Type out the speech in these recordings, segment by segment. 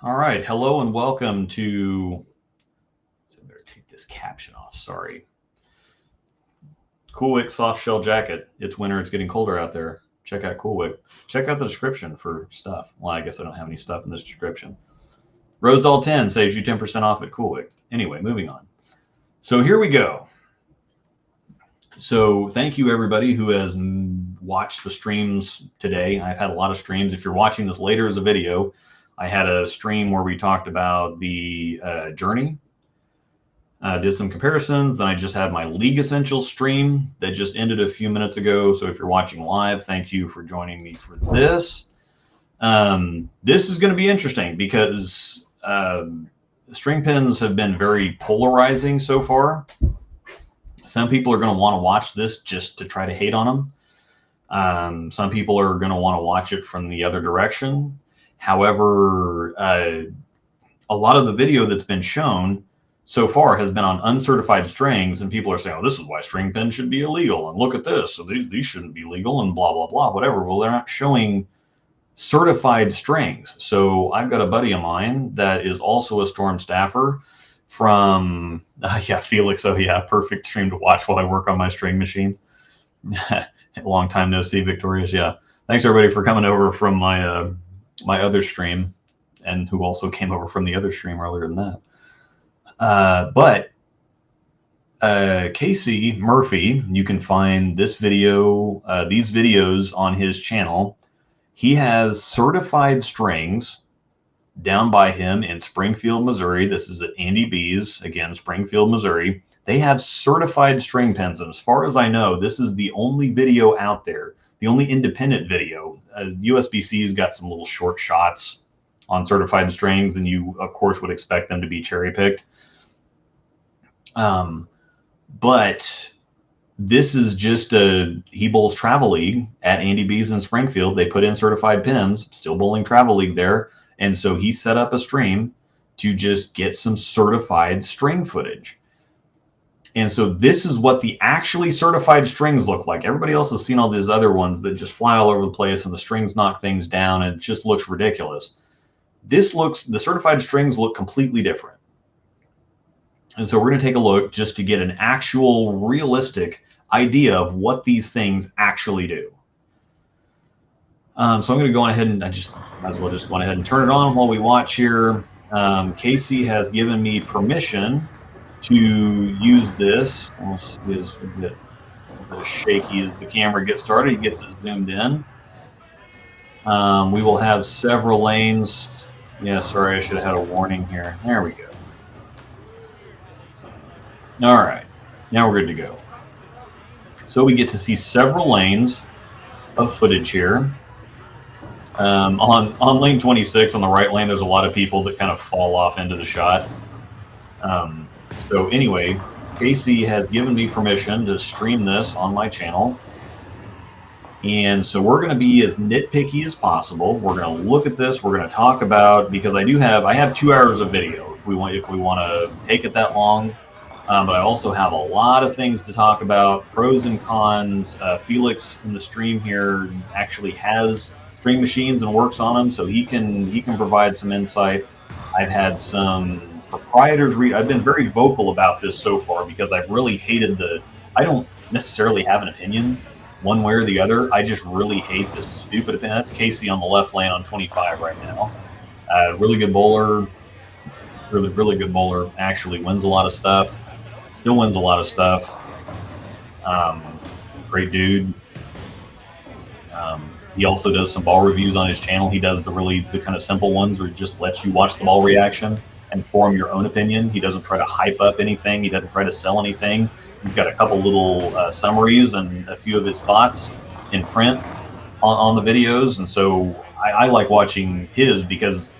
All right, hello and welcome to, I better take this caption off, sorry. Coolwick soft shell jacket. It's winter, it's getting colder out there. Check out Coolwick. Check out the description for stuff. Well, I guess I don't have any stuff in this description. Rosedoll 10 saves you 10% off at Coolwick. Anyway, moving on. So here we go. So thank you everybody who has watched the streams today. I've had a lot of streams. If you're watching this later as a video, I had a stream where we talked about the journey, did some comparisons, and I just had my League Essentials stream that just ended a few minutes ago. So if you're watching live, thank you for joining me for this. This is going to be interesting because string pins have been very polarizing so far. Some people are going to want to watch this just to try to hate on them. Some people are going to want to watch it from the other direction. However, a lot of the video that's been shown so far has been on uncertified strings, and people are saying, oh, this is why string pins should be illegal, and look at this, so these shouldn't be legal, and blah, blah, blah, whatever. Well, they're not showing certified strings. So I've got a buddy of mine that is also a storm staffer from, yeah, Felix, oh yeah, perfect stream to watch while I work on my string machines. Long time no see, Victorious, yeah. Thanks everybody for coming over from my my other stream, and who also came over from the other stream earlier than that. But Casey Murphy, you can find this video, these videos on his channel. He has certified strings down by him in Springfield, Missouri. This is at Andy B's, again, Springfield, Missouri. They have certified string pins, and as far as I know, this is the only video out there, the only independent video. USBC's got some little short shots on certified strings, and you, of course, would expect them to be cherry-picked. But this is just a He Bowls Travel League at Andy B's in Springfield. They put in certified pins, still bowling Travel League there, and so he set up a stream to just get some certified string footage. And so this is what the actually certified strings look like. Everybody else has seen all these other ones that just fly all over the place and the strings knock things down and it just looks ridiculous. The certified strings look completely different. And so we're going to take a look just to get an actual realistic idea of what these things actually do. So I'm going to go on ahead and I just might as well just go on ahead and turn it on while we watch here. Casey has given me permission to use this. Almost is a bit shaky as the camera gets started. He gets it zoomed in. We will have several lanes. Yeah, sorry, I should have had a warning here. There we go. All right, now we're good to go. So we get to see several lanes of footage here. On lane 26, on the right lane, there's a lot of people that kind of fall off into the shot. So anyway, Casey has given me permission to stream this on my channel. And so we're going to be as nitpicky as possible. We're going to look at this. We're going to talk about, because I have 2 hours of video if we want to take it that long. But I also have a lot of things to talk about, pros and cons. Felix in the stream here actually has string machines and works on them, so he can provide some insight. I've had some proprietors read. I've been very vocal about this so far because I've really hated I don't necessarily have an opinion one way or the other. I just really hate this stupid opinion. That's Casey on the left lane on 25 right now. Really good bowler, really good bowler. Actually wins a lot of stuff. Still wins a lot of stuff. Great dude. He also does some ball reviews on his channel. He does the kind of simple ones where he just lets you watch the ball reaction and form your own opinion. He doesn't try to hype up anything. He doesn't try to sell anything. He's got a couple little summaries and a few of his thoughts in print on the videos. And so I like watching his because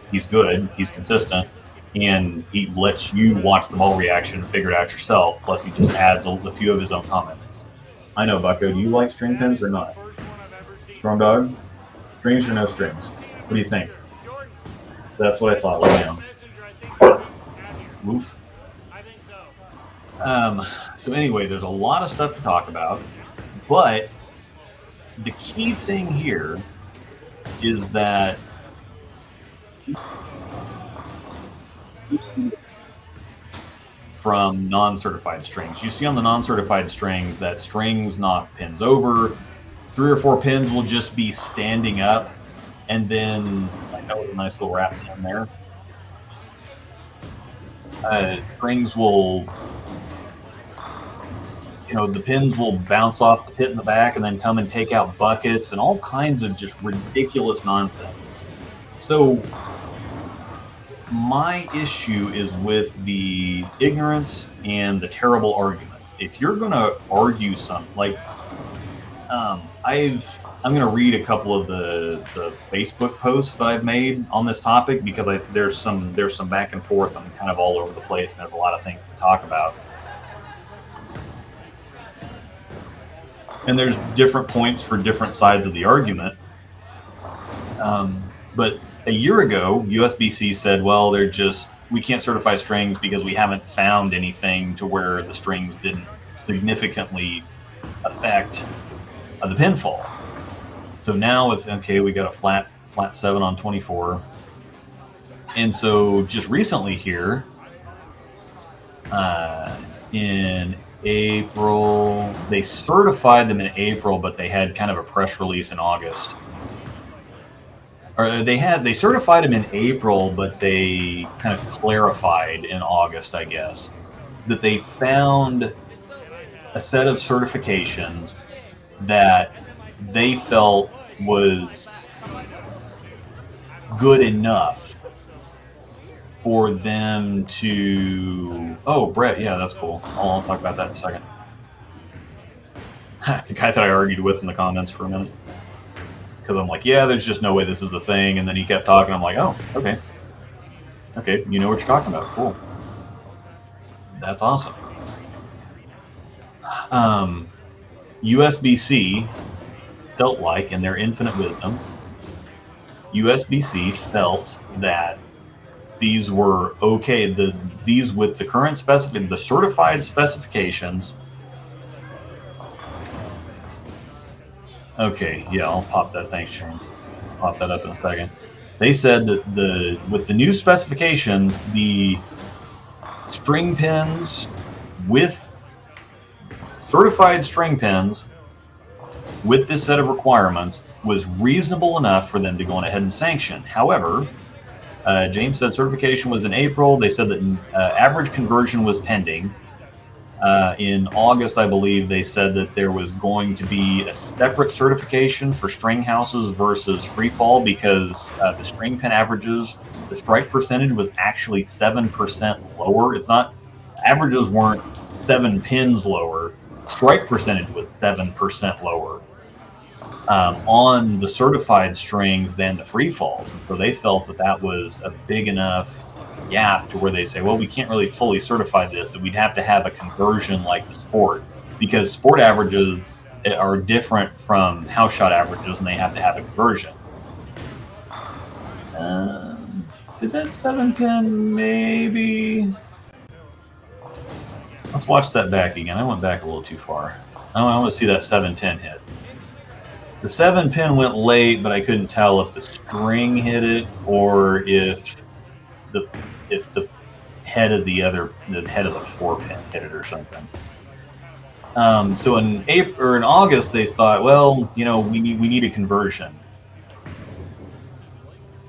he's good, he's consistent, and he lets you watch the ball reaction and figure it out yourself. Plus, he just adds a few of his own comments. I know, Bucko. Do you like string pins or not? Strong dog? Strings or no strings? What do you think? That's what I thought. Let me know. Woof. So anyway, there's a lot of stuff to talk about, but the key thing here is that from non-certified strings. You see on the non-certified strings that strings knock pins over. 3 or 4 pins will just be standing up, and then I know a nice little wrap in there. Strings will, the pins will bounce off the pit in the back and then come and take out buckets and all kinds of just ridiculous nonsense. So my issue is with the ignorance and the terrible arguments. If you're going to argue something like, I'm going to read a couple of the Facebook posts that I've made on this topic because there's some back and forth. I'm kind of all over the place and there's a lot of things to talk about. And there's different points for different sides of the argument. But a year ago, USBC said, well, we can't certify strings because we haven't found anything to where the strings didn't significantly affect the pinfall. So now we got a flat 7 on 24. And so just recently here, in April, they certified them in April, but they had kind of a press release in August. Or they certified them in April, but they kind of clarified in August, I guess, that they found a set of certifications that they felt was good enough for them to. Oh, Brett, yeah, that's cool. I'll talk about that in a second. The guy that I argued with in the comments for a minute. Because I'm like, yeah, there's just no way this is a thing. And then he kept talking. I'm like, oh, okay. Okay, you know what you're talking about. Cool. That's awesome. USBC felt like, in their infinite wisdom, USBC felt that these were okay. These with the current the certified specifications. Okay, yeah, I'll pop that. Thanks, Sharon. Pop that up in a second. They said that with the new specifications, the string pins with certified string pins with this set of requirements was reasonable enough for them to go on ahead and sanction. However, James said certification was in April. They said that average conversion was pending. In August, I believe, they said that there was going to be a separate certification for string houses versus free fall because the string pin averages, the strike percentage was actually 7% lower. It's not, averages weren't 7 pins lower. Strike percentage was 7% lower on the certified strings than the free falls. And so they felt that that was a big enough gap to where they say, well, we can't really fully certify this, that we'd have to have a conversion like the sport, because sport averages are different from house shot averages and they have to have a conversion. Did that 7 pin maybe? Let's watch that back again. I went back a little too far. I want to see that 7-10 hit. The 7 pin went late, but I couldn't tell if the string hit it or if the head of the 4 pin hit it or something. So in April or in August, they thought, well, we need a conversion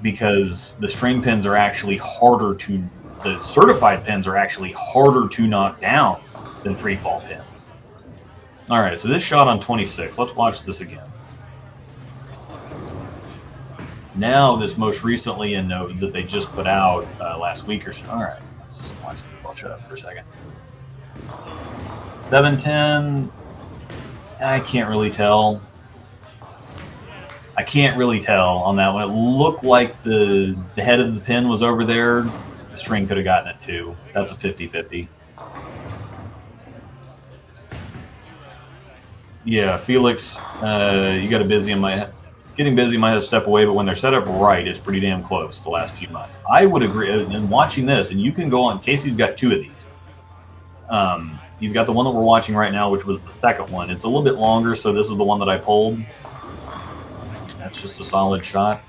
because the string pins are actually the certified pins are actually harder to knock down than free fall pins. All right, so this shot on 26. Let's watch this again. Now, this most recently in note that they just put out last week or so. All right, let's watch this. I'll shut up for a second. 7-10. I can't really tell. On that one. It looked like the head of the pin was over there. The the string could have gotten it too. That's a 50-50. Yeah, Felix, you got a busy in my getting busy might have to step away, but when they're set up right, it's pretty damn close the last few months. I would agree. And watching this, and you can go on. Casey's got 2 of these. He's got the one that we're watching right now, which was the second one. It's a little bit longer, so this is the one that I pulled. That's just a solid shot.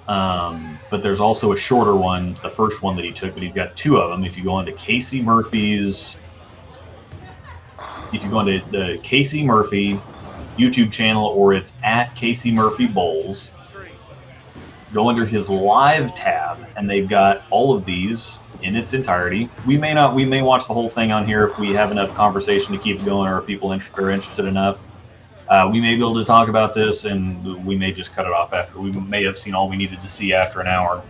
But there's also a shorter one, the first one that he took, but he's got 2 of them. If you go into Casey Murphy's, if you go into the Casey Murphy YouTube channel, or it's at Casey Murphy Bowls, go under his live tab, and they've got all of these in its entirety. We may watch the whole thing on here if we have enough conversation to keep it going, or if people are interested enough. We may be able to talk about this, and we may just cut it off after. We may have seen all we needed to see after an hour.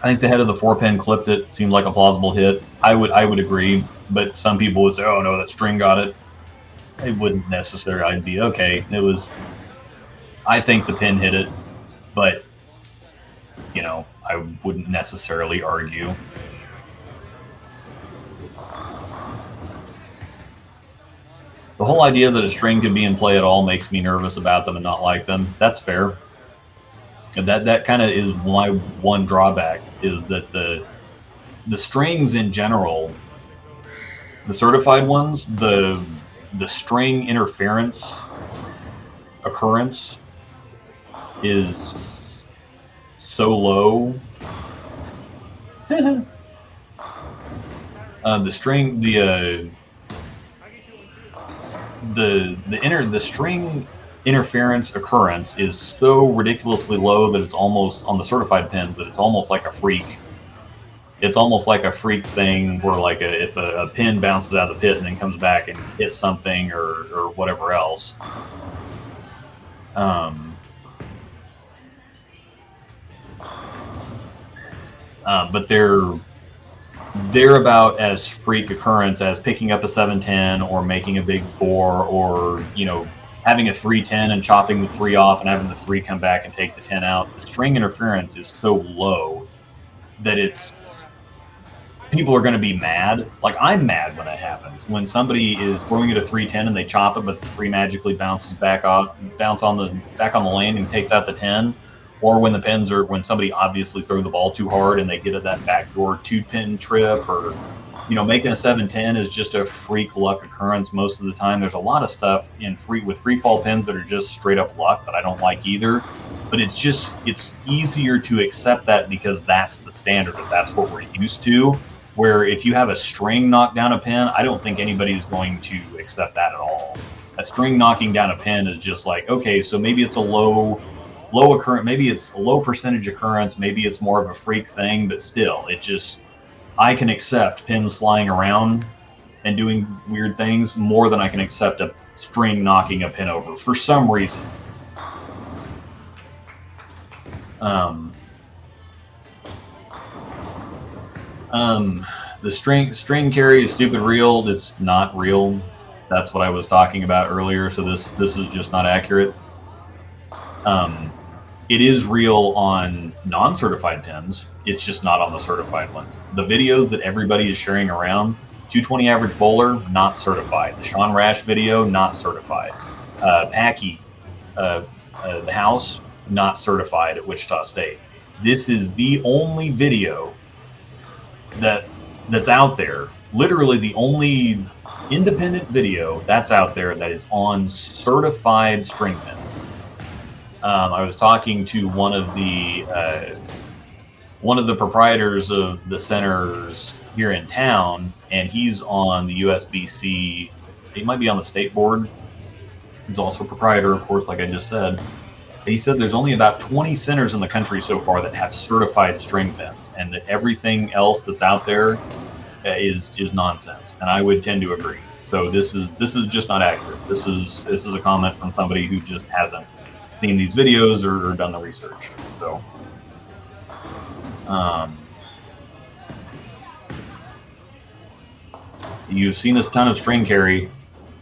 I think the head of the 4-pin clipped it. Seemed like a plausible hit. I would agree, but some people would say, "Oh no, that string got it." It wouldn't necessarily. I'd be okay. It was. I think the pin hit it, but you know, I wouldn't necessarily argue. The whole idea that a string could be in play at all makes me nervous about them and not like them. That's fair. And that kind of is my one drawback, is that the strings in general, the certified ones, the string interference occurrence is so low. The string interference occurrence is so ridiculously low that it's almost, on the certified pins, that it's almost like a freak. It's almost like a freak thing where, like, if a pin bounces out of the pit and then comes back and hits something or whatever else. But they're about as freak occurrence as picking up a 710 or making a big 4, or, you know, having a 310 and chopping the 3 off and having the 3 come back and take the 10 out. The string interference is so low that people are going to be mad. Like, I'm mad when it happens. When somebody is throwing it a 310 and they chop it, but the 3 magically bounces back on the lane and takes out the 10. Or when when somebody obviously throws the ball too hard and they get at that backdoor 2-pin trip, or, you know, making a 710 is just a freak luck occurrence most of the time. There's a lot of stuff with free fall pins that are just straight up luck that I don't like either. But it's easier to accept that because that's the standard. That's what we're used to. Where if you have a string knock down a pin, I don't think anybody's going to accept that at all. A string knocking down a pin is just like, okay, so maybe it's a low occurrence, maybe it's a low percentage occurrence, maybe it's more of a freak thing, but still, I can accept pins flying around and doing weird things more than I can accept a string knocking a pin over for some reason. The string carry is stupid real. It's not real. That's what I was talking about earlier. So this is just not accurate. It is real on non-certified pins. It's just not on the certified ones. The videos that everybody is sharing around, 220 average bowler, not certified. The Sean Rash video, not certified. Packy, the house, not certified at Wichita State. This is the only video that's out there. Literally the only independent video that's out there that is on certified string pins. I was talking to one of the proprietors of the centers here in town, and he's on the USBC. He might be on the state board. He's also a proprietor, of course, like I just said. He said there's only about 20 centers in the country so far that have certified string pins, and that everything else that's out there is nonsense. And I would tend to agree. So this is just not accurate. This is a comment from somebody who just hasn't seen these videos or done the research. So you've seen this ton of string carry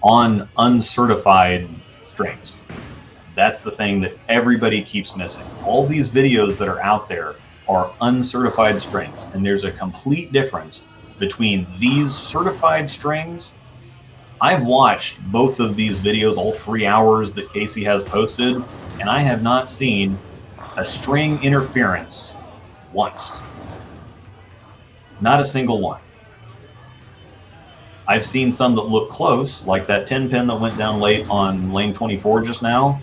on uncertified strings. That's the thing that everybody keeps missing. All these videos that are out there are uncertified strings, and there's a complete difference between these certified strings. I've watched both of these videos, all 3 hours that Casey has posted, and I have not seen a string interference once. Not a single one. I've seen some that look close, like that 10 pin that went down late on lane 24 just now,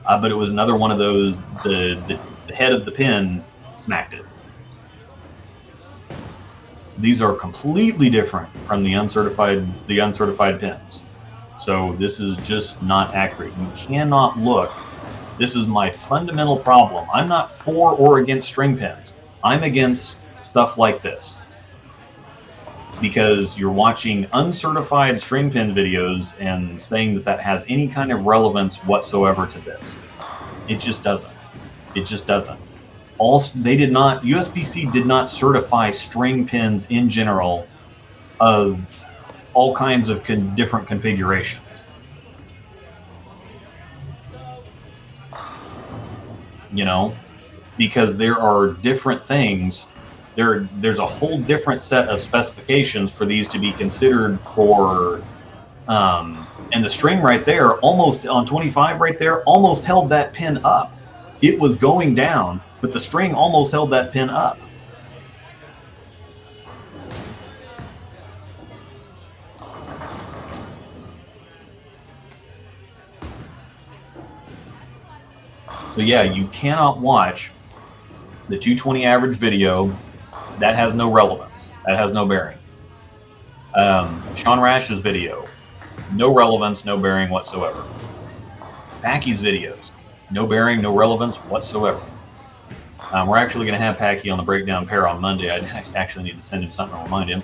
but it was another one of those, the head of the pin smacked it. These are completely different from the uncertified pins. So this is just not accurate. You cannot look. This is my fundamental problem. I'm not for or against string pins. I'm against stuff like this, because you're watching uncertified string pin videos and saying that that has any kind of relevance whatsoever to this. It just doesn't. It just doesn't. USBC did not certify string pins in general of all kinds of different configurations. You know, because there are different things. There's a whole different set of specifications for these to be considered for, and the string right there, almost on 25 right there, almost held that pin up. It was going down, but the string almost held that pin up. So yeah, you cannot watch the 220 average video. That has no relevance. That has no bearing. Sean Rash's video, no relevance, no bearing whatsoever. Packy's videos, no bearing, no relevance whatsoever. We're actually going to have Packy on the breakdown pair on Monday. I actually need to send him something to remind him,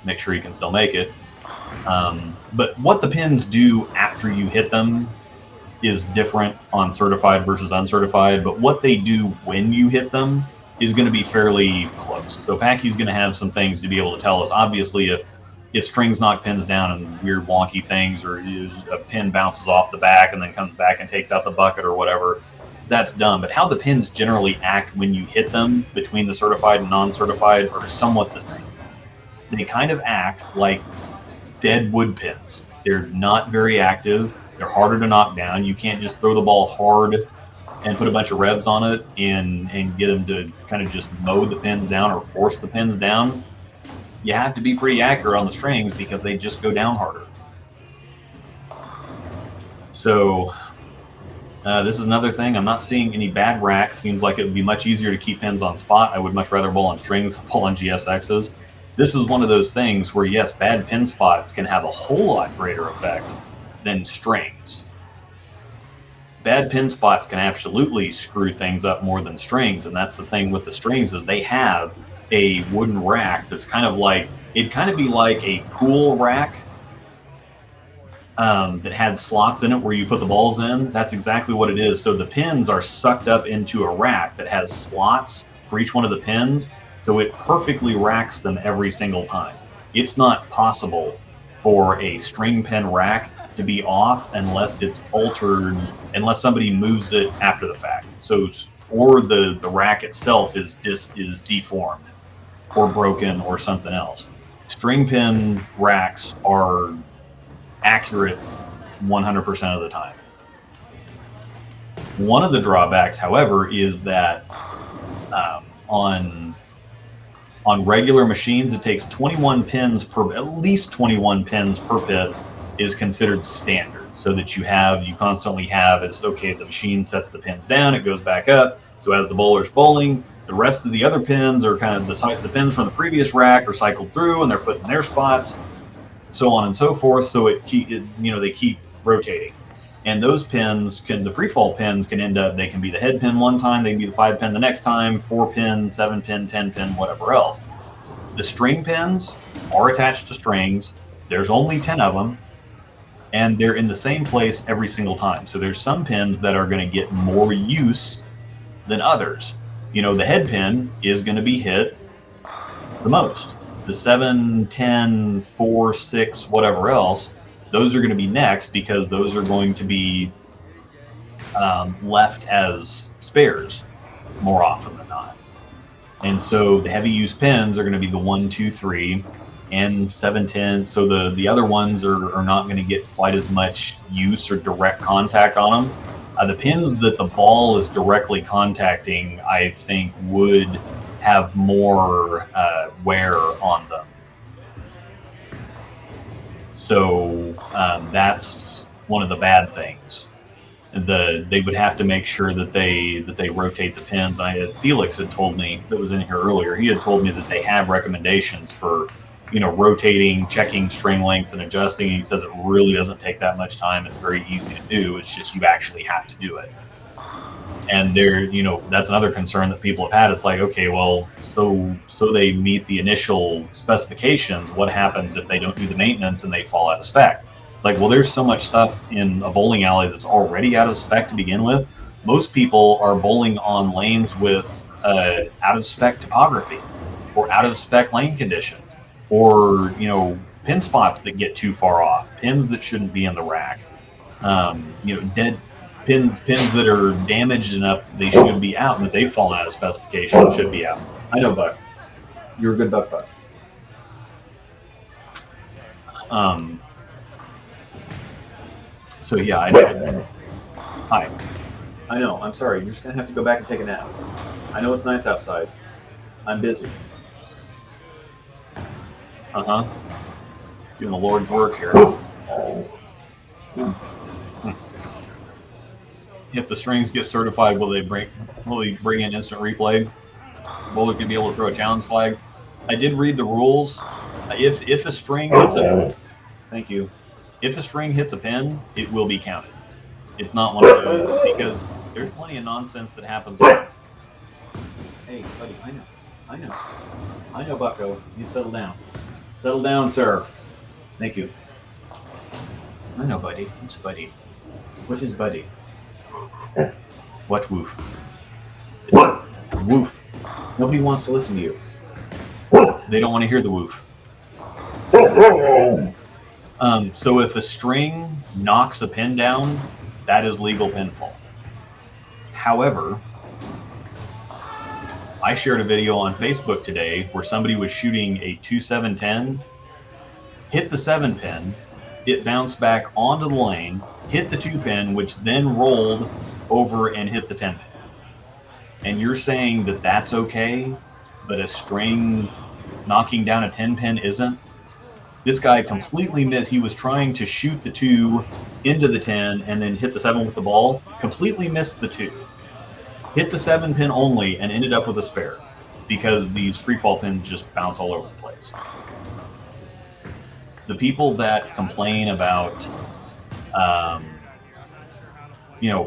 make sure he can still make it. But what the pins do after you hit them is different on certified versus uncertified, but what they do when you hit them is going to be fairly close. So Packy's going to have some things to be able to tell us. Obviously, if strings knock pins down and weird wonky things, or a pin bounces off the back and then comes back and takes out the bucket or whatever, that's dumb. But how the pins generally act when you hit them between the certified and non-certified are somewhat the same. They kind of act like dead wood pins. They're not very active. They're harder to knock down. You can't just throw the ball hard and put a bunch of revs on it and get them to kind of just mow the pins down or force the pins down. You have to be pretty accurate on the strings because they just go down harder. So this is another thing. I'm not seeing any bad racks. Seems like it would be much easier to keep pins on spot. I would much rather bowl on strings than bowl on GSXs. This is one of those things where, yes, bad pin spots can have a whole lot greater effect than strings. Bad pin spots can absolutely screw things up more than strings, and that's the thing with the strings, is they have a wooden rack that's kind of like, it'd kind of be like a pool rack that had slots in it where you put the balls in. That's exactly what it is. So the pins are sucked up into a rack that has slots for each one of the pins, so it perfectly racks them every single time. It's not possible for a string pin rack to be off unless it's altered, unless somebody moves it after the fact. So, or the rack itself is deformed or broken or something else. String pin racks are accurate 100% of the time. One of the drawbacks, however, is that on regular machines, it takes 21 pins per, at least 21 pins per pit is considered standard, so that you constantly have, it's okay, the machine sets the pins down, it goes back up, so as the bowler's bowling, the rest of the other pins are kind of the pins from the previous rack are cycled through and they're put in their spots, so on and so forth, so they keep rotating. And those pins the free fall pins can end up, they can be the head pin one time, they can be the 5 pin the next time, 4 pin, 7 pin, 10 pin, whatever else. The string pins are attached to strings. There's only 10 of them, and they're in the same place every single time. So there's some pins that are going to get more use than others. You know, the head pin is going to be hit the most. The 7, 10, 4, 6, whatever else, those are going to be next because those are going to be left as spares more often than not. And so the heavy use pins are going to be the 1, 2, 3, and 7, 10. So the other ones are not going to get quite as much use or direct contact on them. The pins that the ball is directly contacting, I think, would have more wear on them. So that's one of the bad things. They would have to make sure that they rotate the pins. Felix had told me, that was in here earlier, he had told me that they have recommendations for, rotating, checking string lengths and adjusting. He says it really doesn't take that much time. It's very easy to do. It's just you actually have to do it. And that's another concern that people have had. It's like, okay, well, so they meet the initial specifications. What happens if they don't do the maintenance and they fall out of spec? It's like, well, there's so much stuff in a bowling alley that's already out of spec to begin with. Most people are bowling on lanes with out of spec topography or out of spec lane conditions, or pin spots that get too far off, pins that shouldn't be in the rack, dead pins that are damaged enough they should be out, and that they've fallen out of specification should be out. I know, Buck. You're a good Buck. So yeah, hi. I know. I'm sorry. You're just gonna have to go back and take a nap. I know it's nice outside. I'm busy. Doing the Lord's work here. If the strings get certified, will they bring in instant replay? Bowlers can be able to throw a challenge flag. I did read the rules. If a string hits thank you. If a string hits a pin, it will be counted. It's not one of those, because there's plenty of nonsense that happens. Hey, buddy, I know, Bucko. You settle down. Settle down, sir. Thank you. I know, buddy. What's buddy? What is buddy? What woof? What? Woof. Nobody wants to listen to you. They don't want to hear the woof. So if a string knocks a pin down, that is legal pinfall. However, I shared a video on Facebook today where somebody was shooting a 2-7-10, hit the 7 pin, it bounced back onto the lane, hit the 2 pin, which then rolled over and hit the 10 pin. And you're saying that that's okay, but a string knocking down a 10 pin isn't? This guy completely missed. He was trying to shoot the 2 into the 10 and then hit the 7 with the ball, completely missed the 2. Hit the 7 pin only and ended up with a spare because these free fall pins just bounce all over the place. The people that complain about,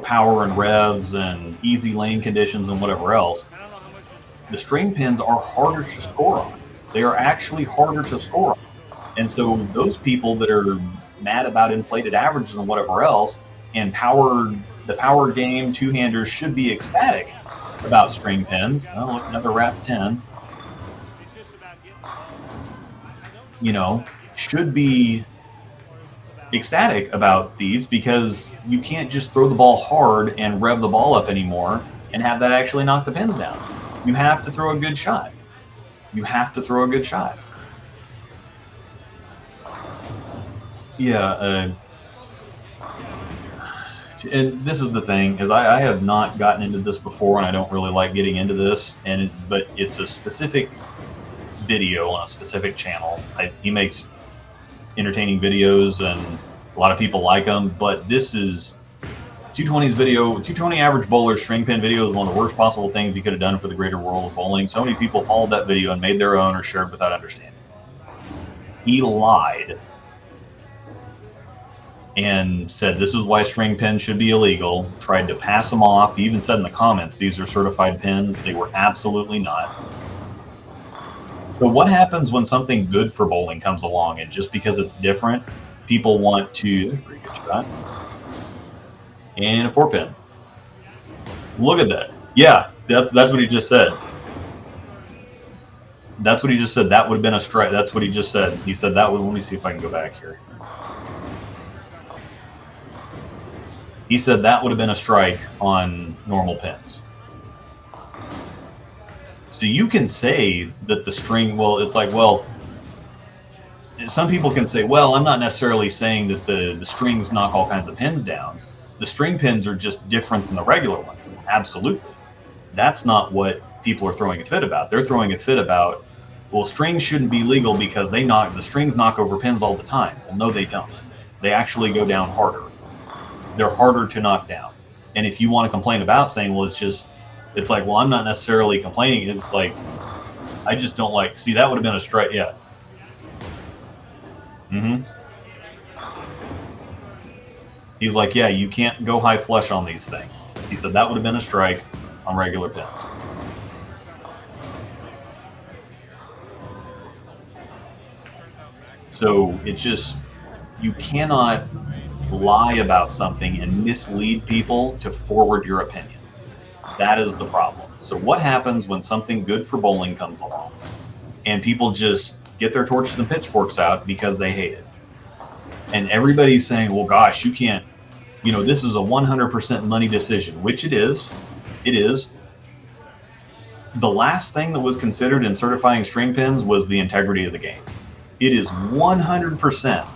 power and revs and easy lane conditions and whatever else, the string pins are harder to score on. They are actually harder to score on. And so those people that are mad about inflated averages and whatever else, and the power game two-handers should be ecstatic about string pins. Oh, look, another wrap 10. Should be ecstatic about these, because you can't just throw the ball hard and rev the ball up anymore and have that actually knock the pins down. You have to throw a good shot. Yeah, and this is the thing, is I have not gotten into this before, and I don't really like getting into this, but it's a specific video on a specific channel. He makes entertaining videos, and a lot of people like them, but this is 220's video. 220 average bowler string pin video is one of the worst possible things he could have done for the greater world of bowling. So many people followed that video and made their own or shared without understanding. He lied and said this is why string pins should be illegal, tried to pass them off. He even said in the comments these are certified pins. They were absolutely not. So what happens when something good for bowling comes along, and just because it's different, people want to... Pretty good shot. And a 4 pin. Look at that. Yeah, that's what he just said. That's what he just said. That would have been a strike. That's what he just said. He said that would... Let me see if I can go back here. He said that would have been a strike on normal pins. So you can say that the string, well, it's like, well, some people can say, well, I'm not necessarily saying that the strings knock all kinds of pins down. The string pins are just different than the regular ones. Absolutely. That's not what people are throwing a fit about. They're throwing a fit about, well, strings shouldn't be legal because the strings knock over pins all the time. Well, no, they don't. They actually go down harder. They're harder to knock down. And if you want to complain about saying, well, it's like, well, I'm not necessarily complaining. It's like, I just don't like, see, that would have been a strike. Yeah. He's like, yeah, you can't go high flush on these things. He said that would have been a strike on regular pins. So it's just, you cannot lie about something and mislead people to forward your opinion. That is the problem. So what happens when something good for bowling comes along and people just get their torches and pitchforks out because they hate it? And everybody's saying, well, gosh, you can't, this is a 100% money decision, which it is. It is. The last thing that was considered in certifying string pins was the integrity of the game. It is 100%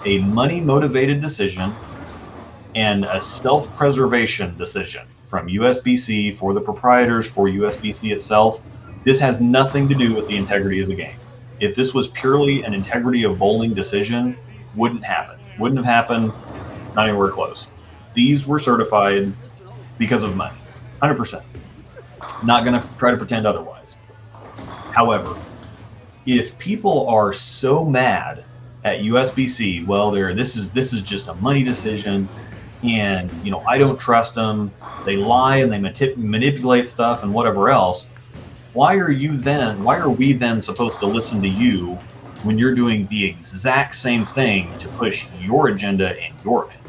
a money-motivated decision and a self-preservation decision from USBC, for the proprietors, for USBC itself. This has nothing to do with the integrity of the game. If this was purely an integrity of bowling decision, wouldn't happen. Wouldn't have happened, not anywhere close. These were certified because of money, 100%. Not going to try to pretend otherwise. However, if people are so mad at USBC, well, this is just a money decision, and I don't trust them. They lie and they manipulate stuff and whatever else. Why are we then supposed to listen to you when you're doing the exact same thing to push your agenda and your opinion?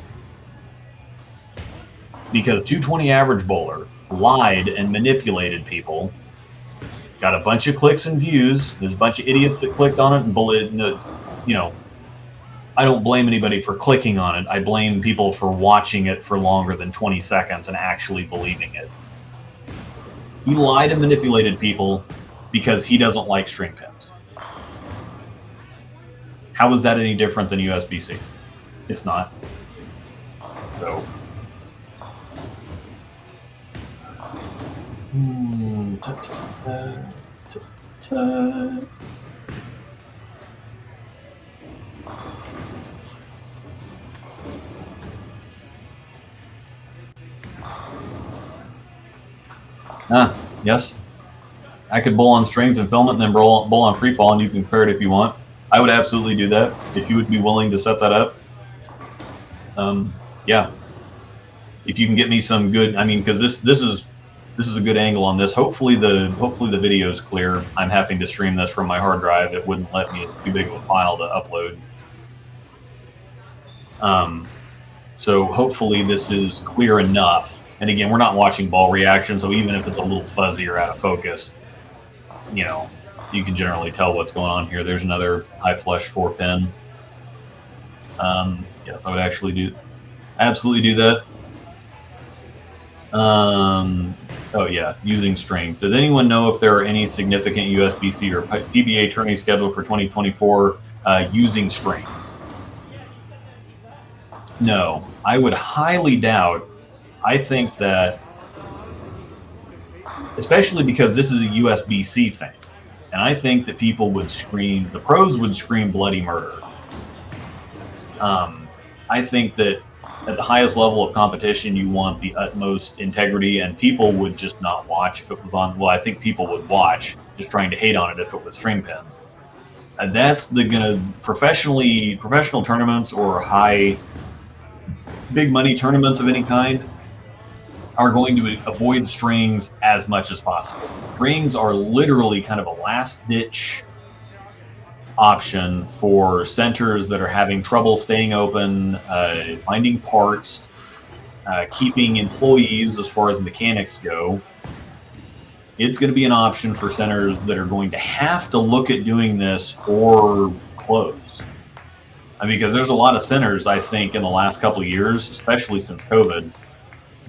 Because 220 average bowler lied and manipulated people, got a bunch of clicks and views. There's a bunch of idiots that clicked on it and bullied. I don't blame anybody for clicking on it. I blame people for watching it for longer than 20 seconds and actually believing it. He lied and manipulated people because he doesn't like string pins. How is that any different than USBC? It's not. So. Yes. I could bowl on strings and film it and then bowl on free fall, and you can compare it if you want. I would absolutely do that if you would be willing to set that up. Yeah. If you can get me some good, because this is a good angle on this. Hopefully the video is clear. I'm having to stream this from my hard drive. It wouldn't let me. It's too big of a file to upload. So hopefully this is clear enough. And again, we're not watching ball reaction, so even if it's a little fuzzy or out of focus, you can generally tell what's going on here. There's another high flush 4-pin. Yes, I would absolutely do that. Oh yeah, using strings. Does anyone know if there are any significant USBC or PBA tourneys scheduled for 2024 using strings? No, I would highly doubt. I think that, especially because this is a USBC thing, and I think that people would scream, the pros would scream bloody murder. I think that at the highest level of competition, you want the utmost integrity, and people would just not watch if it was on. Well, I think people would watch, just trying to hate on it if it was string pins. That's professional tournaments or big money tournaments of any kind are going to avoid strings as much as possible. Strings are literally kind of a last-ditch option for centers that are having trouble staying open, finding parts, keeping employees as far as mechanics go. It's going to be an option for centers that are going to have to look at doing this or close. I mean, because there's a lot of centers, I think, in the last couple of years, especially since COVID,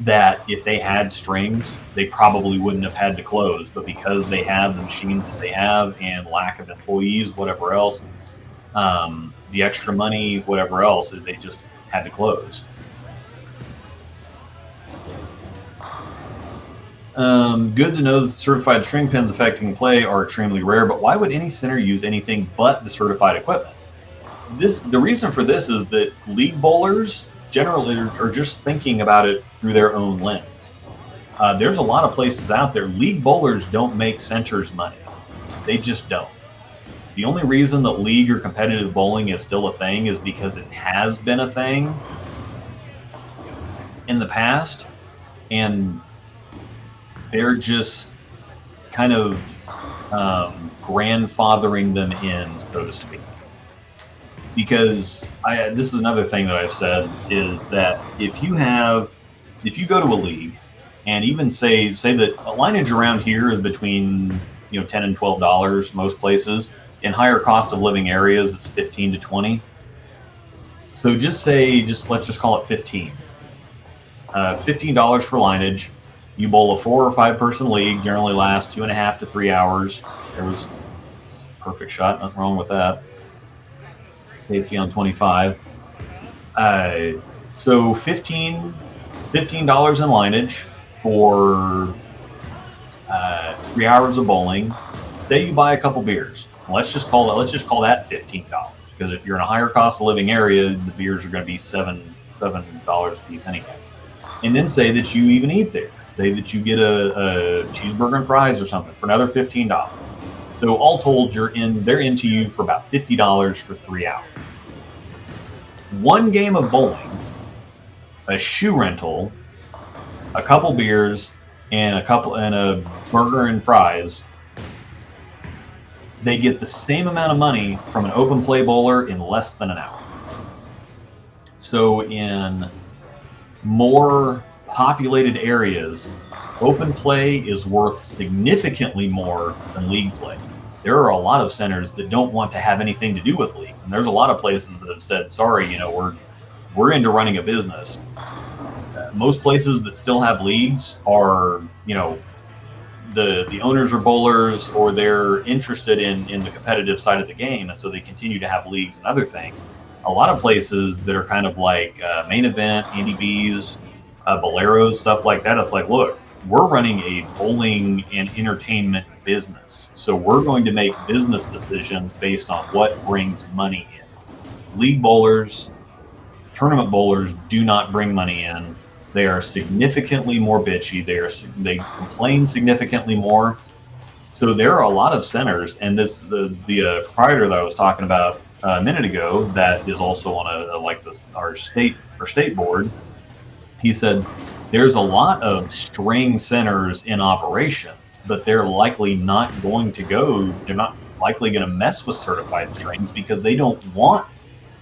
that if they had strings, they probably wouldn't have had to close. But because they have the machines that they have and lack of employees, whatever else, the extra money, whatever else, they just had to close. Good to know that the certified string pins affecting play are extremely rare, but why would any center use anything but the certified equipment? The reason for this is that league bowlers generally are just thinking about it through their own lens. There's a lot of places out there. League bowlers don't make centers money. They just don't. The only reason that league or competitive bowling is still a thing is because it has been a thing in the past, and they're just kind of grandfathering them in, so to speak. Because this is another thing that I've said is that if you go to a league and even say that a lineage around here is between $10 and $12 most places. In higher cost of living areas, it's 15 to 20. So let's just call it 15. $15 for lineage. You bowl a 4 or 5 person league, generally lasts 2.5 to 3 hours. There was a perfect shot, nothing wrong with that. Casey on 25. So $15 in lineage for 3 hours of bowling. Say you buy a couple beers. Let's just call that $15, because if you're in a higher cost of living area, the beers are going to be $7 a piece anyway. And then say that you even eat there. Say that you get a cheeseburger and fries or something for another $15. So all told, they're into you for about $50 for 3 hours. One game of bowling, a shoe rental, a couple beers, and a burger and fries. They get the same amount of money from an open play bowler in less than an hour. So in more populated areas, open play is worth significantly more than league play. There are a lot of centers that don't want to have anything to do with league, and there's a lot of places that have said, sorry, we're into running a business. Most places that still have leagues are, the owners are bowlers, or they're interested in the competitive side of the game, and so they continue to have leagues and other things. A lot of places that are kind of like Main Event, Andy B's, Boleros, stuff like that, it's like, look, we're running a bowling and entertainment business, so we're going to make business decisions based on what brings money in. League bowlers, tournament bowlers do not bring money in. They are significantly more bitchy. They complain significantly more. So there are a lot of centers, and the proprietor that I was talking about a minute ago, that is also on our state board. He said there's a lot of string centers in operation, but they're likely not going to go. They're not likely going to mess with certified strings because they don't want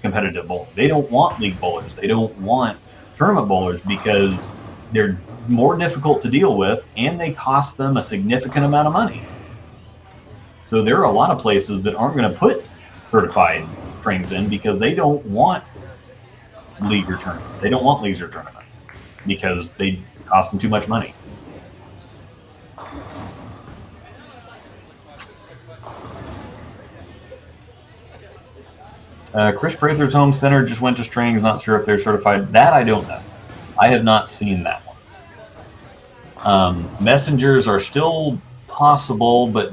competitive bowling. They don't want league bowlers. They don't want tournament bowlers because they're more difficult to deal with and they cost them a significant amount of money. So there are a lot of places that aren't going to put certified strings in because they don't want league or tournament. They don't want leagues or tournament because they cost them too much money. Chris Prather's home center just went to strings. Not sure if they're certified. That I don't know. I have not seen that one. Messengers are still possible, but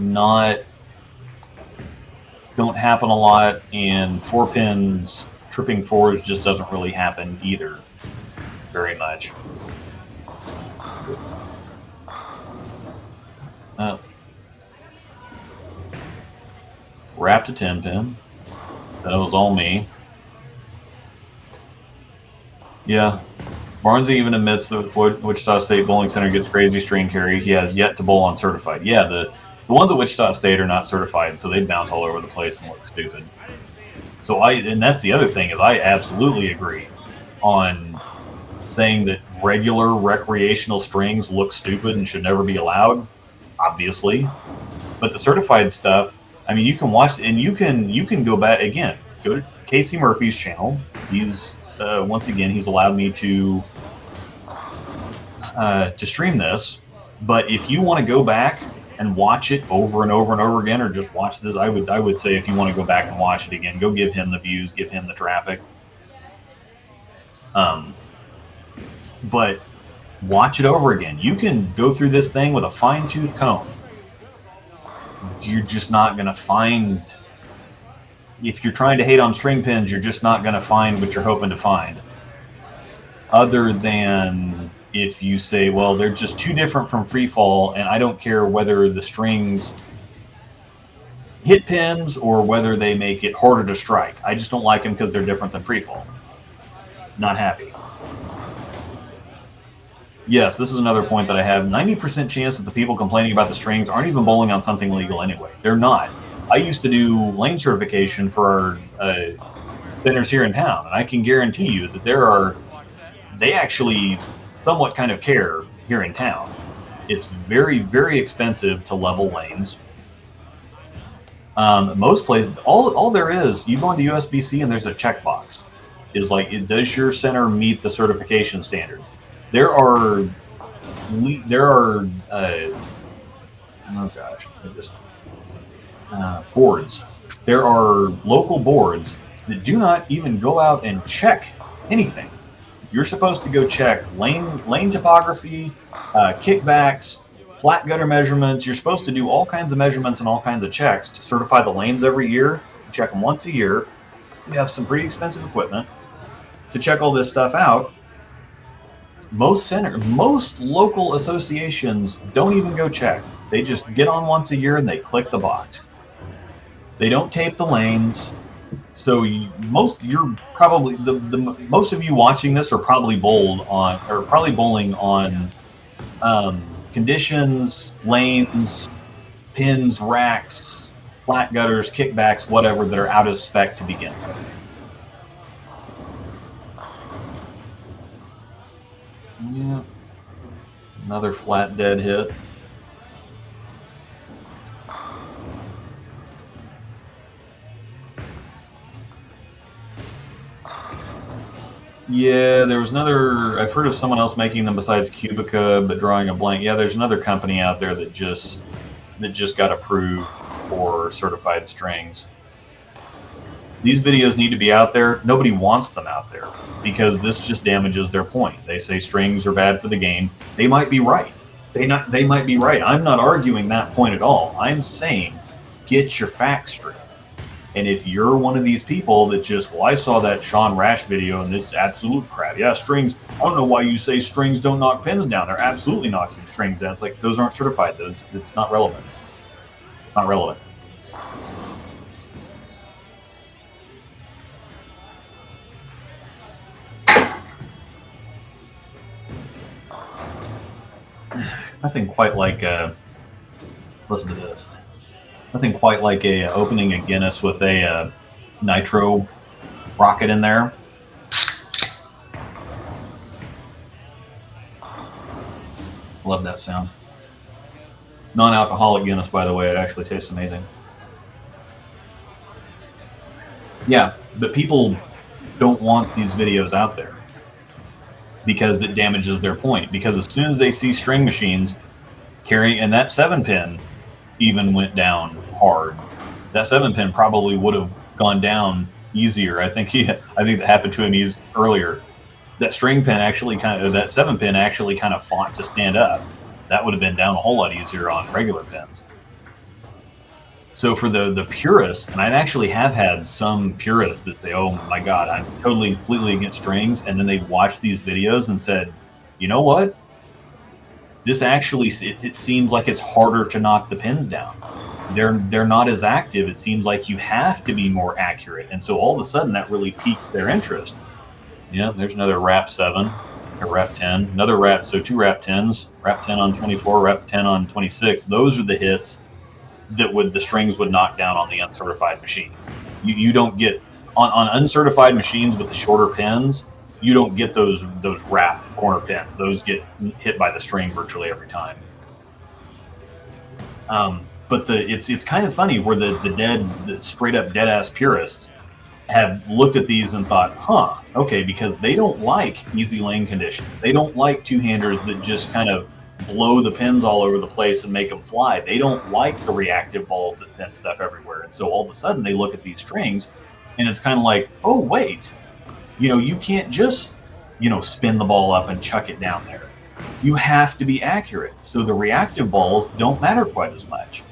don't happen a lot. And 4 pins, tripping 4s just doesn't really happen either very much. Wrapped a 10 pin. So that was all me. Yeah. Barnes even admits that Wichita State Bowling Center gets crazy string carry. He has yet to bowl on certified. Yeah, the ones at Wichita State are not certified, so they bounce all over the place and look stupid. So and that's the other thing, is I absolutely agree on saying that regular recreational strings look stupid and should never be allowed, obviously. But the certified stuff, I mean, you can watch and you can go back again. Go to Casey Murphy's channel. He's once again, he's allowed me to stream this. But if you want to go back and watch it over and over and over again, or just watch this, I would say if you want to go back and watch it again, go give him the views, give him the traffic. But watch it over again. You can go through this thing with a fine-tooth comb. You're just not going to find, if you're trying to hate on string pins, you're just not going to find what you're hoping to find. Other than if you say, well, they're just too different from free fall, and I don't care whether the strings hit pins or whether they make it harder to strike. I just don't like them because they're different than free fall. Not happy. Yes, this is another point that I have. 90% chance that the people complaining about the strings aren't even bowling on something legal anyway. They're not. I used to do lane certification for our thinners here in town, and I can guarantee you that they actually somewhat kind of care here in town. It's very, very expensive to level lanes. Most places, all there is, you go into USBC and there's a checkbox. Is like, does your center meet the certification standards? There are boards. There are local boards that do not even go out and check anything. You're supposed to go check lane topography, kickbacks, flat gutter measurements. You're supposed to do all kinds of measurements and all kinds of checks to certify the lanes every year. You check them once a year. You have some pretty expensive equipment to check all this stuff out. Most local associations don't even go check. They just get on once a year and they click the box. They don't tape the lanes. So most of you watching this are probably bowling on conditions, lanes, pins, racks, flat gutters, kickbacks, whatever, that are out of spec to begin with. Yeah, another flat dead hit. Yeah, there was another, I've heard of someone else making them besides Cubica, but drawing a blank. Yeah, there's another company out there that just got approved for certified strings. These videos need to be out there. Nobody wants them out there because this just damages their point. They say strings are bad for the game. They might be right. They might be right. I'm not arguing that point at all. I'm saying get your facts straight. And if you're one of these people that just, well, I saw that Sean Rash video and it's absolute crap. Yeah, strings. I don't know why you say strings don't knock pins down. They're absolutely knocking strings down. It's like, those aren't certified. It's not relevant. Not relevant. Nothing quite like listen to this. Nothing quite like opening a Guinness with a nitro rocket in there. Love that sound. Non-alcoholic Guinness, by the way. It actually tastes amazing. Yeah, but people don't want these videos out there because it damages their point. Because as soon as they see string machines carrying, and that 7-pin even went down hard. That 7-pin probably would have gone down easier. I think that happened to him earlier. That string pin actually that 7-pin actually kind of fought to stand up. That would have been down a whole lot easier on regular pins. So for the purists, and I actually have had some purists that say, oh my God, I'm totally, completely against strings. And then they watched these videos and said, you know what? This actually, it seems like it's harder to knock the pins down. They're not as active. It seems like you have to be more accurate. And so all of a sudden that really piques their interest. Yeah, there's another wrap 7, or wrap 10, another wrap. So 2 wrap 10s, wrap 10 on 24, wrap 10 on 26. Those are the hits that the strings would knock down on the uncertified machines. You don't get, on uncertified machines with the shorter pins, you don't get those wrap corner pins. Those get hit by the string virtually every time. But it's kind of funny where the straight up dead ass purists have looked at these and thought, huh, okay, because they don't like easy lane conditions. They don't like two-handers that just kind of blow the pins all over the place and make them fly. They don't like the reactive balls that send stuff everywhere. And so all of a sudden they look at these strings and it's kind of like, oh, wait, you can't just, spin the ball up and chuck it down there. You have to be accurate. So the reactive balls don't matter quite as much.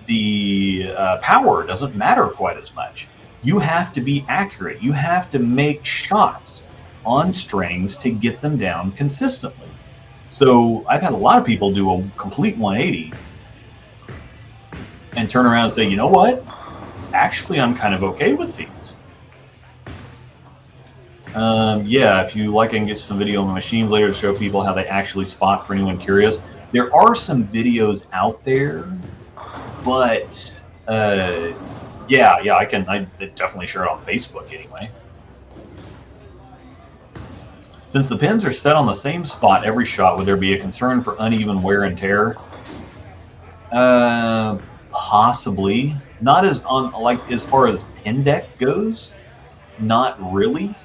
The power doesn't matter quite as much. You have to be accurate. You have to make shots on strings to get them down consistently. So I've had a lot of people do a complete 180 and turn around and say, you know what? Actually, I'm kind of okay with these. Yeah, if you like, I can get some video on my machines later to show people how they actually spot for anyone curious. There are some videos out there, but yeah, I definitely share it on Facebook anyway. Since the pins are set on the same spot every shot, would there be a concern for uneven wear and tear? Possibly. Not as as far as pin deck goes, not really.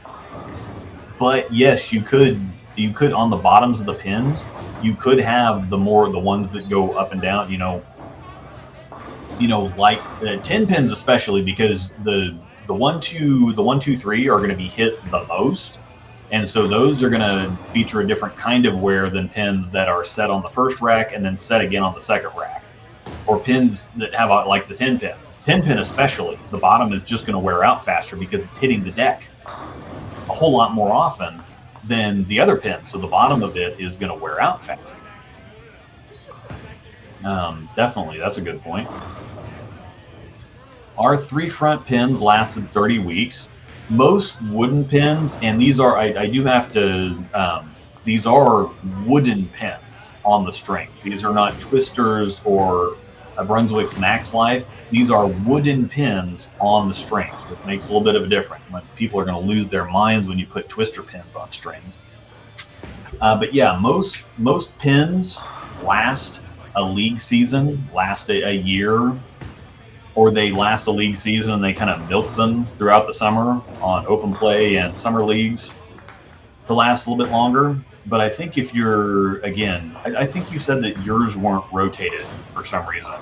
But yes, you could on the bottoms of the pins, you could have the ones that go up and down, like 10 pins especially, because the 1, 2, 3 are going to be hit the most, and so those are going to feature a different kind of wear than pins that are set on the first rack and then set again on the second rack, or pins that have like the 10 pin especially. The bottom is just going to wear out faster because it's hitting the deck a whole lot more often than the other pins, so the bottom of it is going to wear out faster. Definitely, that's a good point. Our 3 front pins lasted 30 weeks. Most wooden pins, and these are, I do have to, these are wooden pins on the strings. These are not twisters or a Brunswick's Max Life. These are wooden pins on the strings, which makes a little bit of a difference. People are going to lose their minds when you put twister pins on strings. But yeah, most pins last a league season, last a year, or they last a league season and they kind of milk them throughout the summer on open play and summer leagues to last a little bit longer. But I think if you're, again, I think you said that yours weren't rotated for some reason,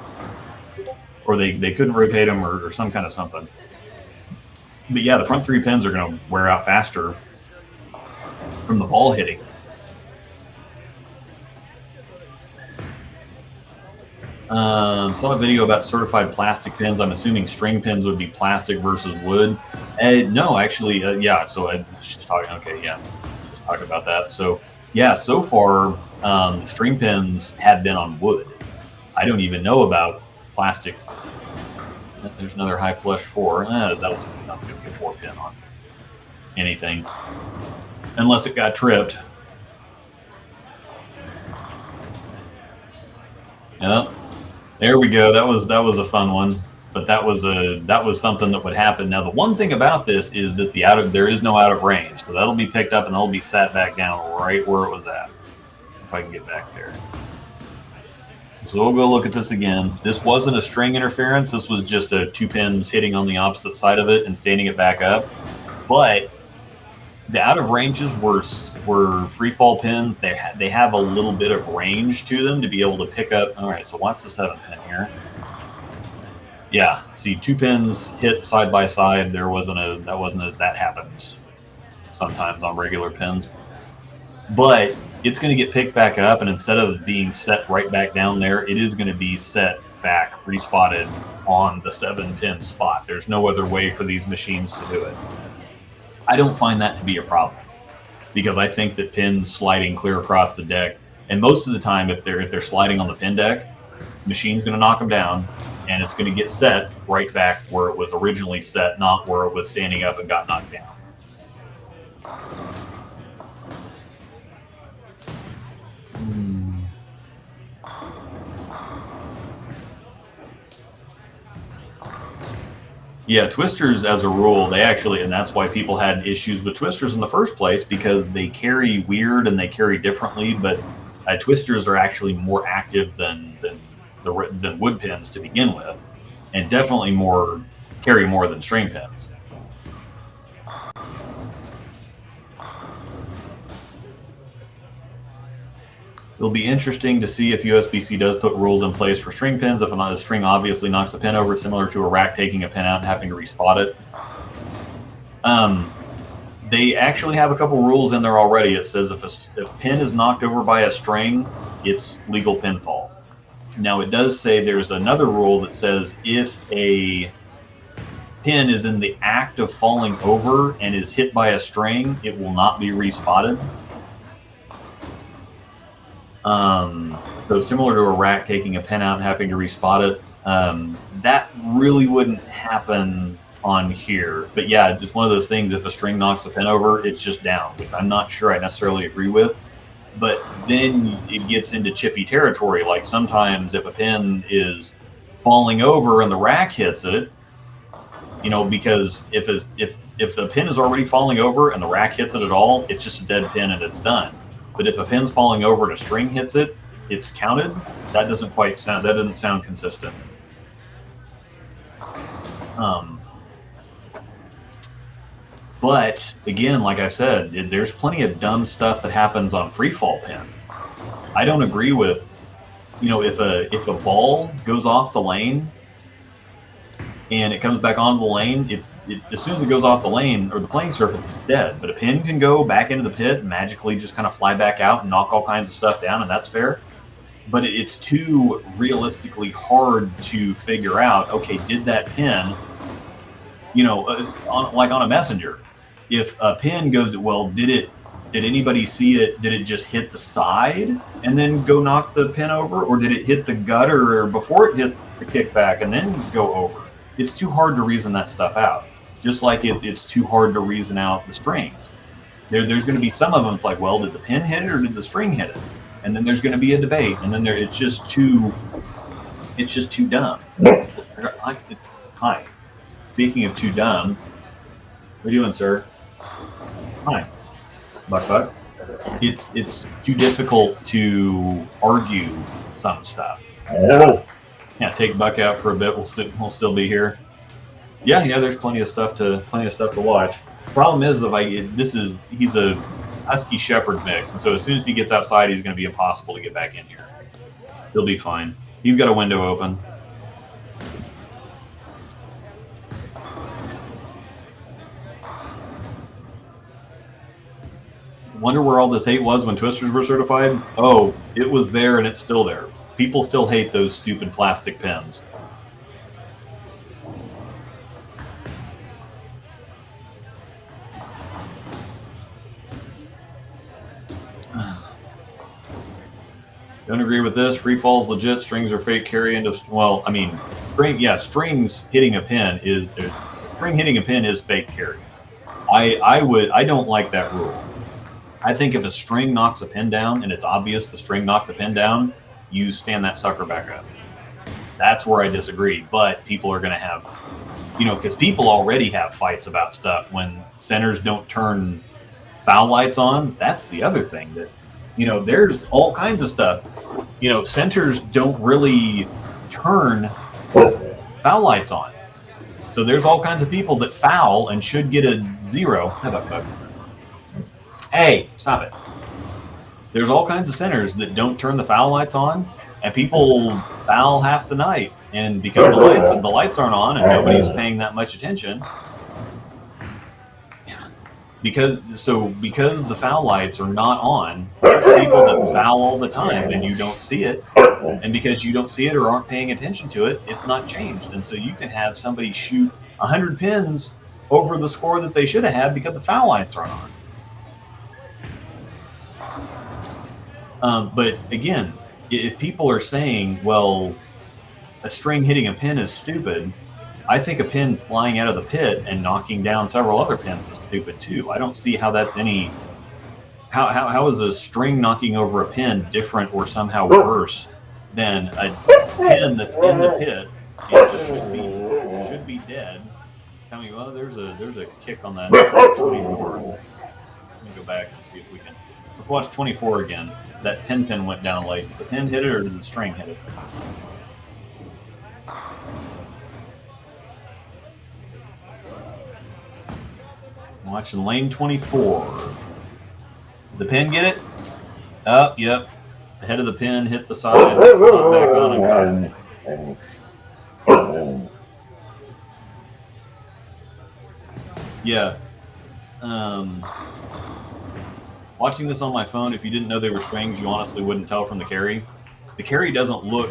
or they couldn't rotate them, or some kind of something. But yeah, the front 3 pins are going to wear out faster from the ball hitting. Saw a video about certified plastic pins. I'm assuming string pins would be plastic versus wood. No, actually, yeah. So I just talking. Okay, yeah, just talking about that. So yeah, so far the string pins have been on wood. I don't even know about plastic. There's another high flush 4. That was not going to be a 4 pin on anything, unless it got tripped. Yep. There we go. That was a fun one, but that was something that would happen. Now the one thing about this is that there is no out of range, so that'll be picked up and that'll be sat back down right where it was at. See if I can get back there. So we'll go look at this again. This wasn't a string interference. This was just 2 pins hitting on the opposite side of it and standing it back up. But the out of ranges were free fall pins. They have a little bit of range to them to be able to pick up. All right, so watch the 7 pin here. Yeah, see 2 pins hit side by side. That happens sometimes on regular pins. But it's going to get picked back up, and instead of being set right back down there, it is going to be set back, respotted on the 7 pin spot. There's no other way for these machines to do it. I don't find that to be a problem, because I think that pins sliding clear across the deck, and most of the time if they're sliding on the pin deck, the machine's going to knock them down, and it's going to get set right back where it was originally set, not where it was standing up and got knocked down. Yeah, twisters as a rule, they actually, and that's why people had issues with twisters in the first place, because they carry weird and they carry differently, but twisters are actually more active than wood pins to begin with, and definitely carry more than string pins. It'll be interesting to see if USBC does put rules in place for string pins. If a string obviously knocks a pin over, similar to a rack taking a pin out and having to respot it. They actually have a couple rules in there already. It says if a pin is knocked over by a string, it's legal pinfall. Now it does say there's another rule that says if a pin is in the act of falling over and is hit by a string, it will not be respotted. So similar to a rack taking a pin out and having to respot it, that really wouldn't happen on here. But yeah, it's just one of those things. If a string knocks the pin over, it's just down, which I'm not sure I necessarily agree with. But then it gets into chippy territory. Like sometimes if a pin is falling over and the rack hits it, you know, because if the pin is already falling over and the rack hits it at all, it's just a dead pin and it's done. But if a pin's falling over and a string hits it, it's counted. That doesn't sound consistent. But again, like I said, there's plenty of dumb stuff that happens on free fall pins. I don't agree with, you know, if a ball goes off the lane and it comes back onto the lane, as soon as it goes off the lane or the playing surface, it's dead. But a pin can go back into the pit and magically just kind of fly back out and knock all kinds of stuff down, and that's fair. But it's too realistically hard to figure out, okay, did that pin, you know, like on a messenger, if a pin goes to, well, did anybody see it? Did it just hit the side and then go knock the pin over? Or did it hit the gutter before it hit the kickback and then go over? It's too hard to reason that stuff out. Just like it's too hard to reason out the strings. There's going to be some of them, it's like, well, did the pin hit it or did the string hit it? And then there's going to be a debate. And then it's just too dumb. Hi. Speaking of too dumb, what are you doing, sir? Hi. Buck. It's too difficult to argue some stuff. Yeah, take Buck out for a bit. We'll still be here. Yeah. There's plenty of stuff to watch. Problem is, he's a Husky Shepherd mix, and so as soon as he gets outside, he's going to be impossible to get back in here. He'll be fine. He's got a window open. Wonder where all this hate was when twisters were certified? Oh, it was there and it's still there. People still hate those stupid plastic pins. Don't agree with this. Free fall's legit. Strings are fake carry into. Well, I mean, strings hitting a pin is fake carry. I don't like that rule. I think if a string knocks a pin down and it's obvious the string knocked the pin down, you stand that sucker back up. That's where I disagree. But people are going to have, you know, because people already have fights about stuff when centers don't turn foul lights on. That's the other thing that, you know, there's all kinds of stuff. You know, centers don't really turn foul lights on. So there's all kinds of people that foul and should get a 0. How about Buck? Hey, stop it. There's all kinds of centers that don't turn the foul lights on, and people foul half the night. And because the lights aren't on and nobody's paying that much attention, because the foul lights are not on, there's people that foul all the time and you don't see it. And because you don't see it or aren't paying attention to it, it's not changed. And so you can have somebody shoot 100 pins over the score that they should have had because the foul lights aren't on. But again, if people are saying, well, a string hitting a pin is stupid, I think a pin flying out of the pit and knocking down several other pins is stupid too. I don't see how that's any. How is a string knocking over a pin different or somehow worse than a pin that's in the pit and should be dead? Tell me, well, there's a kick on that 24. Let me go back and see if we can. Let's watch 24 again. That 10 pin went down late. Did the pin hit it or did the string hit it? I'm watching lane 24. Did the pin get it? Oh, yep. the head of the pin hit the side, pull it back on and cut. Yeah. Watching this on my phone, if you didn't know they were strings, you honestly wouldn't tell from the carry. The carry doesn't look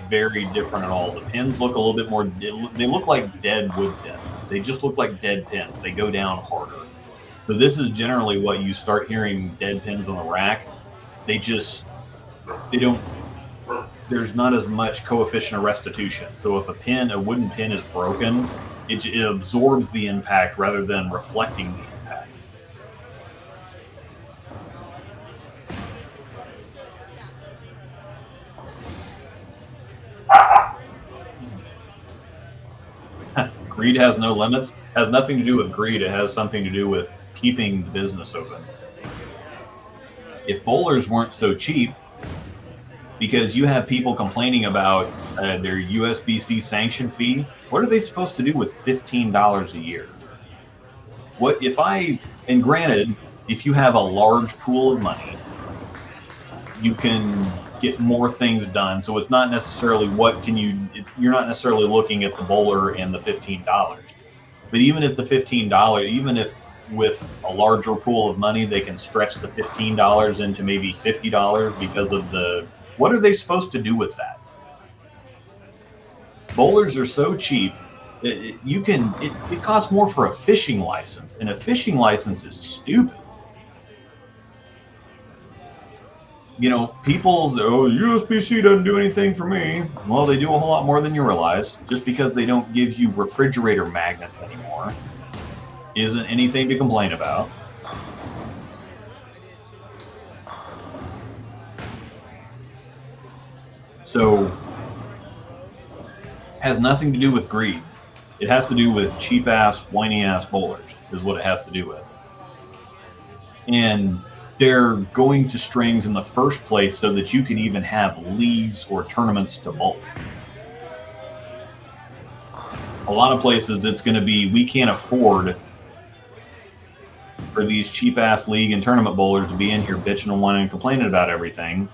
very different at all. The pins look a little bit more, they look like dead wood pins. They just look like dead pins. They go down harder. So this is generally what you start hearing dead pins on the rack. They don't, there's not as much coefficient of restitution. So if a wooden pin is broken, it absorbs the impact rather than reflecting the impact. Greed has no limits. Has nothing to do with greed. It has something to do with keeping the business open. If bowlers weren't so cheap, because you have people complaining about their USBC sanction fee, what are they supposed to do with $15 a year? What if and granted, if you have a large pool of money, you can get more things done. So it's not necessarily you're not necessarily looking at the bowler and the $15. But even if the $15, even if with a larger pool of money, they can stretch the $15 into maybe $50 because of what are they supposed to do with that? Bowlers are so cheap. It costs more for a fishing license, and a fishing license is stupid. You know, USBC doesn't do anything for me. Well, they do a whole lot more than you realize. Just because they don't give you refrigerator magnets anymore isn't anything to complain about. So, has nothing to do with greed. It has to do with cheap-ass, whiny-ass bowlers is what it has to do with. And they're going to strings in the first place so that you can even have leagues or tournaments to bowl. A lot of places it's going to be, we can't afford for these cheap-ass league and tournament bowlers to be in here bitching and whining and complaining about everything.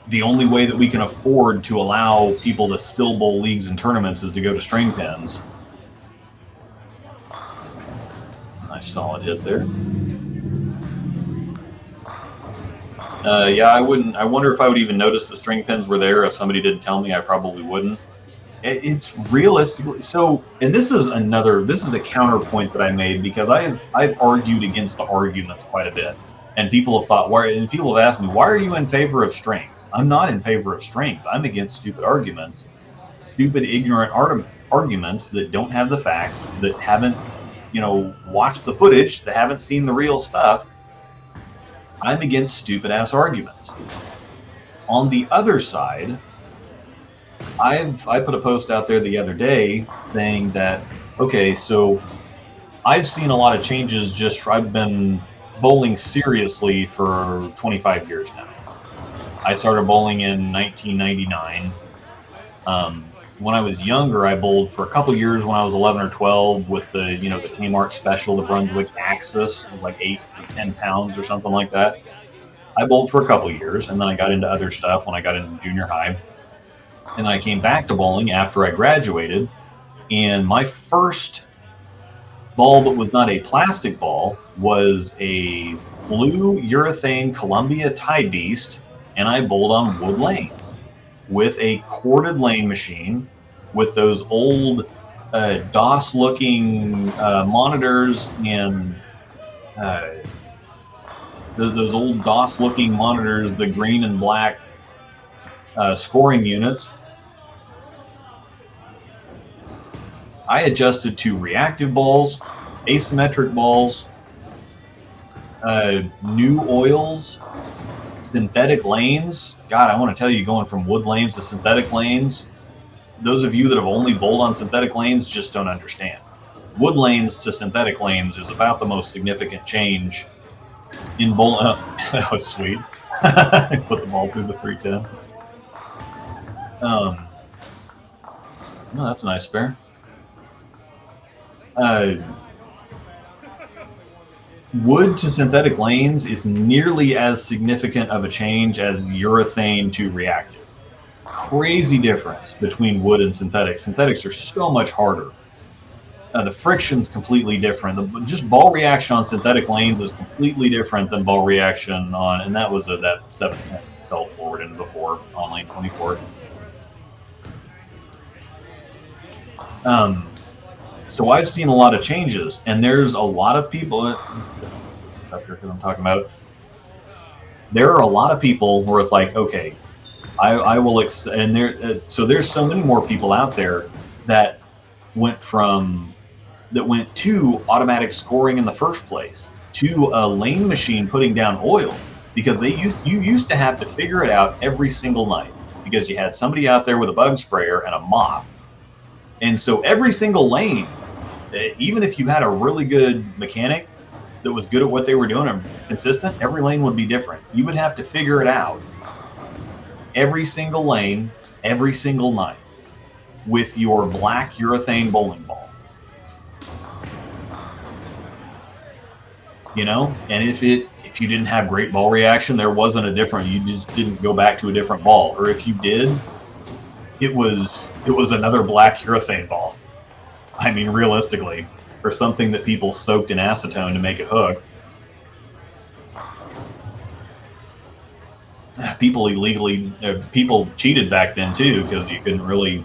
The only way that we can afford to allow people to still bowl leagues and tournaments is to go to string pins. Nice solid hit there. Yeah, I wouldn't. I wonder if I would even notice the string pins were there if somebody didn't tell me. I probably wouldn't. It's realistically so, and this is the counterpoint that I made, because I've argued against the arguments quite a bit, and people have thought, and people have asked me, why are you in favor of strings? I'm not in favor of strings. I'm against stupid arguments, stupid, ignorant arguments that don't have the facts, that haven't, watched the footage, that haven't seen the real stuff. I'm against stupid ass arguments. On the other side, I put a post out there the other day saying that, okay, so I've seen a lot of changes. I've been bowling seriously for 25 years now. I started bowling in 1999. When I was younger, I bowled for a couple years when I was 11 or 12 with the Kmart special, the Brunswick Axis, like 8 or 10 pounds or something like that. I bowled for a couple years, and then I got into other stuff when I got into junior high. And I came back to bowling after I graduated, and my first ball that was not a plastic ball was a blue urethane Columbia Tie Beast, and I bowled on wood lane with a corded lane machine with those old DOS-looking monitors and those old DOS-looking monitors, the green and black scoring units. I adjusted to reactive balls, asymmetric balls, new oils, synthetic lanes. God, I want to tell you, going from wood lanes to synthetic lanes, those of you that have only bowled on synthetic lanes just don't understand. Wood lanes to synthetic lanes is about the most significant change in bowling. That was sweet. Put the ball through the 310. No, that's a nice spare. wood to synthetic lanes is nearly as significant of a change as urethane to reactive. Crazy difference between wood and synthetics. Synthetics are so much harder. The friction's completely different. Just ball reaction on synthetic lanes is completely different than ball reaction on, and that was that 7 fell forward into the 4 on lane 24. So I've seen a lot of changes, and there's a lot of people. Stuff here because I'm talking about. There are a lot of people where it's like, okay, I will, and there. So there's so many more people out there that went to automatic scoring in the first place, to a lane machine putting down oil, because you used to have to figure it out every single night because you had somebody out there with a bug sprayer and a mop. And so every single lane, even if you had a really good mechanic that was good at what they were doing and consistent, every lane would be different. You would have to figure it out every single lane, every single night with your black urethane bowling ball. You know, and if you didn't have great ball reaction, there wasn't a different, you just didn't go back to a different ball. Or if you did, it was another black urethane ball. I mean, realistically, or something that people soaked in acetone to make it hook. People people cheated back then too, because you couldn't really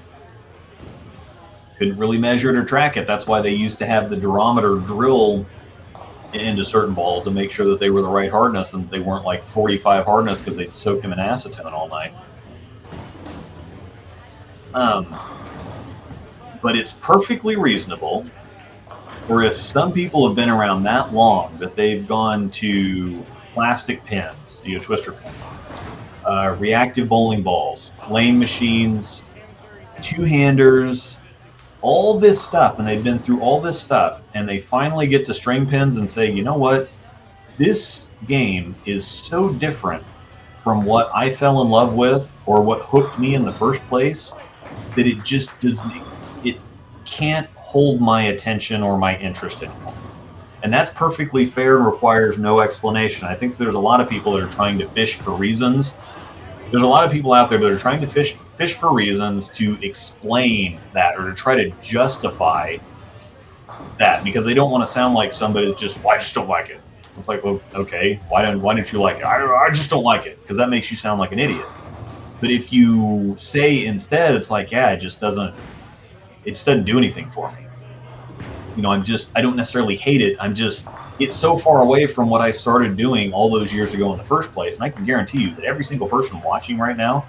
measure it or track it. That's why they used to have the durometer drill into certain balls to make sure that they were the right hardness and they weren't like 45 hardness because they'd soaked them in acetone all night. But it's perfectly reasonable, or if some people have been around that long that they've gone to plastic pins, twister pins, reactive bowling balls, lane machines, two-handers, all this stuff, and they've been through all this stuff, and they finally get to string pins and say, you know what, this game is so different from what I fell in love with or what hooked me in the first place that it just it can't hold my attention or my interest anymore. And that's perfectly fair and requires no explanation. I think there's a lot of people that are trying to fish for reasons. There's a lot of people out there that are trying to fish for reasons to explain that or to try to justify that because they don't want to sound like somebody that's just, well, I just don't like it. It's like, well, okay, why don't you like it? I just don't like it, because that makes you sound like an idiot. But if you say instead, it's like, yeah, it just doesn't do anything for me. I don't necessarily hate it. It's so far away from what I started doing all those years ago in the first place. And I can guarantee you that every single person watching right now,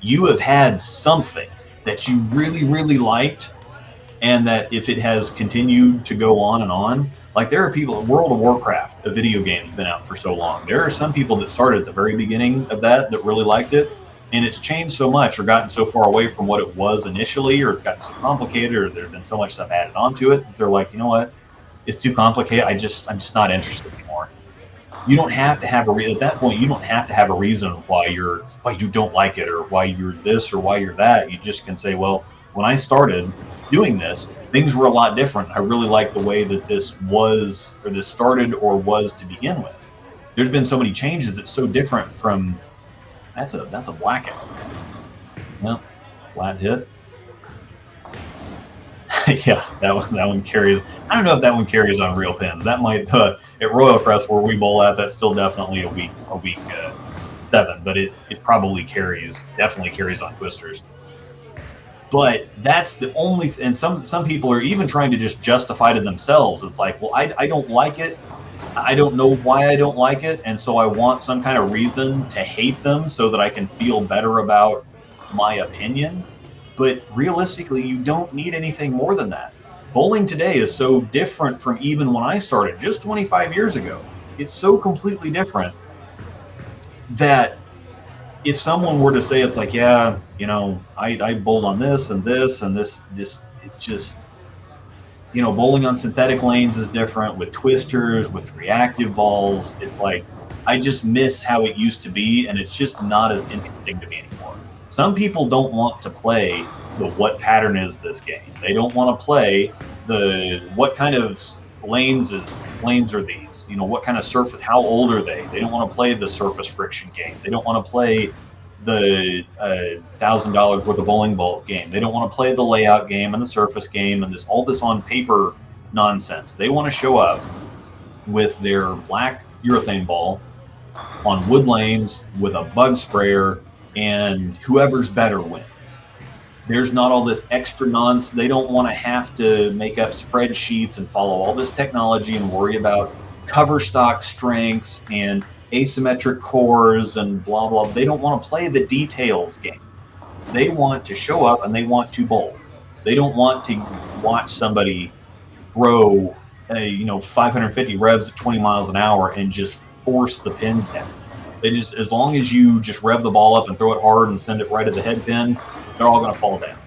you have had something that you really, really liked, and that if it has continued to go on and on, like there are people, World of Warcraft, a video game, has been out for so long. There are some people that started at the very beginning of that really liked it, and it's changed so much or gotten so far away from what it was initially, or it's gotten so complicated, or there's been so much stuff added onto it that they're like, you know what, it's too complicated. I'm just not interested anymore. You don't have to have at that point. You don't have to have a reason why you don't like it, or why you're this, or why you're that. You just can say, well, when I started doing this, things were a lot different. I really like the way that this started or was to begin with. There's been so many changes that's so different from. That's a blackout. Well, flat hit. Yeah, that one carries. I don't know if that one carries on real pins. That might at Royal Crest where we bowl at. That's still definitely a weak 7, but it definitely carries on twisters. But that's the only, and some people are even trying to just justify to themselves. It's like, well, I don't like it. I don't know why I don't like it, and so I want some kind of reason to hate them so that I can feel better about my opinion. But realistically, you don't need anything more than that. Bowling today is so different from even when I started just 25 years ago. It's so completely different that if someone were to say, it's like, yeah, I bowled on this and this and this, it just, bowling on synthetic lanes is different with twisters, with reactive balls. It's like, I just miss how it used to be, and it's just not as interesting to me anymore. Some people don't want to play the what pattern is this game. They don't want to play the what kind of lanes are these? You know, what kind of surface? How old are they? They don't want to play the surface friction game. They don't want to play the $1,000 worth of bowling balls game. They don't want to play the layout game and the surface game and all this on paper nonsense. They want to show up with their black urethane ball on wood lanes with a bug sprayer, and whoever's better wins. There's not all this extra nonsense. They don't want to have to make up spreadsheets and follow all this technology and worry about cover stock strengths and asymmetric cores and blah, blah. They don't want to play the details game. They want to show up and they want to bowl. They don't want to watch somebody throw 550 revs at 20 miles an hour and just force the pins down. They just, as long as you just rev the ball up and throw it hard and send it right at the head pin, they're all going to fall down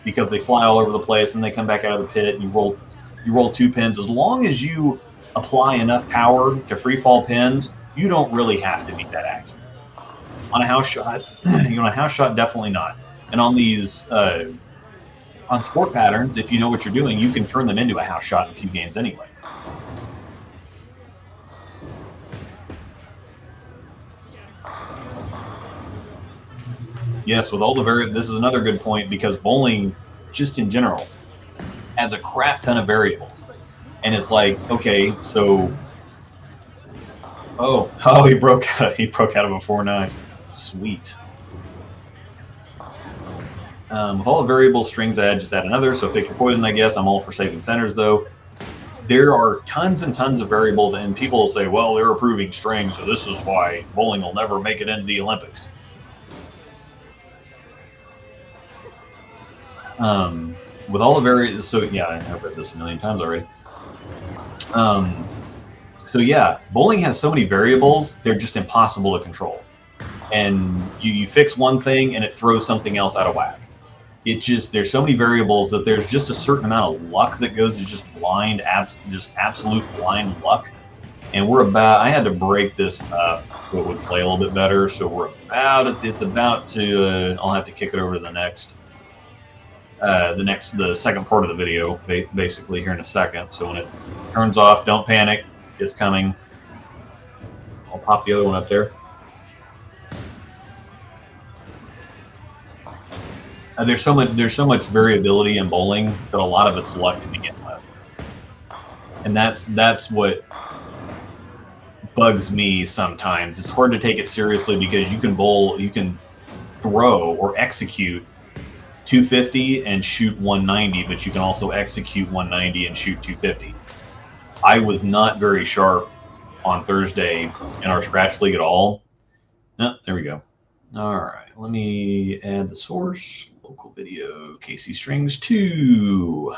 because they fly all over the place and they come back out of the pit and you roll 2 pins. As long as you apply enough power to free fall pins, you don't really have to be that accurate. On a house shot, definitely not. And on these on sport patterns, if you know what you're doing, you can turn them into a house shot in a few games anyway. Yes, with all the this is another good point, because bowling, just in general, adds a crap ton of variables. And it's like, okay, so he broke out of a 4-9. Sweet. With all the variable strings I just add another, so pick your poison, I guess. I'm all for saving centers, though. There are tons and tons of variables, and people will say, well, they're approving strings, so this is why bowling will never make it into the Olympics. With all the variables, so yeah, I've read this a million times already. So yeah, bowling has so many variables, they're just impossible to control. And you fix one thing and it throws something else out of whack. There's so many variables that there's just a certain amount of luck that goes to just absolute blind luck. And I had to break this up so it would play a little bit better. So it's about to, I'll have to kick it over to the second part of the video, basically here in a second. So when it turns off, don't panic, it's coming. I'll pop the other one up there. There's so much variability in bowling that a lot of it's luck to begin with, and that's what bugs me sometimes. It's hard to take it seriously because you can throw or execute 250 and shoot 190, but you can also execute 190 and shoot 250. I was not very sharp on Thursday in our scratch league at all. Oh, there we go. All right, let me add the source. Local video, KC Strings 2.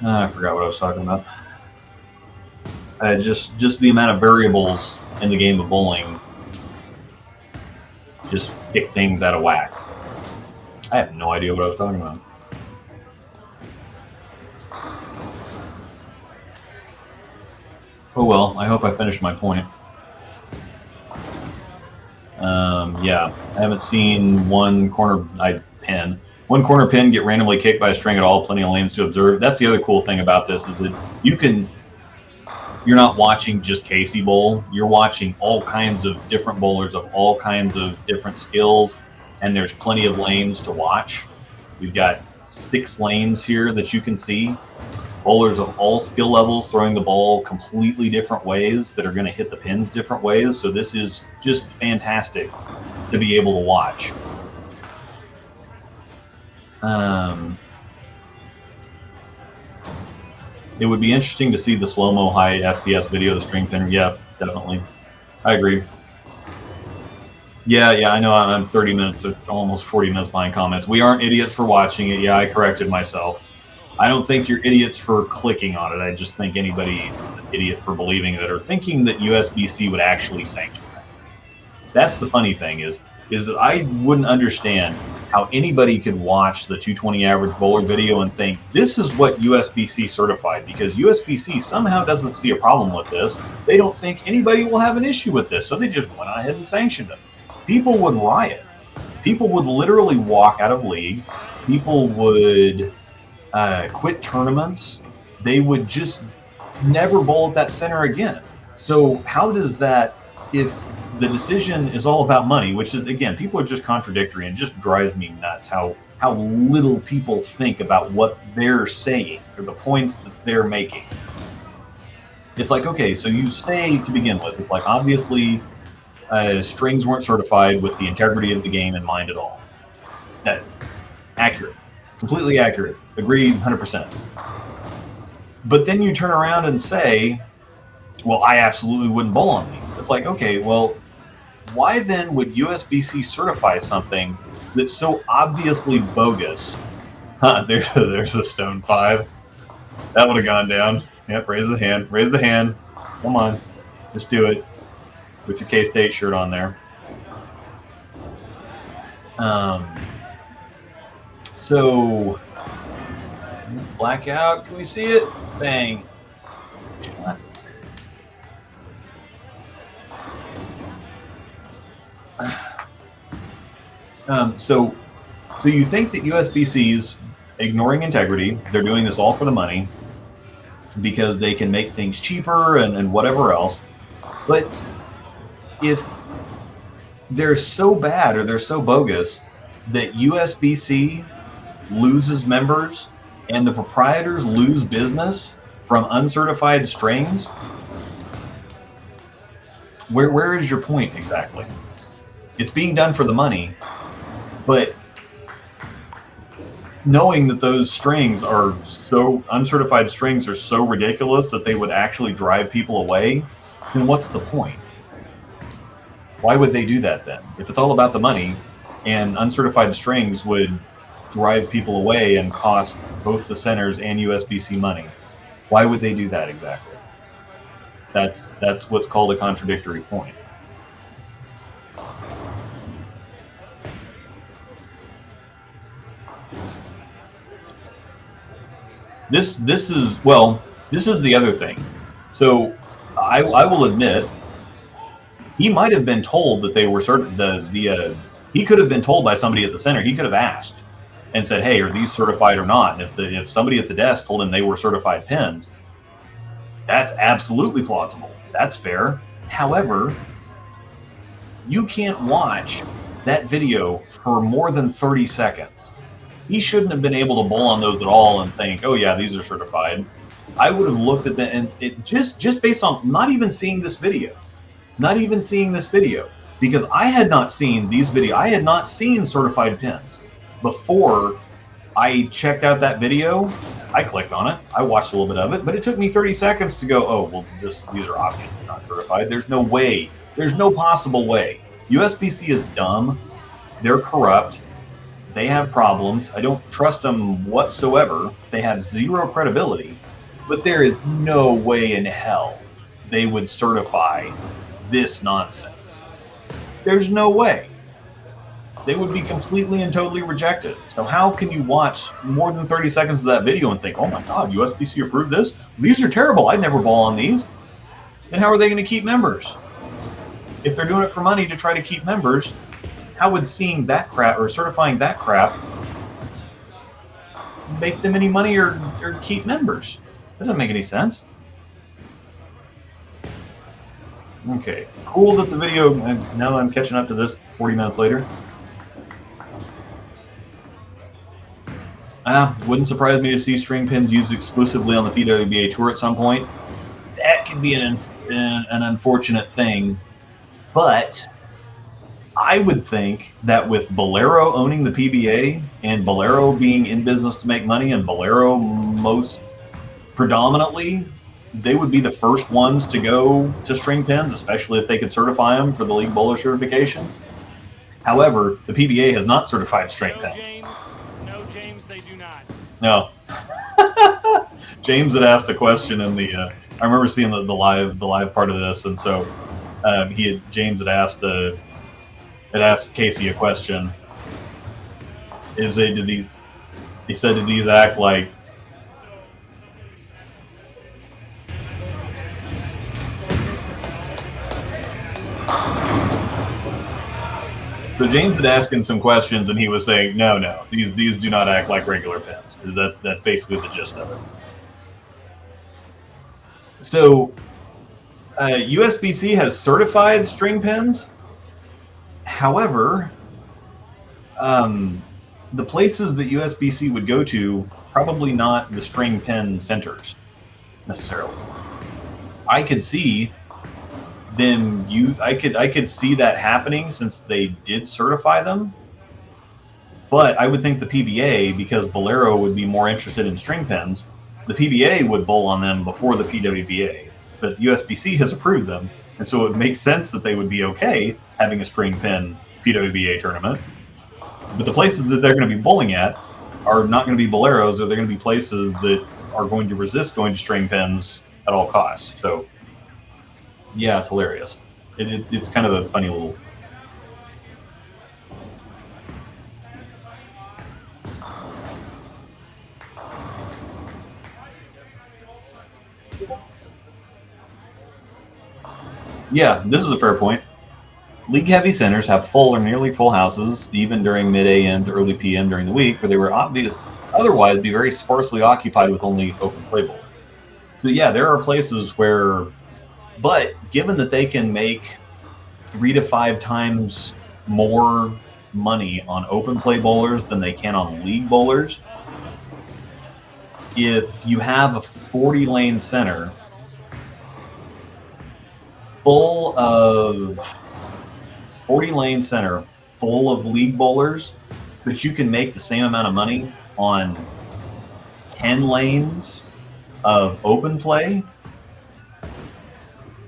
I forgot what I was talking about. Just the amount of variables in the game of bowling just pick things out of whack. I have no idea what I was talking about. Oh well, I hope I finished my point. Yeah, I haven't seen one corner pin get randomly kicked by a string at all. Plenty of lanes to observe. That's the other cool thing about this, is that you're not watching just Casey bowl. You're watching all kinds of different bowlers of all kinds of different skills, and there's plenty of lanes to watch. We've got 6 lanes here that you can see. Bowlers of all skill levels throwing the ball completely different ways that are going to hit the pins different ways. So this is just fantastic to be able to watch. It would be interesting to see the slow-mo high FPS video of the string pin. Yeah, definitely. I agree. Yeah, I know I'm 30 minutes, or almost 40 minutes behind comments. We aren't idiots for watching it. Yeah, I corrected myself. I don't think you're idiots for clicking on it. I just think anybody's an idiot for believing that, or thinking that USBC would actually sanction that. That's the funny thing is that I wouldn't understand how anybody could watch the 220 average bowler video and think this is what USBC certified, because USBC somehow doesn't see a problem with this. They don't think anybody will have an issue with this, so they just went ahead and sanctioned them. People would riot. People would literally walk out of league. People would quit tournaments. They would just never bowl at that center again. So how does that, if the decision is all about money, which is, again, people are just contradictory, and just drives me nuts how little people think about what they're saying or the points that they're making. It's like, okay, so you say to begin with, it's like, obviously strings weren't certified with the integrity of the game in mind at all. That accurate, completely accurate, agree 100%. But then you turn around and say, well, I absolutely wouldn't bowl on these. It's like, okay, well, why then would USBC certify something that's so obviously bogus? There's a stone 5. That would have gone down. Yep, raise the hand. Raise the hand. Come on. Just do it. With your K-State shirt on there. So, blackout. Can we see it? Bang. So you think that USBC's ignoring integrity, they're doing this all for the money because they can make things cheaper and whatever else. But if they're so bad or they're so bogus that USBC loses members and the proprietors lose business from uncertified strings, where is your point exactly? It's being done for the money, but knowing that those strings are so, uncertified strings are so ridiculous that they would actually drive people away, then what's the point? Why would they do that then? If it's all about the money and uncertified strings would drive people away and cost both the centers and USBC money, why would they do that exactly? That's what's called a contradictory point. This is the other thing. So I will admit, he might have been told that they were certain. He could have been told by somebody at the center. He could have asked and said, "Hey, are these certified or not?" And if somebody at the desk told him they were certified pins, that's absolutely plausible. That's fair. However, you can't watch that video for more than 30 seconds. He shouldn't have been able to bowl on those at all and think, oh yeah, these are certified. I would have looked at them, and it just based on not even seeing this video, because I had not seen these videos. I had not seen certified pins before I checked out that video. I clicked on it. I watched a little bit of it, but it took me 30 seconds to go, oh, well, these are obviously not certified. There's no way. There's no possible way. USBC is dumb. They're corrupt. They have problems. I don't trust them whatsoever. They have zero credibility, but there is no way in hell they would certify this nonsense. There's no way. They would be completely and totally rejected. So how can you watch more than 30 seconds of that video and think, oh my God, USBC approved this? These are terrible. I'd never bowl on these. And how are they going to keep members? If they're doing it for money to try to keep members, how would seeing that crap or certifying that crap make them any money or keep members? That doesn't make any sense. Okay, cool that the video, now that I'm catching up to this 40 minutes later. Wouldn't surprise me to see string pins used exclusively on the PWBA Tour at some point. That could be an unfortunate thing, but I would think that with Bolero owning the PBA and Bolero being in business to make money, and Bolero most predominantly, they would be the first ones to go to string pins, especially if they could certify them for the League Bowler certification. However, the PBA has not certified string pins. James, they do not. No. James had asked a question in the. I remember seeing the live part of this, and so James had asked Casey a question, Is they did these? He said, did these act like? So James had asked him some questions, and he was saying, no, these do not act like regular pins. That's basically the gist of it. So USBC has certified string pins. However, the places that USBC would go to, probably not the string pin centers necessarily. I could see them. I could see that happening since they did certify them. But I would think the PBA, because Bolero would be more interested in string pins, the PBA would bull on them before the PWBA. But USBC has approved them, and so it makes sense that they would be okay having a string pin PWBA tournament. But the places that they're going to be bulling at are not going to be Boleros, or they're going to be places that are going to resist going to string pins at all costs. So, yeah, it's hilarious. It's kind of a funny little... Yeah, this is a fair point. League heavy centers have full or nearly full houses, even during mid AM to early PM during the week, where they were otherwise be very sparsely occupied with only open play bowlers. So yeah, there are places where, but given that they can make 3 to 5 times more money on open play bowlers than they can on league bowlers, if you have a 40-lane center full of 40-lane center full of league bowlers, but you can make the same amount of money on 10 lanes of open play,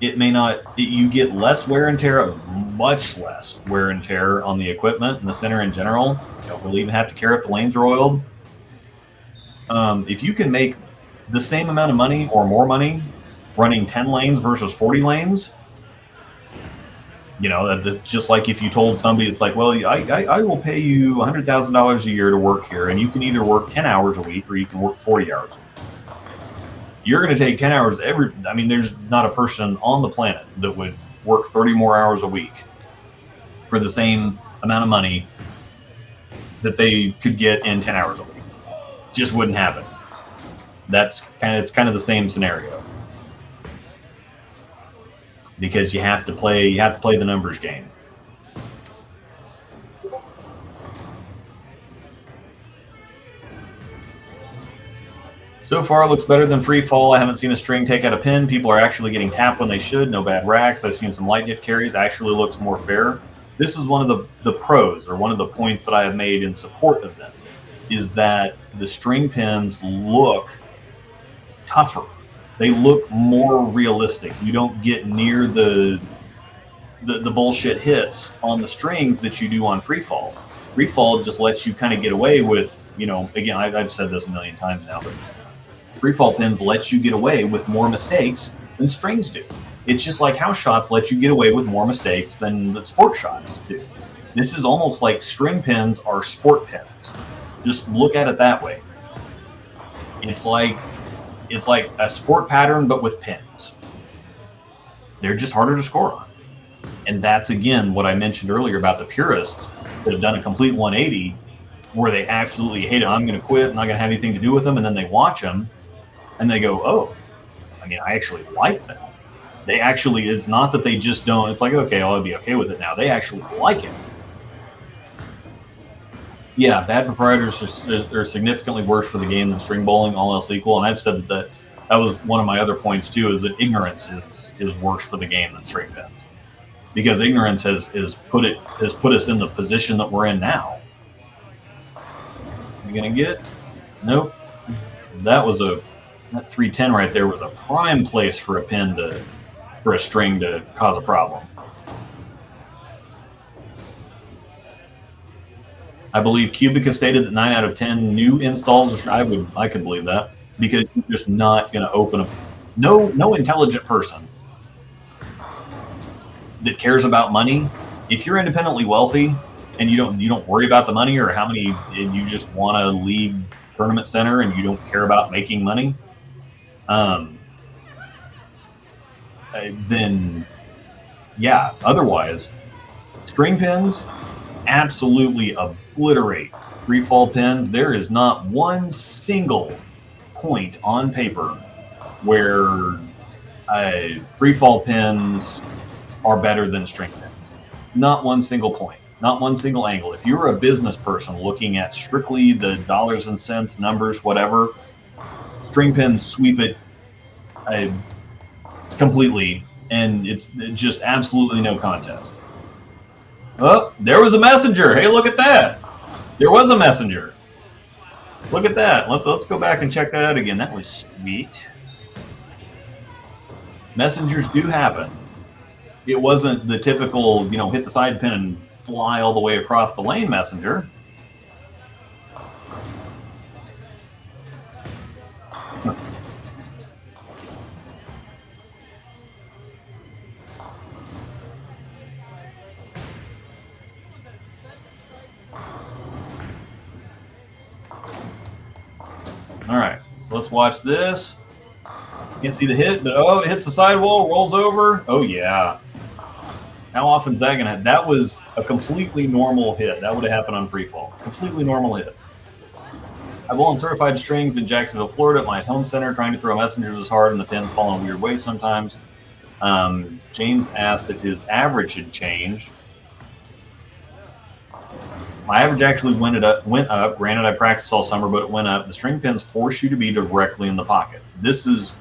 it may not, you get less wear and tear, much less wear and tear on the equipment and the center in general. You don't really even have to care if the lanes are oiled. If you can make the same amount of money or more money running 10 lanes versus 40 lanes, you know, that's just like if you told somebody, it's like, well, I will pay you $100,000 a year to work here, and you can either work 10 hours a week or you can work 40 hours a week. You're going to take 10 hours I mean, there's not a person on the planet that would work 30 more hours a week for the same amount of money that they could get in 10 hours a week. It just wouldn't happen. It's kind of the same scenario. Because you have to play the numbers game. So far, looks better than free fall. I haven't seen a string take out a pin. People are actually getting tapped when they should. No bad racks. I've seen some light hit carries. Actually looks more fair. This is one of the pros, or one of the points that I have made in support of them, is that the string pins look tougher. They look more realistic. You don't get near the bullshit hits on the strings that you do on free fall. Free fall just lets you kind of get away with, you know, again, I've said this a million times now, but free fall pins lets you get away with more mistakes than strings do. It's just like house shots let you get away with more mistakes than the sport shots do. This is almost like string pins are sport pins. Just look at it that way. It's like a sport pattern, but with pins. They're just harder to score on. And that's, again, what I mentioned earlier about the purists that have done a complete 180, where they absolutely hate it. I'm going to quit. I'm not going to have anything to do with them. And then they watch them, and they go, oh, I mean, I actually like that. They actually, it's not that they just don't. It's like, okay, I'll be okay with it now. They actually like it. Yeah, bad proprietors are significantly worse for the game than string bowling, all else equal. And I've said that was one of my other points too, is that ignorance is worse for the game than string pins, because ignorance has put us in the position that we're in now. You gonna get? Nope. That 310 right there was a prime place for a string to cause a problem. I believe Cubic has stated that 9 out of 10 new installs. I could believe that, because you're just not going to open up. No intelligent person that cares about money. If you're independently wealthy and you don't worry about the money or how many, and you just want a league tournament center and you don't care about making money, then yeah. Otherwise, string pins absolutely obliterate free fall pins. There is not one single point on paper where free fall pins are better than string pins. Not one single point, not one single angle. If you're a business person looking at strictly the dollars and cents, numbers, whatever, string pins sweep it completely, and it's just absolutely no contest. Oh, there was a messenger. Hey, look at that. There was a messenger. Look at that. Let's go back and check that out again. That was sweet. Messengers do happen. It wasn't the typical, hit the side pin and fly all the way across the lane messenger. All right, let's watch this. Can't see the hit, but oh, it hits the sidewall, rolls over. Oh yeah. How often is that gonna happen? That was a completely normal hit. That would have happened on free fall. Completely normal hit. I bowl on certified strings in Jacksonville, Florida, at my home center, trying to throw messengers as hard, and the pins fall in weird ways sometimes. James asked if his average had changed. My average actually went up. Granted, I practiced all summer, but it went up. The string pins force you to be directly in the pocket. This is,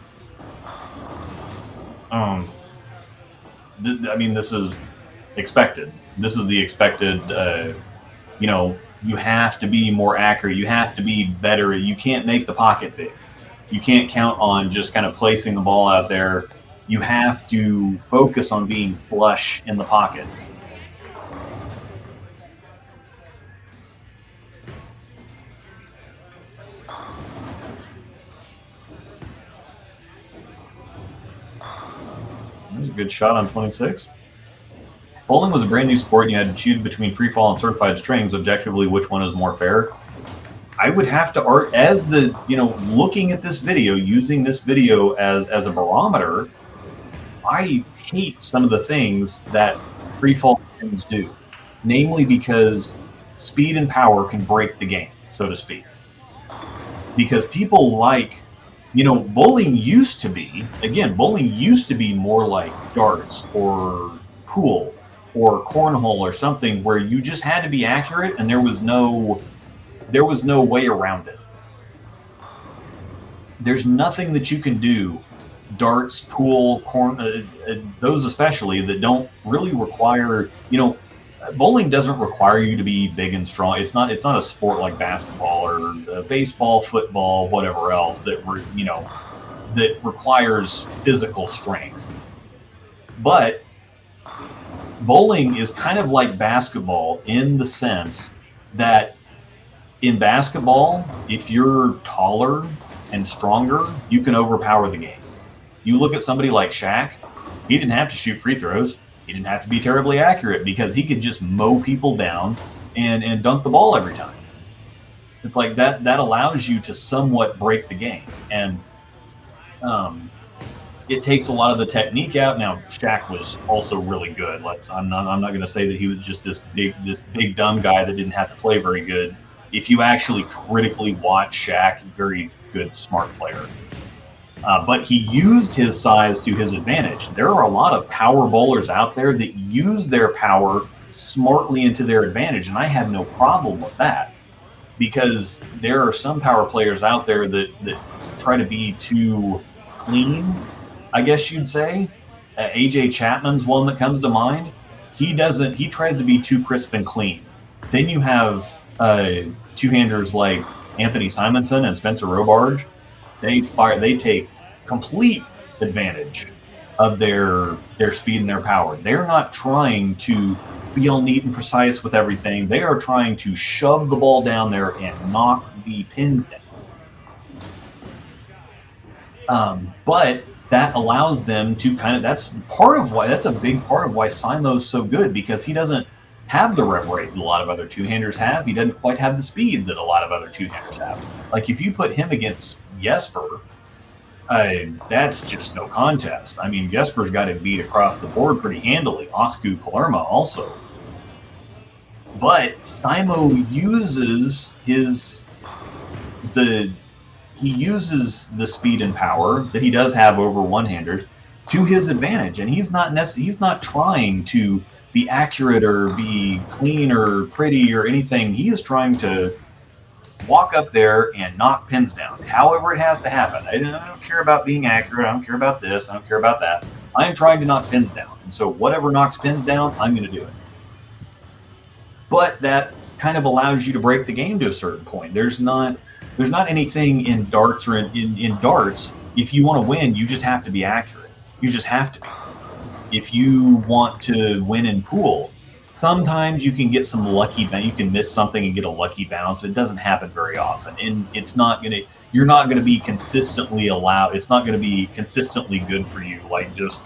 this is expected. This is the expected. You have to be more accurate. You have to be better. You can't make the pocket big. You can't count on just kind of placing the ball out there. You have to focus on being flush in the pocket. There's a good shot on 26. Bowling was a brand new sport, and you had to choose between free fall and certified strings. Objectively, which one is more fair? I would have to art as the looking at this video, using this video as a barometer. I hate some of the things that free fall strings do, namely because speed and power can break the game, so to speak. Because people like. Bowling used to be more like darts or pool or cornhole or something where you just had to be accurate and there was no way around it. There's nothing that you can do, darts, pool, those especially, that don't really require, bowling doesn't require you to be big and strong. It's not a sport like basketball or baseball, football, whatever else that requires physical strength. But bowling is kind of like basketball in the sense that in basketball, if you're taller and stronger, you can overpower the game. You look at somebody like Shaq, he didn't have to shoot free throws. He didn't have to be terribly accurate because he could just mow people down and dunk the ball every time. It's like that allows you to somewhat break the game. And it takes a lot of the technique out. Now, Shaq was also really good. I'm not going to say that he was just this big dumb guy that didn't have to play very good. If you actually critically watch Shaq, very good, smart player. But he used his size to his advantage. There are a lot of power bowlers out there that use their power smartly into their advantage, and I have no problem with that, because there are some power players out there that try to be too clean, I guess you'd say. AJ Chapman's one that comes to mind. He tries to be too crisp and clean. Then you have two-handers like Anthony Simonson and Spencer Robarge. They take complete advantage of their speed and their power. They're not trying to be all neat and precise with everything. They are trying to shove the ball down there and knock the pins down. But that allows them to that's a big part of why Simo's so good, because he doesn't have the rev rate that a lot of other two-handers have. He doesn't quite have the speed that a lot of other two-handers have. Like if you put him against Jesper, that's just no contest. I mean, Jesper's got him beat across the board pretty handily. Osku Palermo also. But Simo uses he uses the speed and power that he does have over one-handers to his advantage, and he's not trying to be accurate or be clean or pretty or anything. He is trying to walk up there and knock pins down, however it has to happen. I don't care about being accurate. I don't care about this. I don't care about that. I am trying to knock pins down, and so whatever knocks pins down, I'm going to do it. But that kind of allows you to break the game to a certain point. There's not anything in darts or in darts. If you want to win, you just have to be accurate. You just have to be. If you want to win in pool, sometimes you can get some lucky. You can miss something and get a lucky bounce. It doesn't happen very often, and you're not gonna be consistently allowed. It's not gonna be consistently good for you, like just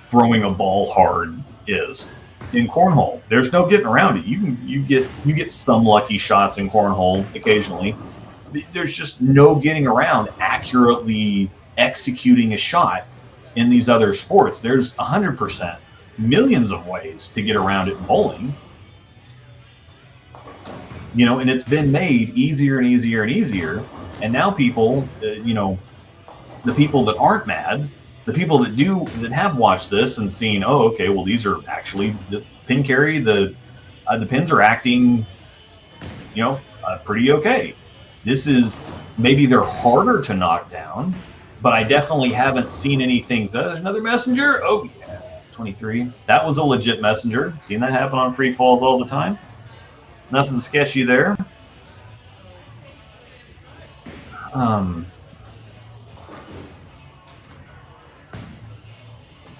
throwing a ball hard is. In cornhole, there's no getting around it. You get some lucky shots in cornhole occasionally. There's just no getting around accurately executing a shot in these other sports. There's 100%, millions of ways to get around it in bowling. And it's been made easier and easier and easier. And now people, the people that aren't mad, the people that have watched this and seen, oh, okay, well, these are actually the pin carry, the pins are acting, pretty okay. This is, maybe they're harder to knock down, but I definitely haven't seen anything. There's another messenger. Oh yeah, 23. That was a legit messenger. Seen that happen on free falls all the time. Nothing sketchy there.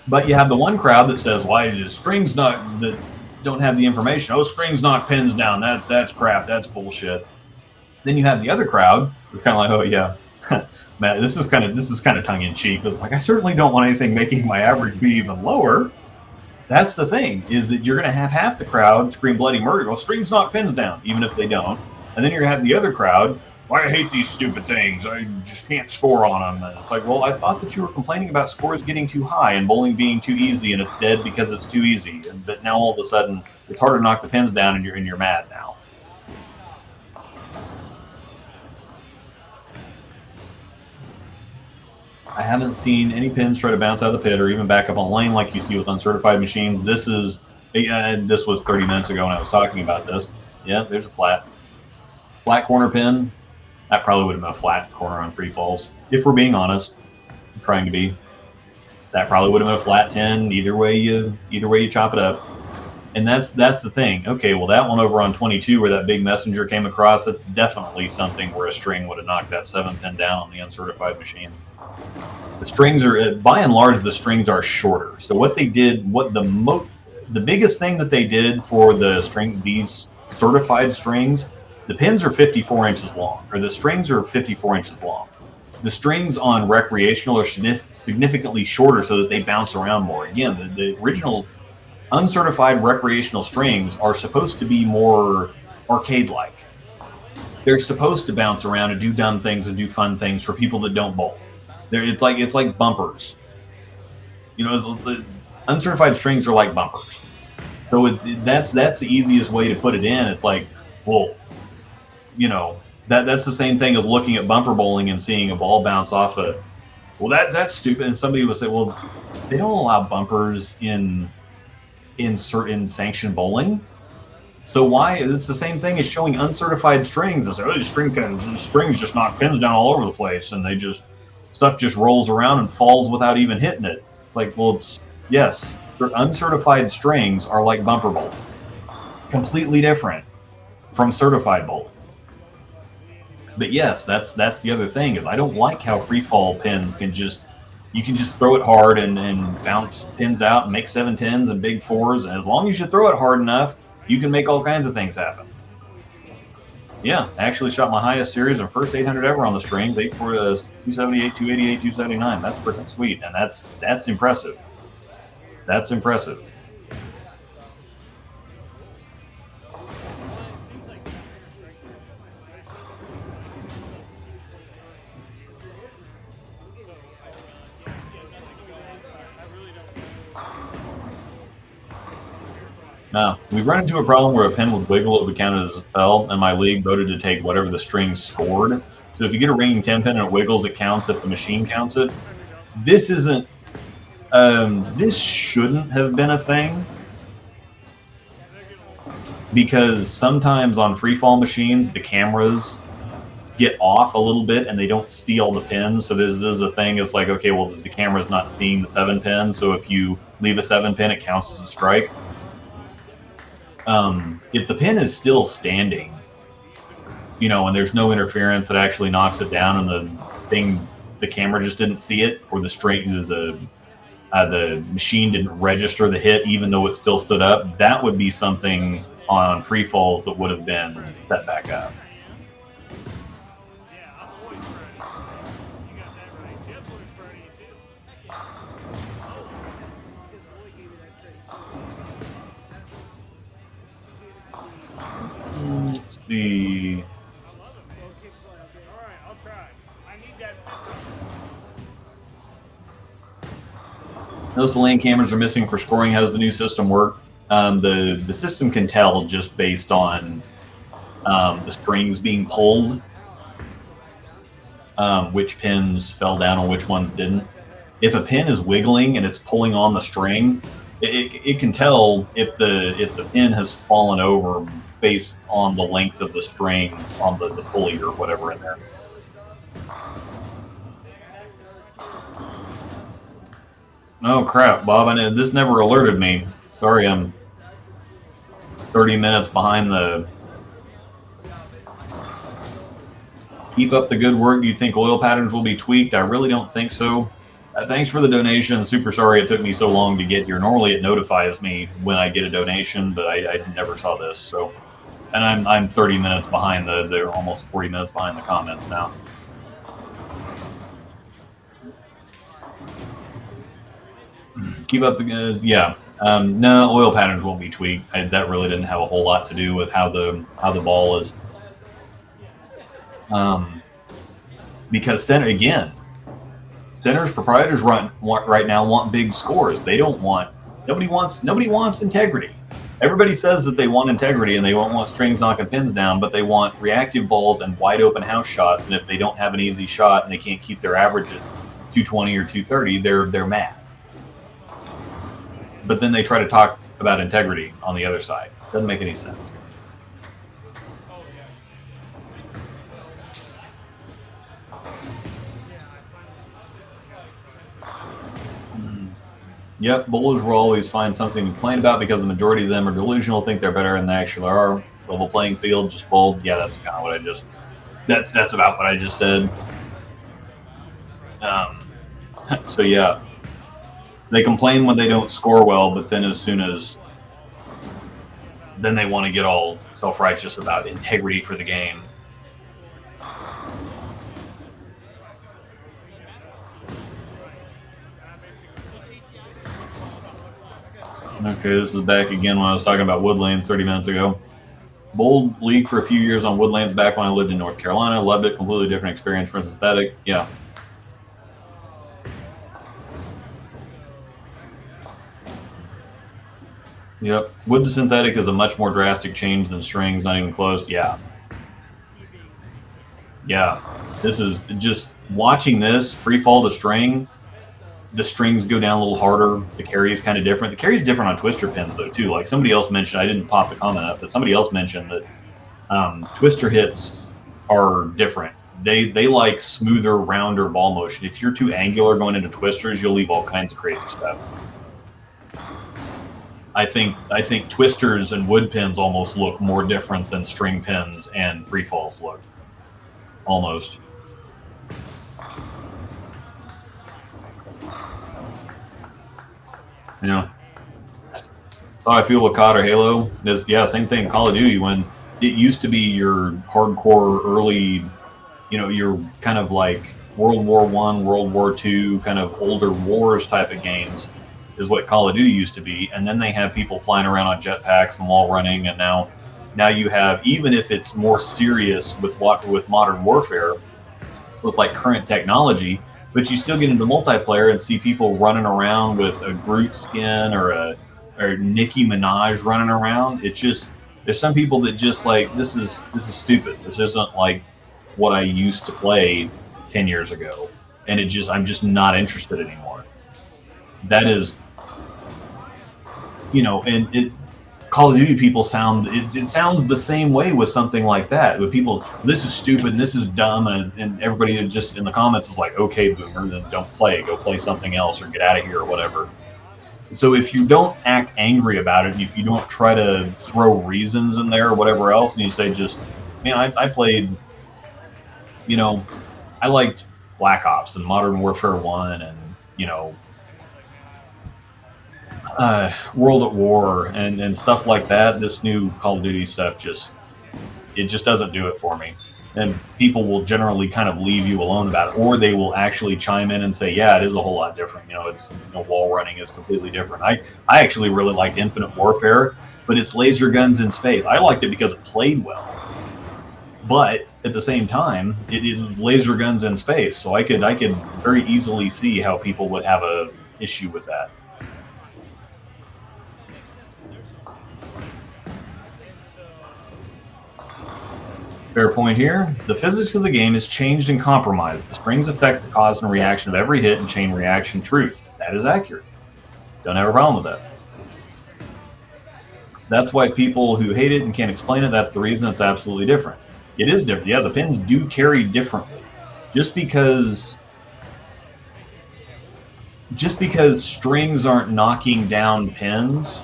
But you have the one crowd that says, why is strings not, that don't have the information? Oh, strings knock pins down. That's crap. That's bullshit. Then you have the other crowd that's kind of like, oh yeah, man, this is kind of tongue in cheek. It's like, I certainly don't want anything making my average be even lower. That's the thing, is that you're going to have half the crowd scream bloody murder. Well, strings knock pins down, even if they don't. And then you're going to have the other crowd, why, I hate these stupid things. I just can't score on them. And it's like, well, I thought that you were complaining about scores getting too high and bowling being too easy, and it's dead because it's too easy. But now all of a sudden, it's harder to knock the pins down, and you're mad now. I haven't seen any pins try to bounce out of the pit or even back up on lane like you see with uncertified machines. This was 30 minutes ago when I was talking about this. Yeah, there's a flat corner pin. That probably would have been a flat corner on free falls. If we're being honest, I'm trying to be. That probably would have been a flat 10. Either way you chop it up. And that's the thing. Okay, well, that one over on 22 where that big messenger came across, that's definitely something where a string would have knocked that 7-pin down on the uncertified machine. The strings are, by and large, the strings are shorter. So what they did, the biggest thing that they did for these certified strings, the pins are 54 inches long, or the strings are 54 inches long. The strings on recreational are significantly shorter so that they bounce around more. Again, the original uncertified recreational strings are supposed to be more arcade-like. They're supposed to bounce around and do dumb things and do fun things for people that don't bowl. It's like bumpers. The uncertified strings are like bumpers. So that's the easiest way to put it in. It's like, well, that's the same thing as looking at bumper bowling and seeing a ball bounce off well, that's stupid. And somebody would say, well, they don't allow bumpers in certain sanctioned bowling. So why? It's the same thing as showing uncertified strings and say, oh, these strings just knock pins down all over the place, and stuff just rolls around and falls without even hitting it. It's like, well, yes, uncertified strings are like bumper bowling, completely different from certified bowling. But yes, that's the other thing, is I don't like how free fall pins you can just throw it hard and bounce pins out and make 7-10s and big 4s. And as long as you throw it hard enough, you can make all kinds of things happen. Yeah, I actually shot my highest series and first 800 ever on the strings, 278, 288, 279. That's freaking sweet, and that's impressive. That's impressive. No, we've run into a problem where a pin would wiggle, it would count as a fell, and my league voted to take whatever the string scored. So if you get a ringing 10 pin and it wiggles, it counts if the machine counts it. This isn't, this shouldn't have been a thing, because sometimes on freefall machines, the cameras get off a little bit and they don't see all the pins. So there's a thing, it's like, okay, well, the camera's not seeing the 7 pin, so if you leave a 7 pin, it counts as a strike. If the pin is still standing, you know, and there's no interference that actually knocks it down, and the camera just didn't see it, or the machine didn't register the hit even though it still stood up, that would be something on free falls that would have been set back up. Let's see. Alright, I'll try. I need that. Those lane cameras are missing for scoring. How does the new system work? The system can tell just based on the strings being pulled, which pins fell down and which ones didn't. If a pin is wiggling and it's pulling on the string, it can tell if the pin has fallen over based on the length of the string on the pulley or whatever in there. Oh crap, Bob! This never alerted me. Sorry, I'm 30 minutes behind the. Keep up the good work. Do you think oil patterns will be tweaked? I really don't think so. Thanks for the donation. Super sorry it took me so long to get here. Normally it notifies me when I get a donation, but I never saw this. So, and I'm 30 minutes behind they're almost 40 minutes behind the comments now. Keep up the yeah. No, oil patterns won't be tweaked. That really didn't have a whole lot to do with how the ball is. Because centers, proprietors right now want big scores. They don't want, nobody wants integrity. Everybody says that they want integrity and they won't want strings knocking pins down, but they want reactive balls and wide open house shots. And if they don't have an easy shot and they can't keep their average at 220 or 230, they're mad. But then they try to talk about integrity on the other side. Doesn't make any sense. Yep, bowlers will always find something to complain about because the majority of them are delusional, think they're better than they actually are. Level playing field, just bowl. Yeah, that's kind of what I just. That's about what I just said. So yeah, they complain when they don't score well, but then then they want to get all self-righteous about integrity for the game. Okay, this is back again when I was talking about wood lanes 30 minutes ago. Bowled league for a few years on wood lanes back when I lived in North Carolina. Loved it. Completely different experience from synthetic. Yeah. Yep. Wood to synthetic is a much more drastic change than strings, not even close. Yeah. Yeah. This is just watching this free fall to string. The strings go down a little harder. The carry is kind of different. The carry is different on twister pins though too. Like somebody else mentioned, I didn't pop the comment up, but somebody else mentioned that twister hits are different. They like smoother, rounder ball motion. If you're too angular going into twisters, you'll leave all kinds of crazy stuff. I think twisters and wood pins almost look more different than string pins and free falls look. Almost. You know, how I feel with COD or Halo is, yeah, same thing. Call of Duty, when it used to be your hardcore early, you know, your kind of like World War I, World War II, kind of older wars type of games is what Call of Duty used to be. And then they have people flying around on jetpacks and wall running, and now you have, even if it's more serious with modern warfare, with like current technology, but you still get into multiplayer and see people running around with a Groot skin or or Nicki Minaj running around. It's just there's some people that just like this is stupid. This isn't like what I used to play 10 years ago, and I'm just not interested anymore. That is, and Call of Duty people it sounds the same way with something like that. With people, this is stupid, and this is dumb, and everybody just in the comments is like, okay, boomer, then don't play, go play something else or get out of here or whatever. So if you don't act angry about it, and if you don't try to throw reasons in there or whatever else, and you say just, man, I played, I liked Black Ops and Modern Warfare 1 and, World at War and stuff like that. This new Call of Duty stuff it just doesn't do it for me. And people will generally kind of leave you alone about it, or they will actually chime in and say, yeah, it is a whole lot different. It's wall running is completely different. I actually really liked Infinite Warfare, but it's laser guns in space. I liked it because it played well, but at the same time, it is laser guns in space. So I could very easily see how people would have a issue with that. Fair point here. The physics of the game is changed and compromised. The strings affect the cause and reaction of every hit and chain reaction. Truth. That is accurate. Don't have a problem with that. That's why people who hate it and can't explain it, that's the reason it's absolutely different. It is different. Yeah, the pins do carry differently. Just because strings aren't knocking down pins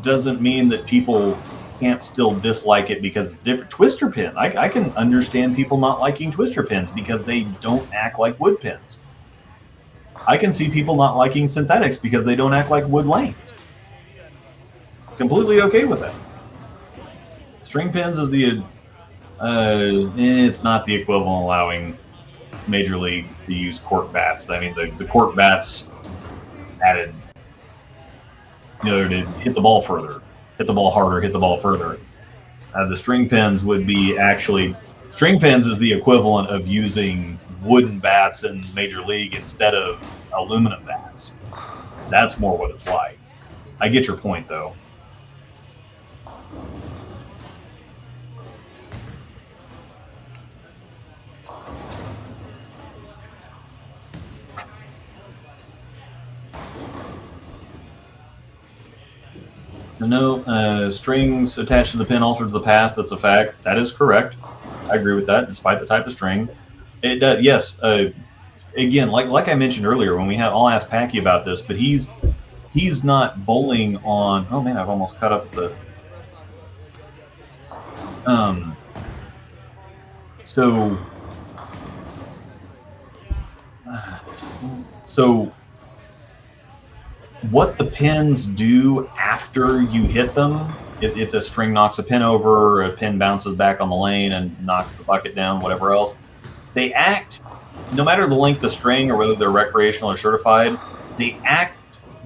doesn't mean that people can't still dislike it because it's different. Twister pin. I can understand people not liking twister pins because they don't act like wood pins. I can see people not liking synthetics because they don't act like wood lanes. Completely okay with that. String pins is it's not the equivalent allowing Major League to use cork bats. I mean, the cork bats added, to hit the ball further, hit the ball harder, hit the ball further. The string pins would be string pins is the equivalent of using wooden bats in Major League instead of aluminum bats. That's more what it's like. I get your point, though. So no, strings attached to the pin alters the path. That's a fact. That is correct. I agree with that, despite the type of string. It does, yes. Again, like I mentioned earlier, when I'll ask Packy about this, but he's not bowling on. Oh man, I've almost cut up the. So what the pins do after you hit them, if the string knocks a pin over, or a pin bounces back on the lane and knocks the bucket down, whatever else, they act, no matter the length of string or whether they're recreational or certified, they act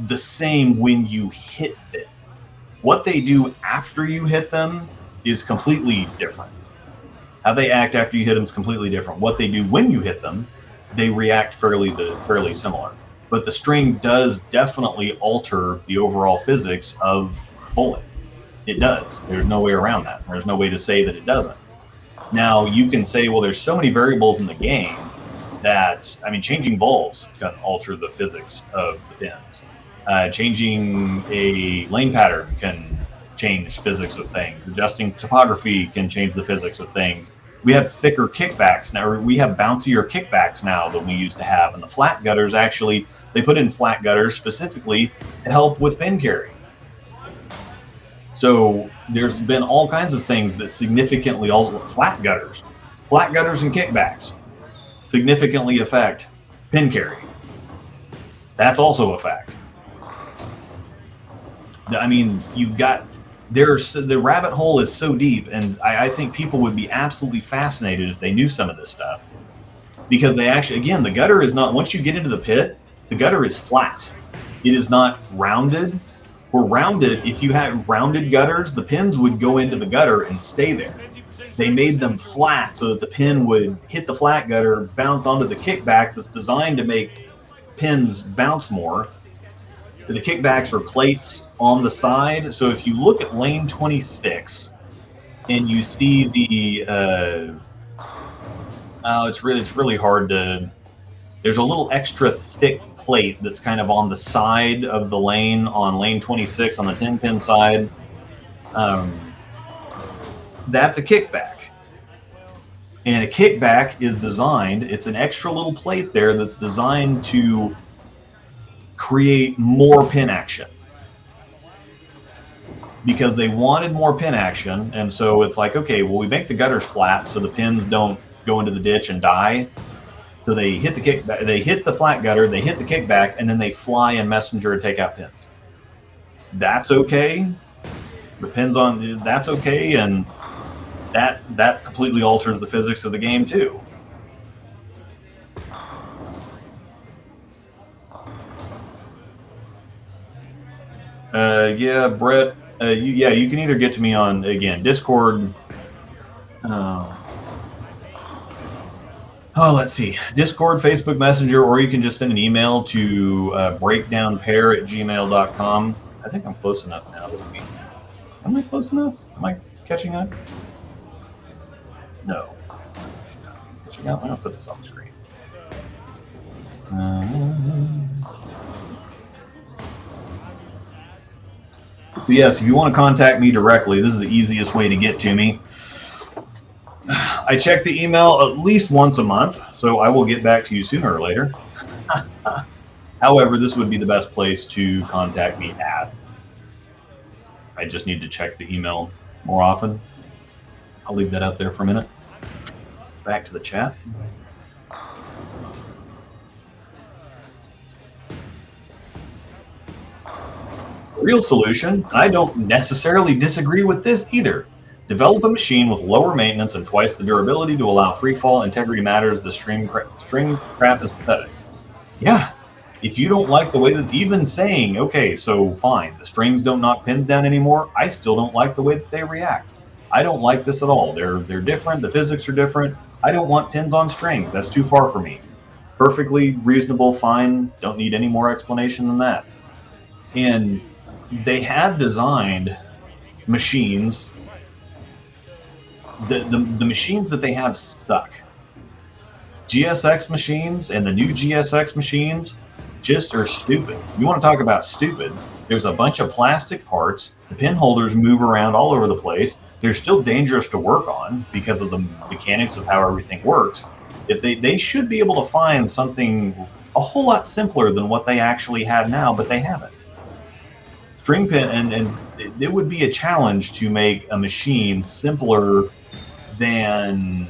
the same when you hit them. What they do after you hit them is completely different. How they act after you hit them is completely different. What they do when you hit them, they react fairly similar. But the string does definitely alter the overall physics of bowling. It does. There's no way around that. There's no way to say that it doesn't. Now, you can say, well, there's so many variables in the game that, changing balls can alter the physics of the pins. Changing a lane pattern can change physics of things. Adjusting topography can change the physics of things. We have thicker kickbacks now. We have bouncier kickbacks now than we used to have. And the flat gutters, actually, they put in flat gutters specifically to help with pin carry. So there's been all kinds of things that significantly flat gutters and kickbacks significantly affect pin carry. That's also a fact. You've got the rabbit hole is so deep, and I think people would be absolutely fascinated if they knew some of this stuff, because they actually, again, the gutter is not, once you get into the pit, the gutter is flat. It is not rounded. For rounded, if you had rounded gutters, the pins would go into the gutter and stay there. They made them flat so that the pin would hit the flat gutter, bounce onto the kickback that's designed to make pins bounce more, The kickbacks are plates on the side. So if you look at lane 26 and you see the, it's really hard to. There's a little extra thick plate that's kind of on the side of the lane on lane 26 on the 10-pin side. That's a kickback. And a kickback is designed, it's an extra little plate there that's designed to create more pin action. Because they wanted more pin action, and so it's like, okay, well, we make the gutters flat so the pins don't go into the ditch and die. So they hit the kickback, they hit the flat gutter, they hit the kickback, and then they fly in messenger and take out pins. That's okay. Depends on, that's okay, and that completely alters the physics of the game too. Yeah, Brett. You can either get to me on, again, Discord. Let's see, Discord, Facebook Messenger, or you can just send an email to breakdownpair@gmail.com. I think I'm close enough now. Am I close enough? Am I catching up? No. Catching up? I'm going to put this on the screen. So yes, if you want to contact me directly, this is the easiest way to get to me. I check the email at least once a month, so I will get back to you sooner or later. However, this would be the best place to contact me at. I just need to check the email more often. I'll leave that out there for a minute. Back to the chat. Real solution, I don't necessarily disagree with this either. Develop a machine with lower maintenance and twice the durability to allow free fall. Integrity matters. The string craft is pathetic. Yeah, if you don't like the way that, even saying, okay, so fine, the strings don't knock pins down anymore, I still don't like the way that they react. I don't like this at all. They're different. The physics are different. I don't want pins on strings. That's too far for me. Perfectly reasonable, fine. Don't need any more explanation than that. And they have designed machines. The machines that they have suck. GSX machines and the new GSX machines just are stupid. You want to talk about stupid? There's a bunch of plastic parts. The pin holders move around all over the place. They're still dangerous to work on because of the mechanics of how everything works. If they should be able to find something a whole lot simpler than what they actually have now, but they haven't. String pin, and it would be a challenge to make a machine simpler than,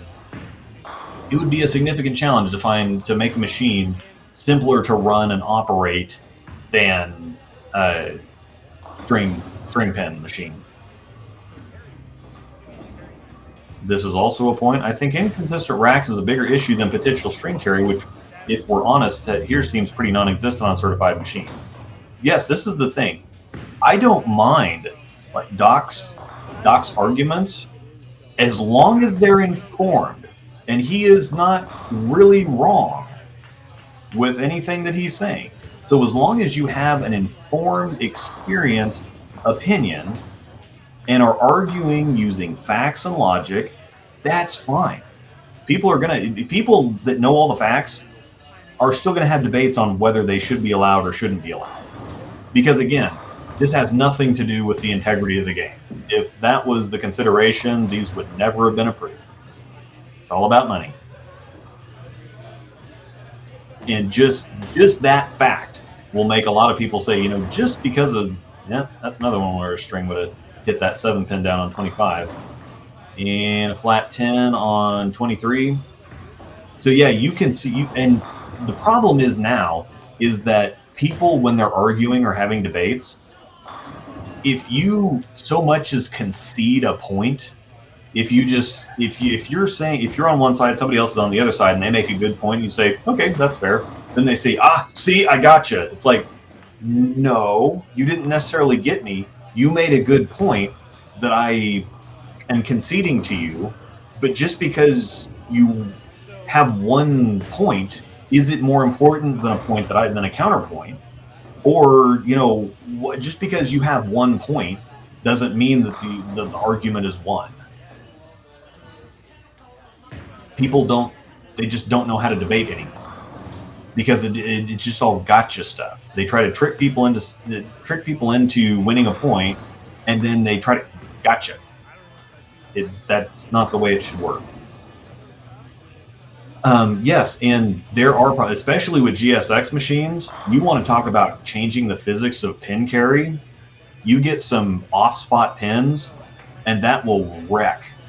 it would be a significant challenge to make a machine simpler to run and operate than a string pin machine. This is also a point. I think inconsistent racks is a bigger issue than potential string carry, which, if we're honest, here seems pretty non-existent on certified machines. Yes, this is the thing. I don't mind like Doc's arguments as long as they're informed, and he is not really wrong with anything that he's saying. So as long as you have an informed, experienced opinion and are arguing using facts and logic, that's fine. People that know all the facts are still going to have debates on whether they should be allowed or shouldn't be allowed. Because again, this has nothing to do with the integrity of the game. If that was the consideration, these would never have been approved. It's all about money. And just that fact will make a lot of people say, you know, just because of, yeah, that's another one where a string would have hit that 7-pin down on 25. And a flat 10 on 23. So yeah, you can see, and the problem is now is that people, when they're arguing or having debates, if you so much as concede a point, if you're on one side, somebody else is on the other side, and they make a good point, you say, okay, that's fair. Then they say, see, I gotcha. It's like, no, you didn't necessarily get me. You made a good point that I am conceding to you, but just because you have one point, is it more important than a counterpoint? Or, just because you have one point doesn't mean that the argument is won. People they just don't know how to debate anymore, because it's just all gotcha stuff. They try to trick people into winning a point, and then they try to gotcha. That's not the way it should work. Yes, and there are, especially with GSX machines, you want to talk about changing the physics of pin carry. You get some off-spot pins, and that will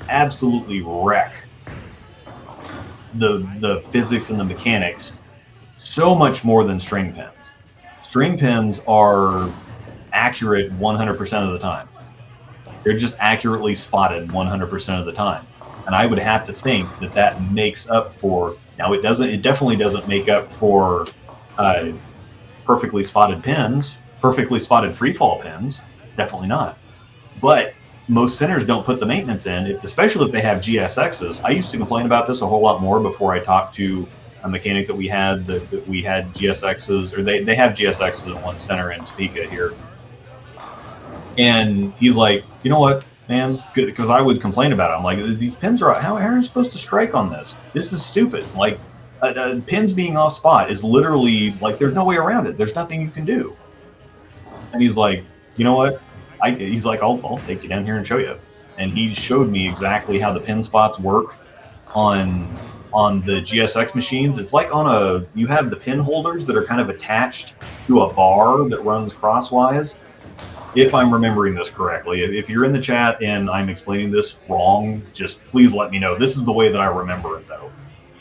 absolutely wreck the physics and the mechanics so much more than string pins. String pins are accurate 100% of the time. They're just accurately spotted 100% of the time. And I would have to think that makes up for, now it definitely doesn't make up for perfectly spotted pins, perfectly spotted freefall pins, definitely not. But most centers don't put the maintenance in, especially if they have GSXs. I used to complain about this a whole lot more before I talked to a mechanic that we had GSXs, or they have GSXs at one center in Topeka here. And he's like, you know what, man? Because I would complain about it. I'm like, these pins are, how are you supposed to strike on this? This is stupid. Like, pins being off spot is literally, like, there's no way around it. There's nothing you can do. And he's like, you know what? He's like, I'll take you down here and show you. And he showed me exactly how the pin spots work on the GSX machines. It's like you have the pin holders that are kind of attached to a bar that runs crosswise. If I'm remembering this correctly, if you're in the chat and I'm explaining this wrong, just please let me know. This is the way that I remember it, though.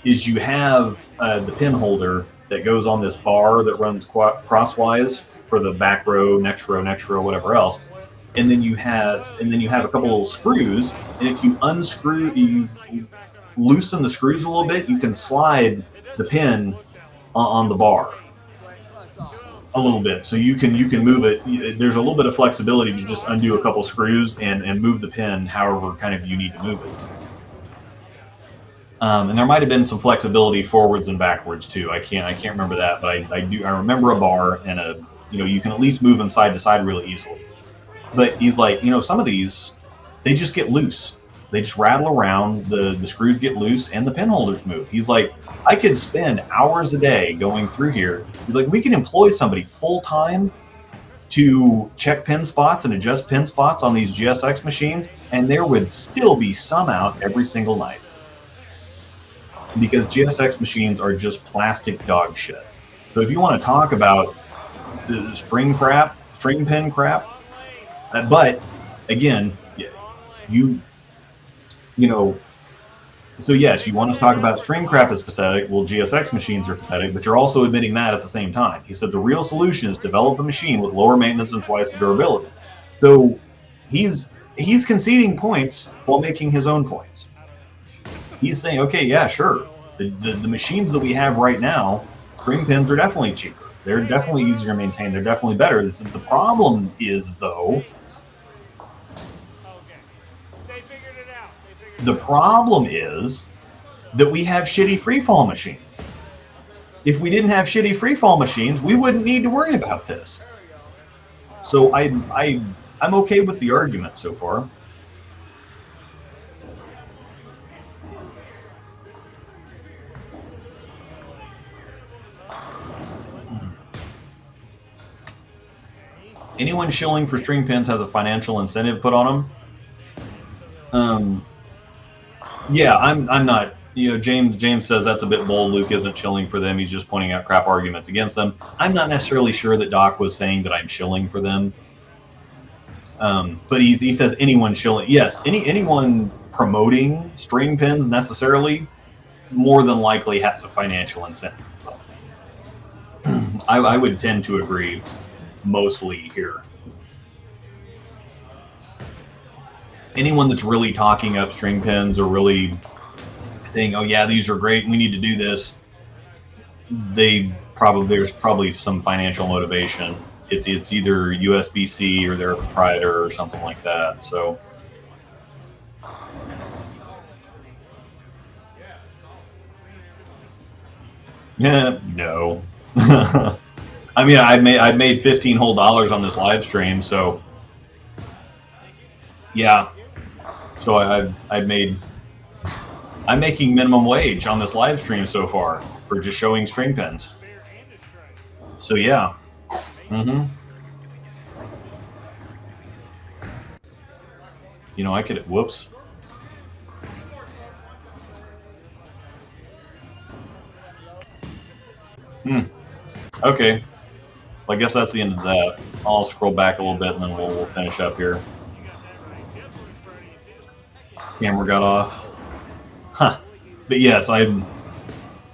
Is you have the pin holder that goes on this bar that runs crosswise for the back row, next row, whatever else. And then you have a couple little screws, and if you you loosen the screws a little bit, you can slide the pin on the bar a little bit, so you can move it. There's a little bit of flexibility to just undo a couple screws and move the pin however kind of you need to move it. And there might have been some flexibility forwards and backwards too. I can't remember that, but I remember a bar and you can at least move them side to side really easily. But he's like, some of these, they just get loose. They just rattle around, the screws get loose, and the pin holders move. He's like, I could spend hours a day going through here. He's like, we can employ somebody full-time to check pin spots and adjust pin spots on these GSX machines, and there would still be some out every single night. Because GSX machines are just plastic dog shit. So if you want to talk about the string pin crap, but again, so yes, you want to talk about string crap is pathetic. Well, GSX machines are pathetic, but you're also admitting that at the same time. He said the real solution is develop a machine with lower maintenance and twice the durability. So he's conceding points while making his own points. He's saying, okay, yeah, sure. The machines that we have right now, string pins are definitely cheaper. They're definitely easier to maintain. They're definitely better. The problem is, though, the problem is that we have shitty freefall machines. If we didn't have shitty freefall machines, we wouldn't need to worry about this. So I'm okay with the argument so far. Anyone shilling for string pins has a financial incentive put on them. Yeah, I'm not. James says that's a bit bold. Luke isn't shilling for them. He's just pointing out crap arguments against them. I'm not necessarily sure that Doc was saying that I'm shilling for them. But he says anyone shilling. Yes, anyone promoting string pins necessarily more than likely has a financial incentive. I would tend to agree mostly here. Anyone that's really talking up string pins or really saying, oh yeah, these are great, we need to do this, there's probably some financial motivation. It's either USBC or they're a proprietor or something like that. So yeah, no. I mean, I made $15 whole on this live stream, so yeah. So I'm making minimum wage on this live stream so far for just showing string pins. So yeah. You know, I could, whoops. Okay. Well, I guess that's the end of that. I'll scroll back a little bit and then we'll finish up here. Camera got off. Huh. But yes,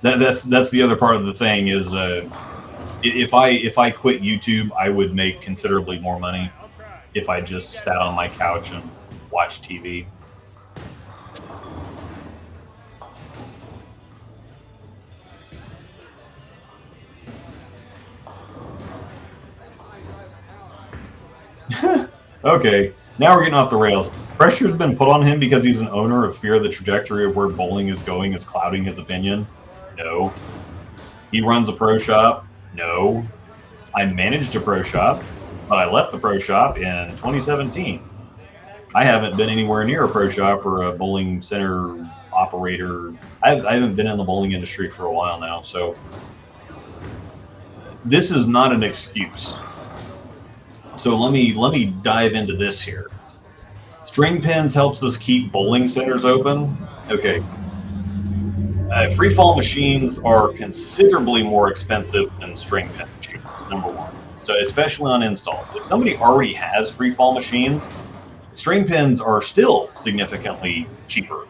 that's the other part of the thing is if I quit YouTube, I would make considerably more money if I just sat on my couch and watched TV. Okay, now we're getting off the rails. Pressure's been put on him because he's an owner of fear the trajectory of where bowling is going is clouding his opinion. No. He runs a pro shop. No. I managed a pro shop, but I left the pro shop in 2017. I haven't been anywhere near a pro shop or a bowling center operator. I haven't been in the bowling industry for a while now, so this is not an excuse. So let me dive into this here. String pins helps us keep bowling centers open. Okay. Freefall machines are considerably more expensive than string pin machines, number one. So especially on installs. If somebody already has freefall machines, string pins are still significantly cheaper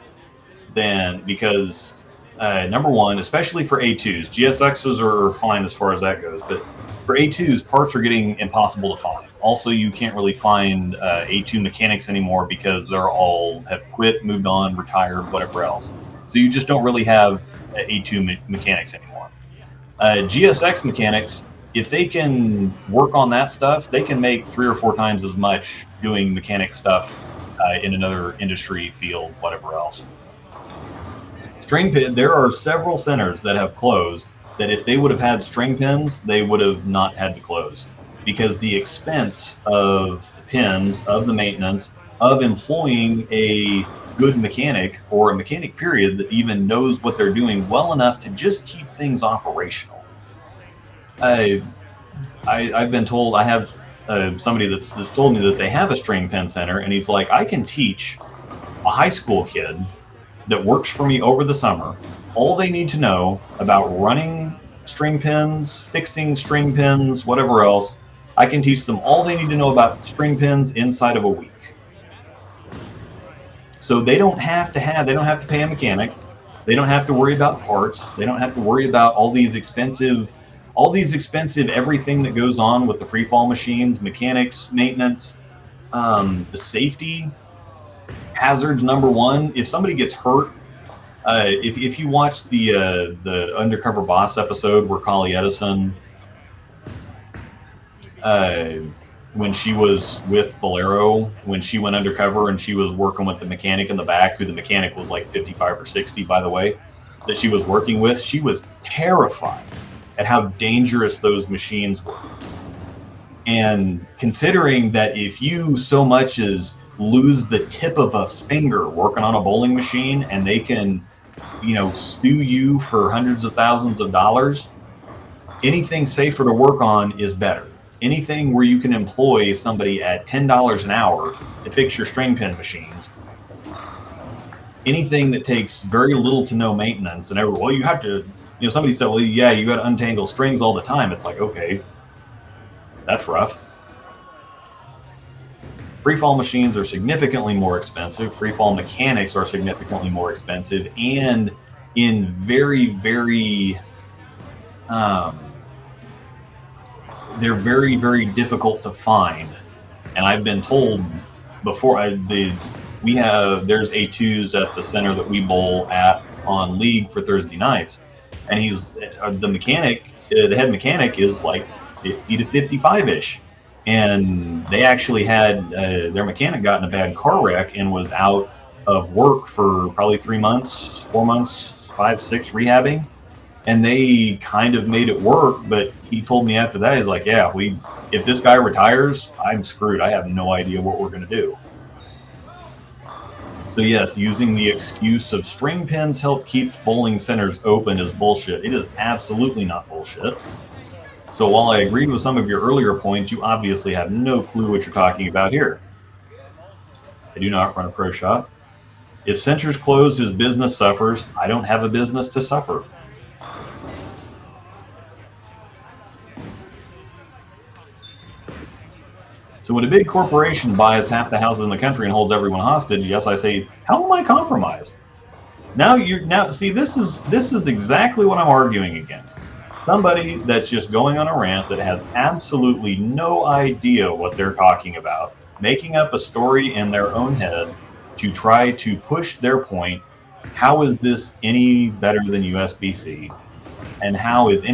than, because number one, especially for A2s, GSXs are fine as far as that goes, but for A2s, parts are getting impossible to find. Also, you can't really find A2 mechanics anymore because they're all have quit, moved on, retired, whatever else. So you just don't really have A2 mechanics anymore. GSX mechanics, if they can work on that stuff, they can make 3 or 4 times as much doing mechanic stuff in another industry field, whatever else. String pin, there are several centers that have closed that if they would have had string pins, they would have not had to close, because the expense of the pins, of the maintenance, of employing a good mechanic or a mechanic period that even knows what they're doing well enough to just keep things operational. I've been told, I have somebody that's told me that they have a string pin center, and he's like, I can teach a high school kid that works for me over the summer all they need to know about running string pins, fixing string pins, whatever else. I can teach them all they need to know about string pins inside of a week. So they don't have to pay a mechanic. They don't have to worry about parts. They don't have to worry about all these expensive everything that goes on with the freefall machines, mechanics, maintenance, the safety hazards. Number one, if somebody gets hurt, if you watch the Undercover Boss episode where Collie Edison, when she was with Bolero, when she went undercover and she was working with the mechanic in the back, who the mechanic was like 55 or 60, by the way, that she was working with, she was terrified at how dangerous those machines were. And considering that if you so much as lose the tip of a finger working on a bowling machine and they can, sue you for hundreds of thousands of dollars, anything safer to work on is better. Anything where you can employ somebody at $10 an hour to fix your string pin machines, anything that takes very little to no maintenance, and you have to, somebody said, well, yeah, you got to untangle strings all the time. It's like, okay, that's rough. Freefall machines are significantly more expensive. Freefall mechanics are significantly more expensive, and in very, very, they're very, very difficult to find. And I've been told before, there's A2s at the center that we bowl at on League for Thursday nights, and he's the mechanic, the head mechanic is like 50 to 55-ish. And they actually had their mechanic got in a bad car wreck and was out of work for probably 3 months, 4 months, 5, 6, rehabbing. and they kind of made it work. But he told me after that, he's like, yeah, if this guy retires, I'm screwed. I have no idea what we're going to do. So yes, using the excuse of string pins help keep bowling centers open is bullshit. It is absolutely not bullshit. So while I agreed with some of your earlier points, you obviously have no clue what you're talking about here. I do not run a pro shop. If centers close, his business suffers. I don't have a business to suffer. So when a big corporation buys half the houses in the country and holds everyone hostage, yes, I say, how am I compromised? Now see, this is exactly what I'm arguing against. Somebody that's just going on a rant that has absolutely no idea what they're talking about, making up a story in their own head to try to push their point. How is this any better than USBC? And how is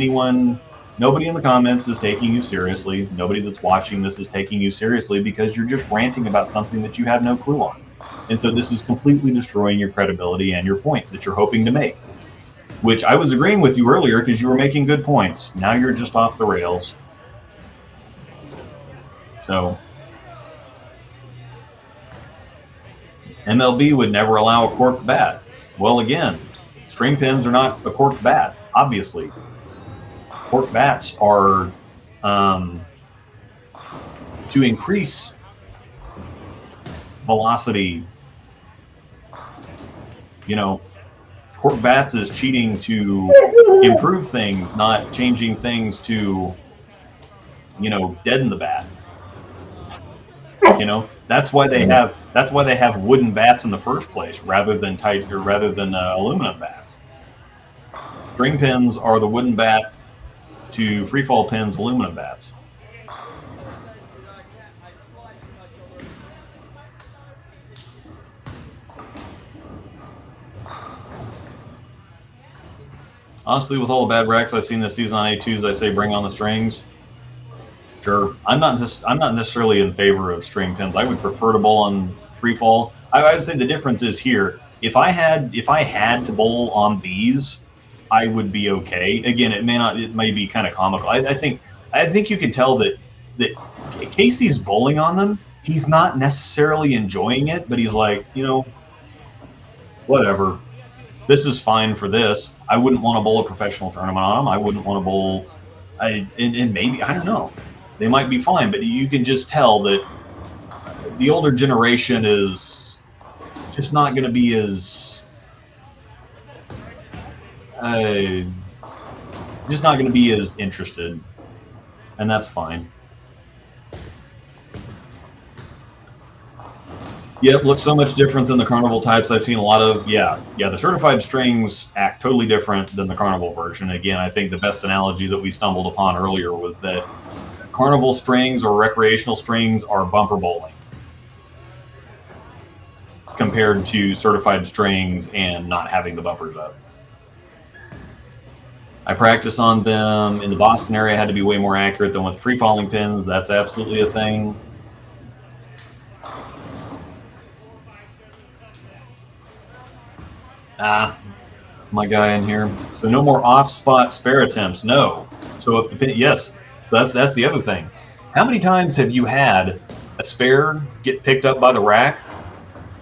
nobody in the comments is taking you seriously. Nobody that's watching this is taking you seriously because you're just ranting about something that you have no clue on. And so this is completely destroying your credibility and your point that you're hoping to make, which I was agreeing with you earlier because you were making good points. Now you're just off the rails. So MLB would never allow a corked bat. Well, again, string pins are not a corked bat, obviously. Corked bats are to increase velocity. You know, corked bats is cheating to improve things, not changing things to, deaden the bat. That's why they have wooden bats in the first place rather than aluminum bats. String pins are the wooden bat to free fall pins, aluminum bats. Honestly, with all the bad racks I've seen this season on A2s, I say bring on the strings. Sure, I'm not necessarily in favor of string pins. I would prefer to bowl on free fall. I would say the difference is here. If I had to bowl on these, I would be okay. Again, it may be kind of comical. I think you can tell that Casey's bowling on them. He's not necessarily enjoying it, but he's like, whatever. This is fine for this. I wouldn't want to bowl a professional tournament on them. I wouldn't want to bowl. And maybe, I don't know. They might be fine, but you can just tell that the older generation is just not going to be as interested, and that's fine. Yep, looks so much different than the carnival types I've seen a lot of. Yeah, the certified strings act totally different than the carnival version. Again, I think the best analogy that we stumbled upon earlier was that carnival strings or recreational strings are bumper bowling compared to certified strings and not having the bumpers up. I practice on them in the Boston area. I had to be way more accurate than with free falling pins. That's absolutely a thing. My guy in here. So no more off-spot spare attempts. No. So if the pin, yes. So that's the other thing. How many times have you had a spare get picked up by the rack,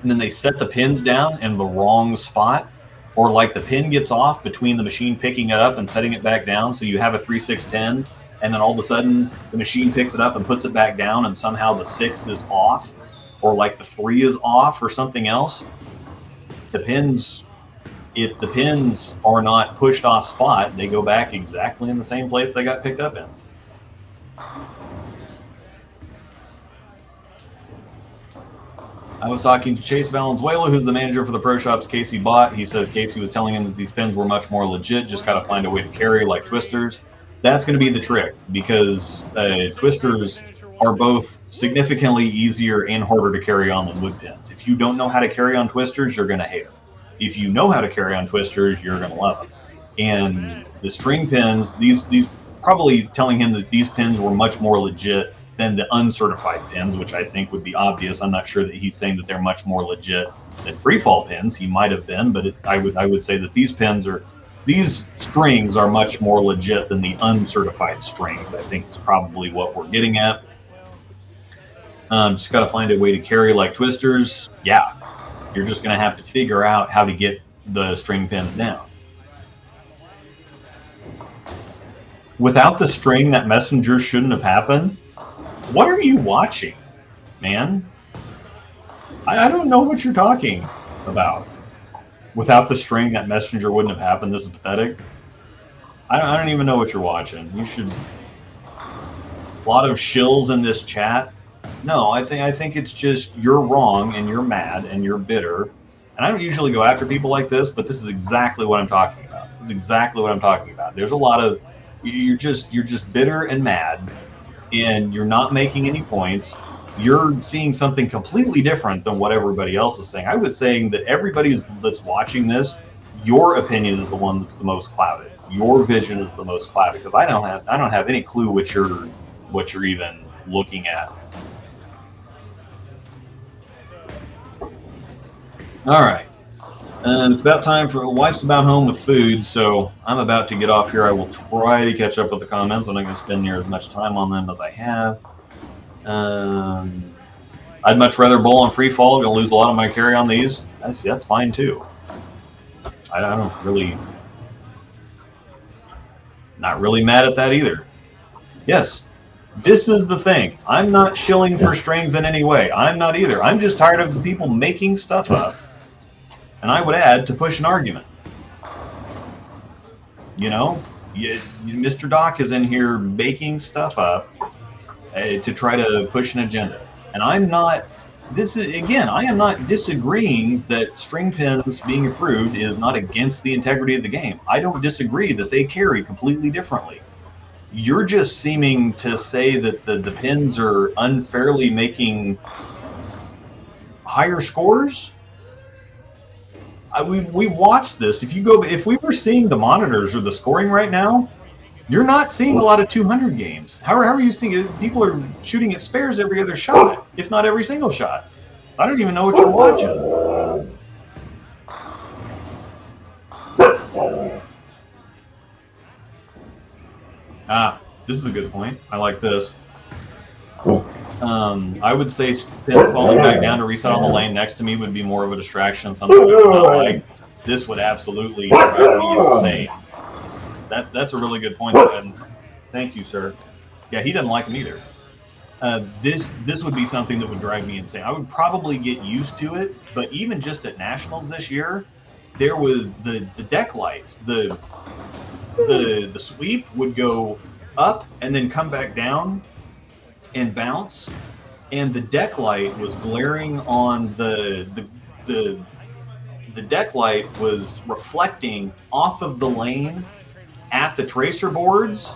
and then they set the pins down in the wrong spot, or like the pin gets off between the machine picking it up and setting it back down, so you have a 3-6-10, and then all of a sudden the machine picks it up and puts it back down, and somehow the 6 is off, or like the 3 is off, or something else. If the pins are not pushed off spot, they go back exactly in the same place they got picked up in. I was talking to Chase Valenzuela, who's the manager for the pro shops Casey bought. He says Casey was telling him that these pins were much more legit, just got to find a way to carry like twisters. That's going to be the trick, because twisters are both significantly easier and harder to carry on than wood pins. If you don't know how to carry on twisters, you're going to hate them. If you know how to carry on twisters, you're going to love them. And the string pins, these probably telling him that these pins were much more legit than the uncertified pins, which I think would be obvious. I'm not sure that he's saying that they're much more legit than free fall pins. He might have been, but I would say that these pins are these strings are much more legit than the uncertified strings, I think is probably what we're getting at. Just got to find a way to carry like twisters. Yeah, you're just going to have to figure out how to get the string pins down. Without the string, that messenger shouldn't have happened. What are you watching, man? I don't know what you're talking about. Without the string, that messenger wouldn't have happened. This is pathetic. I don't even know what you're watching. You should. A lot of shills in this chat. No, I think it's just you're wrong and you're mad and you're bitter. And I don't usually go after people like this, but this is exactly what I'm talking about. This is exactly what I'm talking about. There's a lot of you're just bitter and mad, and you're not making any points. You're seeing something completely different than what everybody else is saying. I was saying that everybody that's watching this, your opinion is the one that's the most clouded. Your vision is the most clouded because I don't have any clue what you're even looking at. All right. It's about time for wife's about home with food, so I'm about to get off here. I will try to catch up with the comments. I'm not going to spend near as much time on them as I have. I'd much rather bowl on free fall. Going to lose a lot of my carry on these. That's fine too. I don't really, not really mad at that either. Yes, this is the thing. I'm not shilling for strings in any way. I'm not either. I'm just tired of the people making stuff up. And I would add to push an argument. You know, Mr. Doc is in here making stuff up to try to push an agenda. And I'm not, I am not disagreeing that string pins being approved is not against the integrity of the game. I don't disagree that they carry completely differently. You're just seeming to say that the pins are unfairly making higher scores. We watched this. If we were seeing the monitors or the scoring right now, you're not seeing a lot of 200 games. How are you seeing it? People are shooting at spares every other shot, if not every single shot. I don't even know what you're watching. This is a good point. I like this. I would say pins falling back down to reset on the lane next to me would be more of a distraction, something I would not like. This would absolutely drive me insane. That's a really good point. Thank you, sir. Yeah, he doesn't like them either. This would be something that would drive me insane. I would probably get used to it, but even just at Nationals this year, there was the deck lights. The sweep would go up and then come back down and bounce, and the deck light was glaring on the deck light was reflecting off of the lane at the tracer boards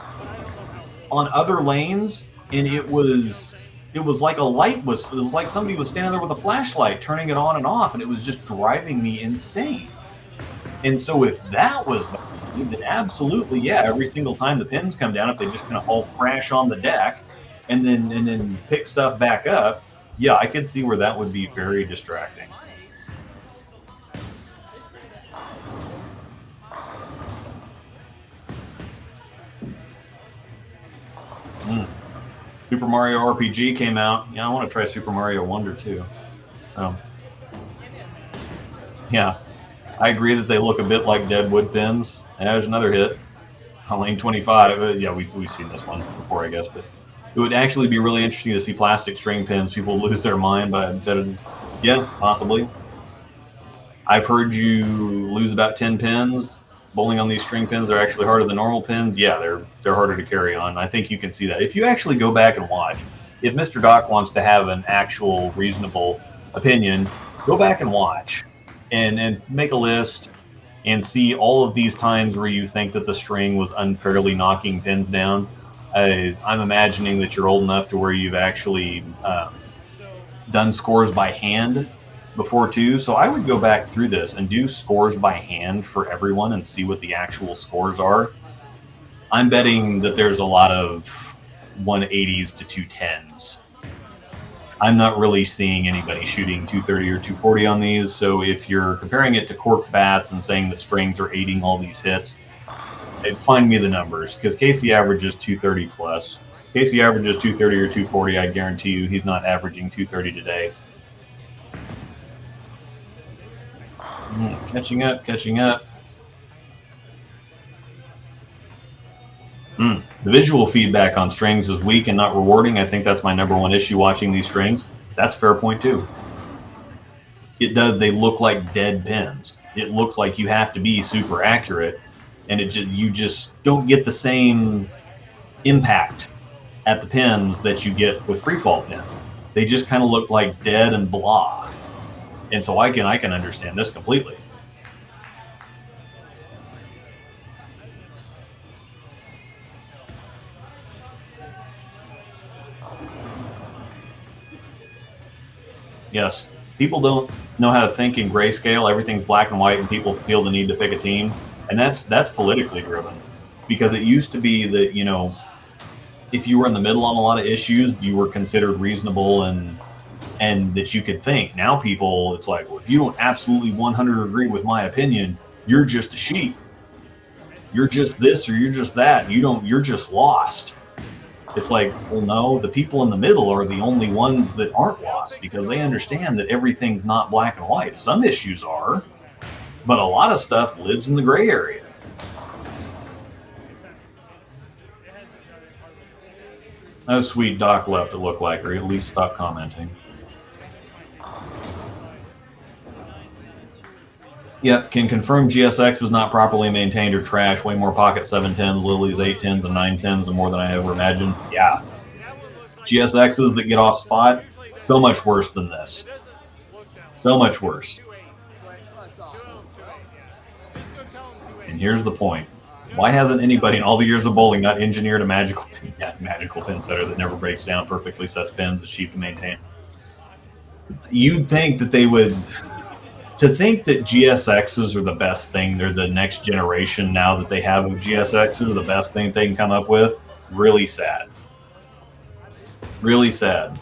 on other lanes, and it was like it was like somebody was standing there with a flashlight turning it on and off, and it was just driving me insane. And so if that was then absolutely, yeah, every single time the pins come down, if they just kind of all crash on the deck and then pick stuff back up, yeah, I could see where that would be very distracting. Super Mario RPG came out. Yeah, I want to try Super Mario Wonder too. So, yeah, I agree that they look a bit like dead wood pins. And there's another hit on lane 25. Yeah, we've seen this one before, I guess, but it would actually be really interesting to see plastic string pins. People lose their mind by that. Yeah, possibly. I've heard you lose about 10 pins. Bowling on these string pins are actually harder than normal pins. Yeah, they're harder to carry on. I think you can see that. If you actually go back and watch, if Mr. Doc wants to have an actual reasonable opinion, go back and watch and make a list and see all of these times where you think that the string was unfairly knocking pins down. I'm imagining that you're old enough to where you've actually done scores by hand before too. So I would go back through this and do scores by hand for everyone and see what the actual scores are. I'm betting that there's a lot of 180s to 210s. I'm not really seeing anybody shooting 230 or 240 on these. So if you're comparing it to cork bats and saying that strings are aiding all these hits, find me the numbers, because Casey averages 230 plus. Casey averages 230 or 240. I guarantee you he's not averaging 230 today. Catching up, catching up. The visual feedback on strings is weak and not rewarding. I think that's my #1 issue watching these strings. That's a fair point too. It does. They look like dead pins. It looks like you have to be super accurate, and you just don't get the same impact at the pins that you get with freefall pins. They just kind of look like dead and blah. And so I can understand this completely. Yes, people don't know how to think in grayscale. Everything's black and white, and people feel the need to pick a team, and that's politically driven. Because it used to be that, you know, if you were in the middle on a lot of issues, you were considered reasonable and that you could think. Now people, it's like, well, if you don't absolutely 100 agree with my opinion, you're just a sheep. You're just this or you're just that. You're just lost. It's like, well, no, the people in the middle are the only ones that aren't lost, because they understand that everything's not black and white. Some issues are, but a lot of stuff lives in the gray area. Oh, sweet, Doc left, it looked like, or at least stopped commenting. Yep, can confirm GSX is not properly maintained or trash. Way more pocket 710s, Lily's 810s, and 910s, and more than I ever imagined. Yeah. GSXs that get off spot, so much worse than this. So much worse. And here's the point. Why hasn't anybody in all the years of bowling not engineered a magical pin setter that never breaks down, perfectly sets pins, is cheap to maintain? You'd think that they would... To think that GSXs are the best thing, they're the next generation now that they have of GSXs, the best thing they can come up with, really sad. Really sad.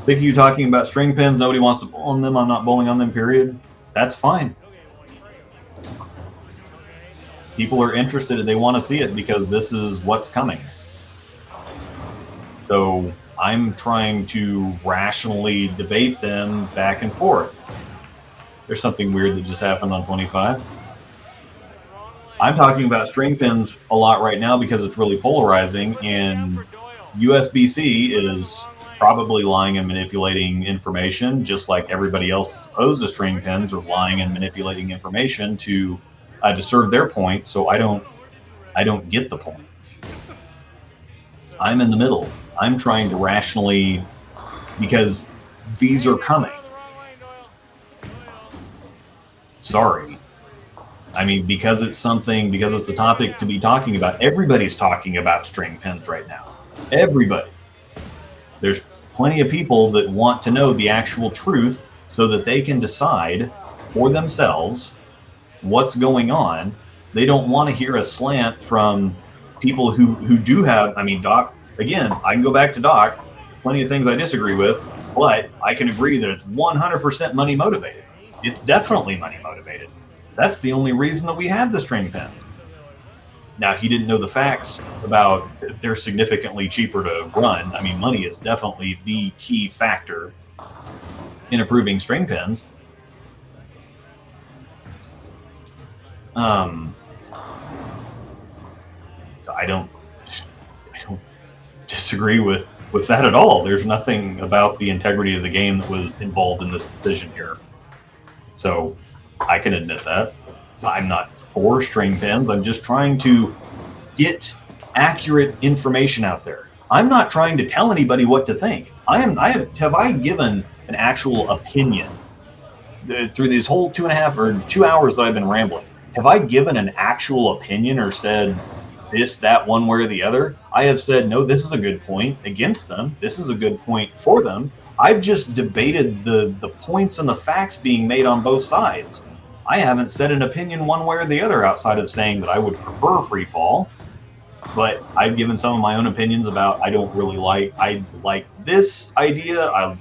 Sick of you talking about string pins, nobody wants to bowl on them, I'm not bowling on them, period. That's fine. People are interested and they want to see it because this is what's coming. So I'm trying to rationally debate them back and forth. There's something weird that just happened on 25. I'm talking about string pins a lot right now because it's really polarizing, and USBC is probably lying and manipulating information, just like everybody else that's opposed to string pins are lying and manipulating information to serve their point. So I don't get the point. I'm in the middle. I'm trying to rationally, because these are coming. Sorry. I mean, because it's a topic to be talking about. Everybody's talking about string pins right now. Everybody. There's plenty of people that want to know the actual truth so that they can decide for themselves what's going on. They don't want to hear a slant from people who do have, I mean, Doc, again, I can go back to Doc, plenty of things I disagree with, but I can agree that it's 100% money motivated. It's definitely money motivated. That's the only reason that we have the string pins. Now, he didn't know the facts about they're significantly cheaper to run. I mean, money is definitely the key factor in approving string pins. I don't disagree with that at all. There's nothing about the integrity of the game that was involved in this decision here. So I can admit that. I'm not for string pins. I'm just trying to get accurate information out there. I'm not trying to tell anybody what to think. Have I given an actual opinion through these whole 2 hours that I've been rambling? Have I given an actual opinion or said this, that, one way or the other? I have said, no, this is a good point against them. This is a good point for them. I've just debated the points and the facts being made on both sides. I haven't said an opinion one way or the other outside of saying that I would prefer free fall. but I've given some of my own opinions about I like this idea. I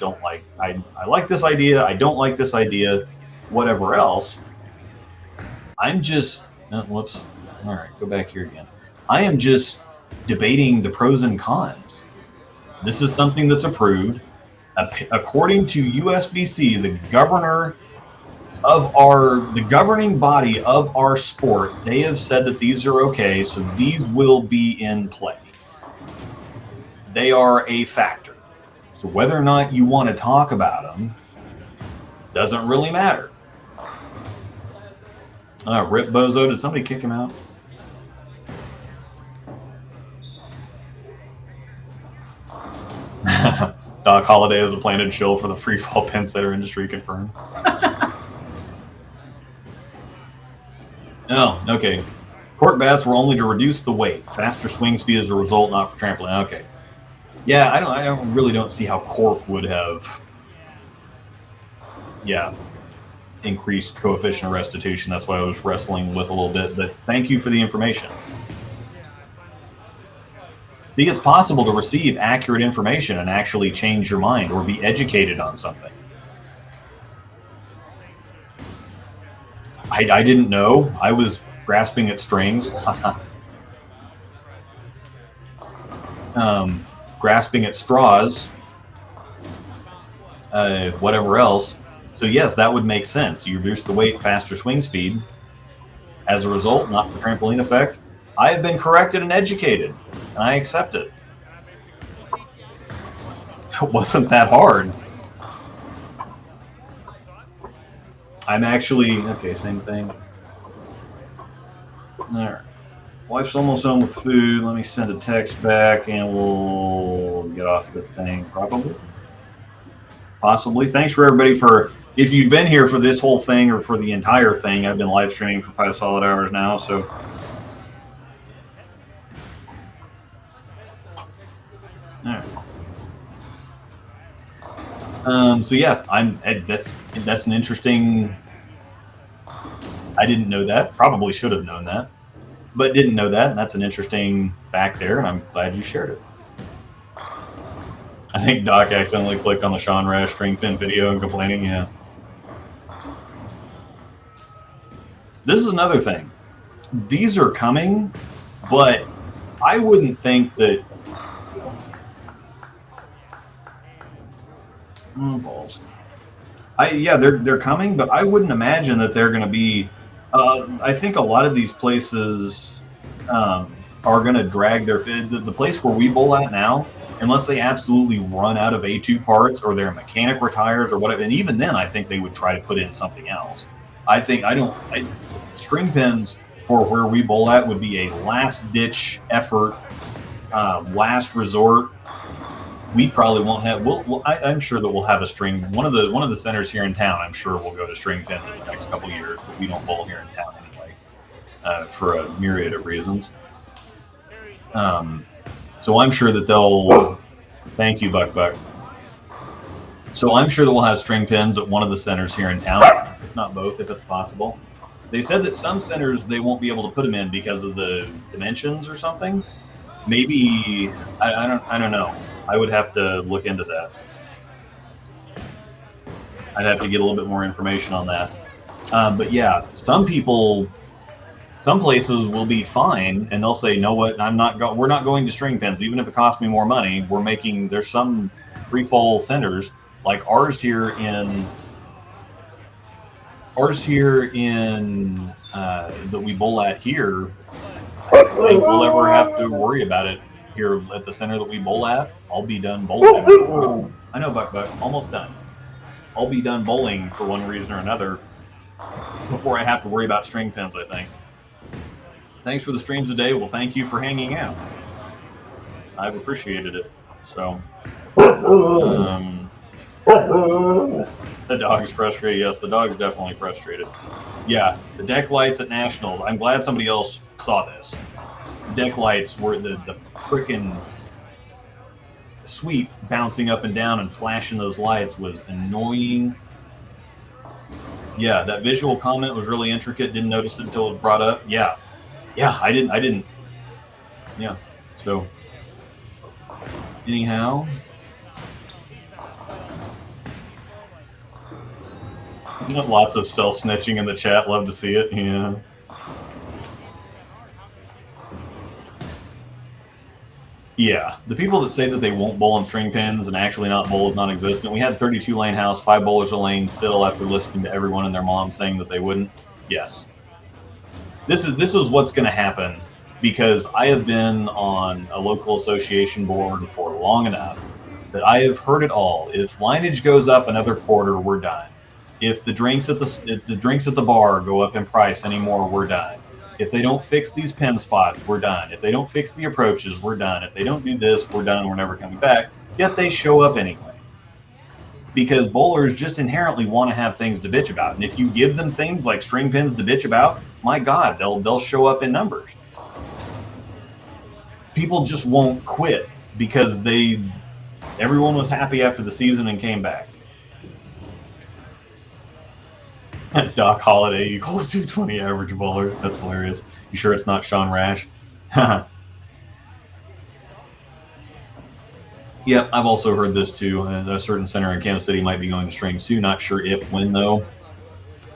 like this idea. I don't like this idea. Whatever else. I'm just, whoops. All right, go back here again. I am just debating the pros and cons. This is something that's approved. According to USBC, the governing body of our sport, they have said that these are okay, so these will be in play. They are a factor. So whether or not you want to talk about them doesn't really matter. Rip Bozo, did somebody kick him out? Doc Holliday is a planted shill for the free fall pin setter industry, confirmed. Oh, okay. Court bats were only to reduce the weight. Faster swing speed as a result, not for trampoline. Okay. Yeah, I really don't see how Corp would have, increased coefficient of restitution. That's what I was wrestling with a little bit, but thank you for the information. See, it's possible to receive accurate information and actually change your mind or be educated on something. I didn't know. I was grasping at strings. Grasping at straws. Whatever else. So yes, that would make sense. You reduce the weight, faster swing speed. As a result, not the trampoline effect. I have been corrected and educated, and I accept it. It wasn't that hard. I'm actually, okay, same thing. All right. Wife's almost done with food. Let me send a text back, and we'll get off this thing, probably. Possibly. Thanks for everybody for, if you've been here for this whole thing or for the entire thing, I've been live streaming for 5 solid hours now, so. All right. So yeah, that's an interesting. I didn't know that. Probably should have known that, but didn't know that. And that's an interesting fact there, and I'm glad you shared it. I think Doc accidentally clicked on the Sean Rash string pin video and complaining. Yeah. This is another thing. These are coming, but I wouldn't think that. Balls. They're coming, but I wouldn't imagine that they're going to be. I think a lot of these places are going to drag their. The place where we bowl at now, unless they absolutely run out of A2 parts or their mechanic retires or whatever, and even then, I think they would try to put in something else. String pins for where we bowl at would be a last-ditch effort, last resort. We probably won't have. I'm sure that we'll have a string. One of the centers here in town, I'm sure will go to string pins in the next couple of years, but we don't bowl here in town anyway, for a myriad of reasons. So I'm sure that they'll. Thank you, Buck. So I'm sure that we'll have string pins at one of the centers here in town, if not both, if it's possible. They said that some centers they won't be able to put them in because of the dimensions or something. Maybe I don't know. I would have to look into that. I'd have to get a little bit more information on that. But yeah, some places will be fine, and they'll say, "No, what? We're not going to string pins, even if it costs me more money. There's some free fall centers like ours here in that we bowl at here. I don't think we'll ever have to worry about it here at the center that we bowl at. I'll be done bowling. I know, Buck, almost done. I'll be done bowling for one reason or another before I have to worry about string pins, I think. Thanks for the streams today. Well, thank you for hanging out. I've appreciated it. So, the dog's frustrated. Yes, the dog's definitely frustrated. Yeah, the deck lights at Nationals. I'm glad somebody else saw this. Deck lights were the frickin' sweep bouncing up and down and flashing those lights was annoying. Yeah, that visual comment was really intricate. Didn't notice it until it was brought up. Yeah, I didn't. Yeah. So anyhow, lots of self snitching in the chat. Love to see it. Yeah. Yeah, the people that say that they won't bowl on string pins and actually not bowl is non-existent. We had 32 lane house, 5 bowlers a lane fill after listening to everyone and their mom saying that they wouldn't. Yes, this is what's going to happen because I have been on a local association board for long enough that I have heard it all. If lineage goes up another quarter, we're done. If the drinks at the bar go up in price anymore, we're done. If they don't fix these pin spots, we're done. If they don't fix the approaches, we're done. If they don't do this, we're done. We're never coming back. Yet they show up anyway because bowlers just inherently want to have things to bitch about. And if you give them things like string pins to bitch about, my God, they'll show up in numbers. People just won't quit because everyone was happy after the season and came back. Doc Holliday equals 220 average bowler. That's hilarious. You sure it's not Sean Rash? Yeah, I've also heard this too. A certain center in Kansas City might be going to strings too. Not sure if, when though.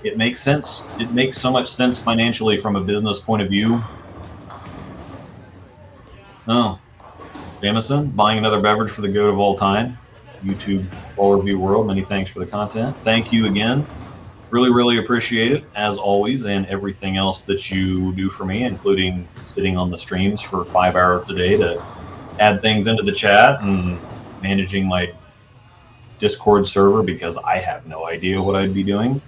It makes sense. It makes so much sense financially from a business point of view. Oh, Jameson, buying another beverage for the goat of all time. YouTube Bowl Review World. Many thanks for the content. Thank you again. Really, really appreciate it, as always, and everything else that you do for me, including sitting on the streams for 5 hours a day to add things into the chat and managing my Discord server because I have no idea what I'd be doing.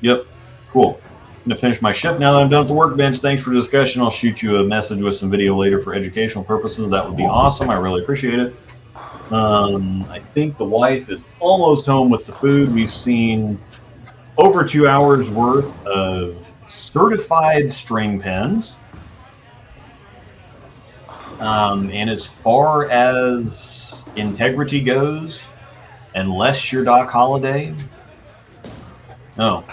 Yep, cool. I'm going to finish my shift now that I'm done at the workbench. Thanks for the discussion. I'll shoot you a message with some video later for educational purposes. That would be awesome. I really appreciate it. I think the wife is almost home with the food. We've seen over 2 hours worth of certified string pins. And as far as integrity goes, unless you're Doc Holliday, oh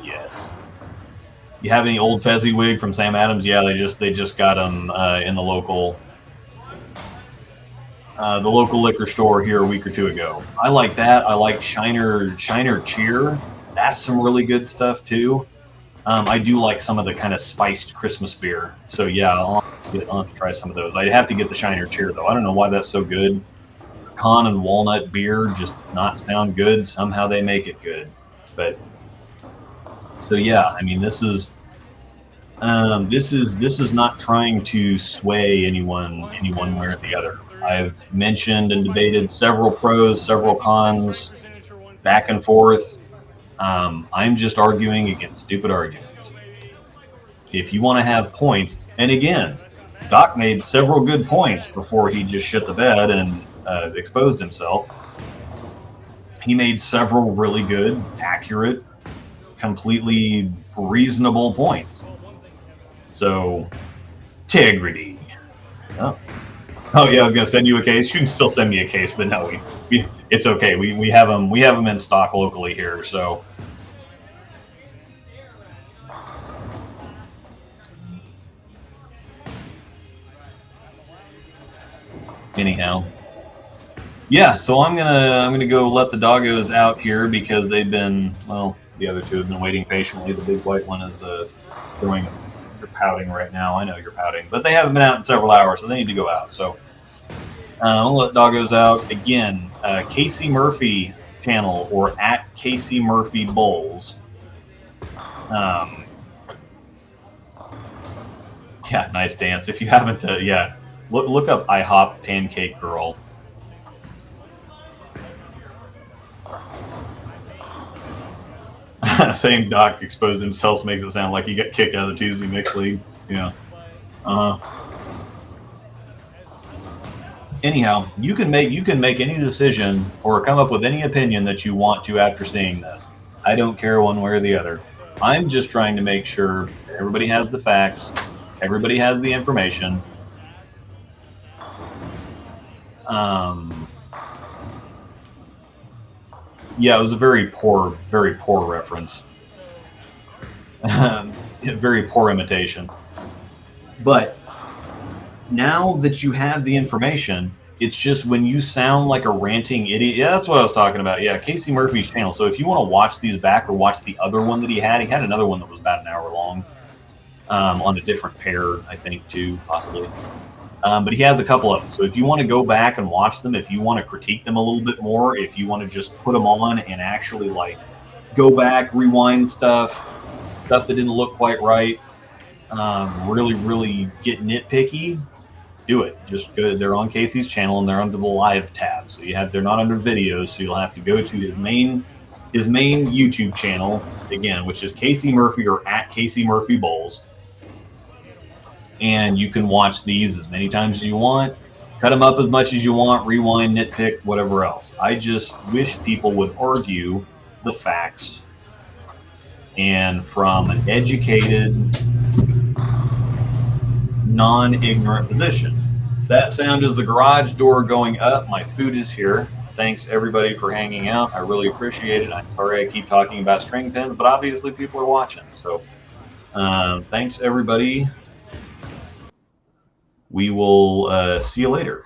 yes. You have any old Fezziwig from Sam Adams? Yeah, they just got them in the local liquor store here a week or two ago. I like that. I like Shiner Cheer. That's some really good stuff too. I do like some of the kind of spiced Christmas beer. So yeah, I'll have to try some of those. I'd have to get the Shiner Cheer though. I don't know why that's so good. Pecan and walnut beer just does not sound good. Somehow they make it good. But so yeah, I mean this is not trying to sway anyone way or the other. I've mentioned and debated several pros, several cons, back and forth. I'm just arguing against stupid arguments. If you want to have points, and again, Doc made several good points before he just shit the bed and exposed himself. He made several really good, accurate, completely reasonable points. So, integrity. Oh yeah, I was gonna send you a case. You can still send me a case, but no, it's okay. We have them in stock locally here. So anyhow, yeah. So I'm gonna go let the doggos out here because they've been the other two have been waiting patiently. The big white one is throwing. You're pouting right now. I know you're pouting, but they haven't been out in several hours, so they need to go out. So I'll let doggos out again. Casey Murphy channel or at Casey Murphy Bowls. Yeah, nice dance. If you haven't, look up IHOP Pancake Girl. Saying Doc exposed himself makes it sound like he got kicked out of the Tuesday Mix League. Yeah. Anyhow, you can make any decision or come up with any opinion that you want to after seeing this. I don't care one way or the other. I'm just trying to make sure everybody has the facts, everybody has the information. Yeah, it was a very poor reference. Very poor imitation. But now that you have the information, it's just when you sound like a ranting idiot. Yeah, that's what I was talking about. Yeah, Casey Murphy's channel. So if you want to watch these back or watch the other one that he had another one that was about an hour long, on a different pair, I think, too, possibly. But he has a couple of them. So if you want to go back and watch them, if you want to critique them a little bit more, if you want to just put them on and actually like go back, rewind stuff that didn't look quite right, really get nitpicky, do it. Just go. They're on Casey's channel and they're under the live tab. So they're not under videos. So you'll have to go to his main YouTube channel again, which is Casey Murphy or at Casey Murphy Bowls. And you can watch these as many times as you want, cut them up as much as you want, rewind, nitpick, whatever else. I just wish people would argue the facts and from an educated, non-ignorant position. That sound is the garage door going up. My food is here. Thanks everybody for hanging out. I really appreciate it. I'm sorry I keep talking about string pins, but obviously people are watching. So thanks everybody. We will see you later.